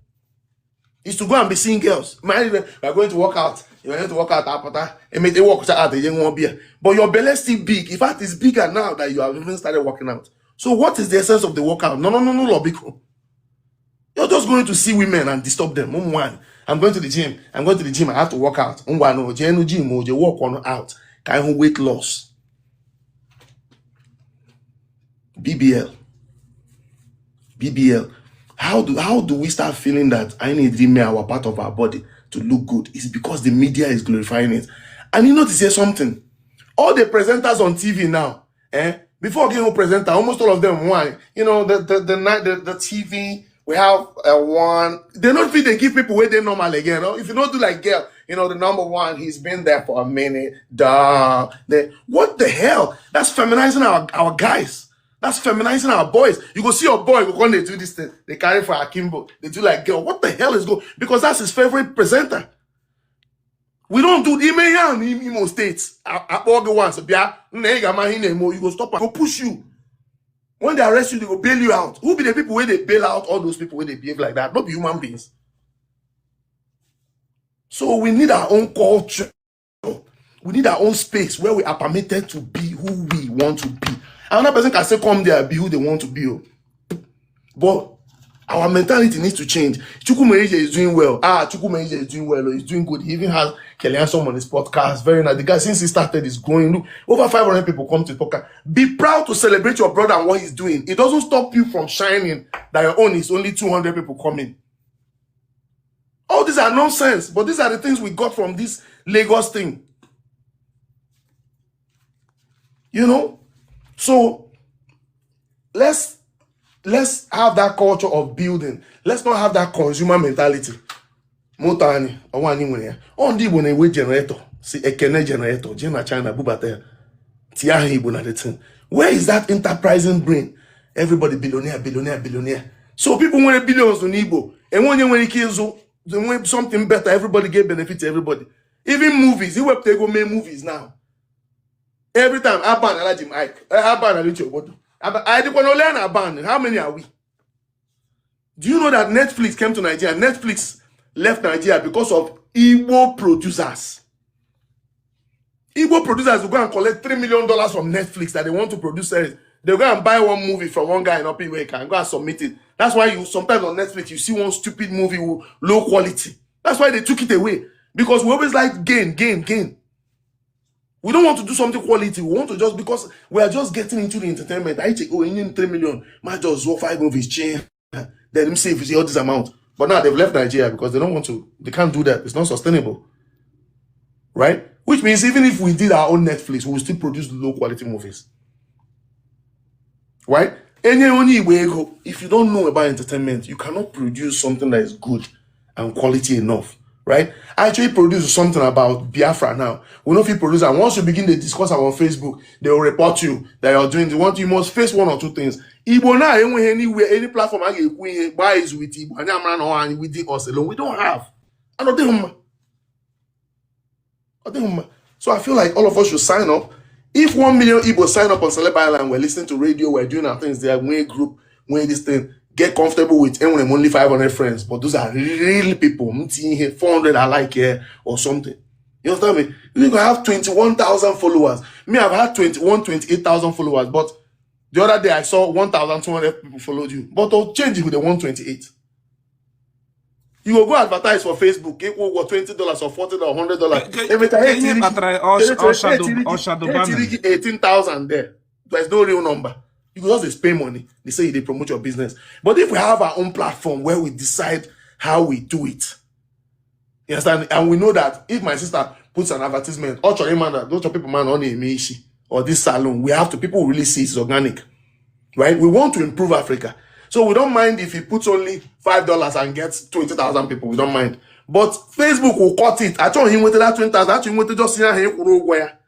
Is to go and be seeing girls. Married men are going to work out. You're going to work out after and make they work out the young one beer. But your belly still big. In fact, it's bigger now that you have even started working out. So what is the essence of the workout? No, Lobiko. You're just going to see women and disturb them. One, I'm going to the gym. I have to work out. Gym, work on out. Kind of weight loss. BBL. How do we start feeling that I need to our part of our body to look good? It's because the media is glorifying it. And you know to say something. All the presenters on TV now, before getting a presenter, almost all of them won. You know, the TV. We have one. They don't feel they give people where they normal again. No? If you don't do like girl, you know, the number one, he's been there for a minute. What the hell? That's feminizing our guys. That's feminizing our boys. You go see your boy when they do this thing. They carry for Akimbo. They do like girl. What the hell is going? Because that's his favorite presenter. We don't do Imo states. All the ones. You go stop and go push you. When they arrest you, they go bail you out. Who be the people where they bail out all those people where they behave like that? Not be human beings. So we need our own culture. We need our own space where we are permitted to be who we want to be. Another person can say come there and be who they want to be. But our mentality needs to change. Chukwumerije is doing well. Chukwumerije is doing well. He's doing good. He even has Kellyhandsome on his podcast. Very nice. The guy, since he started, is growing. Look, over 500 people come to the podcast. Be proud to celebrate your brother and what he's doing. It doesn't stop you from shining that your own is only 200 people coming. All these are nonsense. But these are the things we got from this Lagos thing. You know? So, let's have that culture of building. Let's not have that consumer mentality. Motani, Owani Munia. On the one away generator. See a Kene generator, Jena China, Bubate, Tiahi Bunadetin. Where is that enterprising brain? Everybody billionaire. So people want billions to Nibo. And when you kids want something better, everybody get benefit to everybody. Even movies, you have to go make movies now. Every time I ban Alajim Ike, I ban Alicho Bodo. I don't want to learn about how many are we? Do you know that Netflix came to Nigeria? Netflix left Nigeria because of Igbo producers. Igbo producers will go and collect $3 million from Netflix that they want to produce series. They'll go and buy one movie from one guy in Opiweka and go and submit it. That's why you sometimes on Netflix you see one stupid movie with low quality. That's why they took it away. Because we always like gain. We don't want to do something quality. We want to just, because we are just getting into the entertainment. I take, you need 3 million. Might just work 5 movies, change. Then them say if you see all this amount. But now they've left Nigeria because they don't want to. They can't do that. It's not sustainable. Right? Which means even if we did our own Netflix, we will still produce low quality movies. Right? If you don't know about entertainment, you cannot produce something that is good and quality enough. Right? I actually produce something about Biafra now. We know if you produce, and once you begin to discuss on Facebook, they will report you that you're doing. They want you must face 1 or 2 things. Igbo now, anywhere, any platform I get buy is with Igbo, and with us alone. We don't have. I don't think. So I feel like all of us should sign up. If 1 million Igbo sign up on Celeb Island, we're listening to radio, we're doing our things there, we're a group, we're this thing. Get comfortable with only 500 friends, but those are real people. 400 I like here or something. You understand me? You can have 21,000 followers. Me, I've had 28,000 followers, but the other day I saw 1,200 people followed you. But I'll change it with the 128. You will go advertise for Facebook. Get what $20 or $40 or $100. Every time 18,000 there. There's no real number. You can just pay money. They say they promote your business. But if we have our own platform where we decide how we do it, you understand? And we know that if my sister puts an advertisement, or people man on a or this salon, we have to, people will really see it's organic. Right? We want to improve Africa. So we don't mind if he puts only $5 and gets 20,000 people. We don't mind. But Facebook will cut it. I told him with that 20,000. Actually, with just here.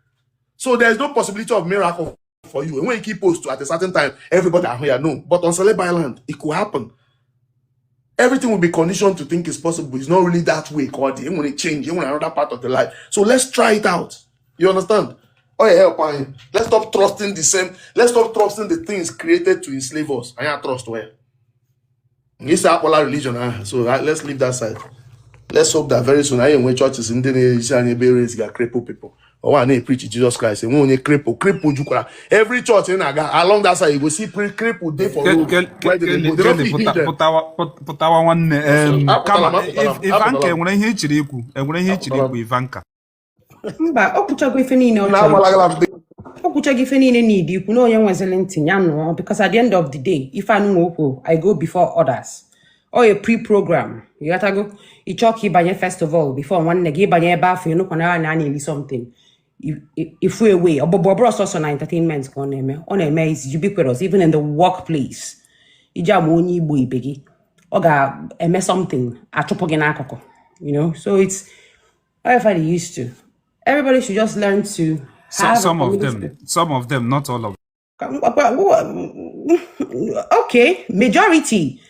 So there's no possibility of miracle for you. And when you keep post to at a certain time, everybody are here. No. But on Celeb Island, it could happen. Everything will be conditioned to think it's possible. It's not really that way, Cody. When it change, when another part of the life. So let's try it out. You understand? Oh yeah, help. Let's stop trusting the same. Let's stop trusting the things created to enslave us. I can't trust where. It's a popular religion. So let's leave that side. Let's hope that very soon, when churches in the cripple people. Or when they preach Jesus Christ, and when they cripple jukura. Every church in along that side, you will see cripple day for road. Putawa one kama Ivanka enwere ihe ichiri ikwu Ivanka. Mba, okuchago ife niile okuchago ife niile need ikwu na onye nwezele ntị ya no, because at the end of the day, if I know okwu, I go before others. Or a pre-program. You gotta go. You talk ibanye first of all before one negi ibanye bafu, you know, na something. If we're away, or bros also na entertainment on eme is ubiquitous, even in the workplace. Ija moni boy begi. Oga eme something atopogena, you know. So it's everybody used to. Everybody should just learn to have some of them, not all of them. Okay, majority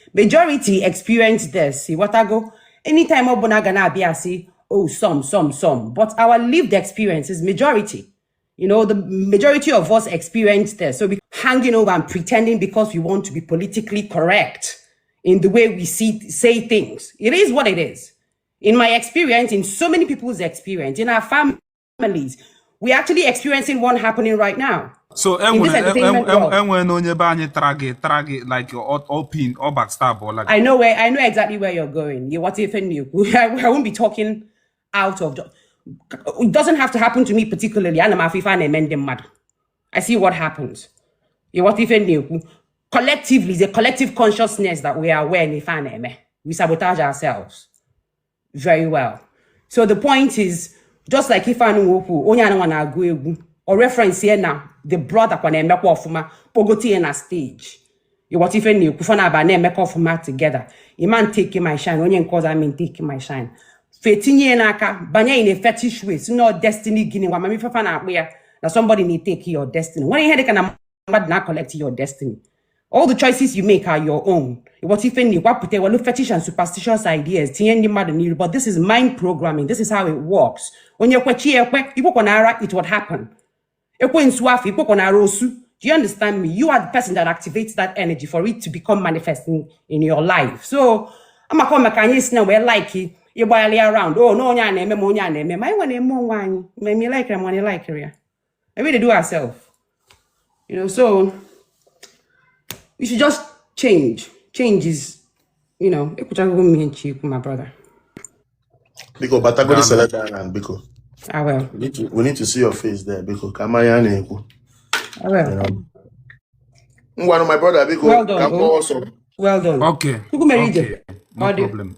experience this. See what I go. Anytime Obuna gonna be, I see, oh, some. But our lived experience is majority. You know, the majority of us experience this. So we hanging over and pretending because we want to be politically correct in the way we say things. It is what it is. In my experience, in so many people's experience, in our families, we're actually experiencing one happening right now. So when onye ba anyị tragi like all pin or backstab or like I know exactly where you're going. You what if you I won't be talking out of it doesn't have to happen to me particularly. I see what happens. You what if you collectively the collective consciousness that we are aware we sabotage ourselves very well. So the point is just like if I know onye or reference here now, the brother when I make off ma pogoti in a stage. You what if any kufana ba ne make off ma together. You man taking my shine, only cause I mean taking my shine. Fetinye naka, banya in a fetish way, so no destiny guinea. Wa mami fafana where now somebody need take your destiny. When you hear they can not collect your destiny. All the choices you make are your own. What if any what put well fetish and superstitious ideas, but this is mind programming. This is how it works. When you're it would happen. Do you understand me? You are the person that activates that energy for it to become manifesting in your life. So I'm a come now we're like you buy around. Oh no, I like him when you like her. I really do ourselves. You know, so we should just change. Change is, you know, my brother. Because Batagodi Select Island, because I will. We need to see your face there because Kamayane. I will. One of my brother because well done. Well done. Okay. No problem.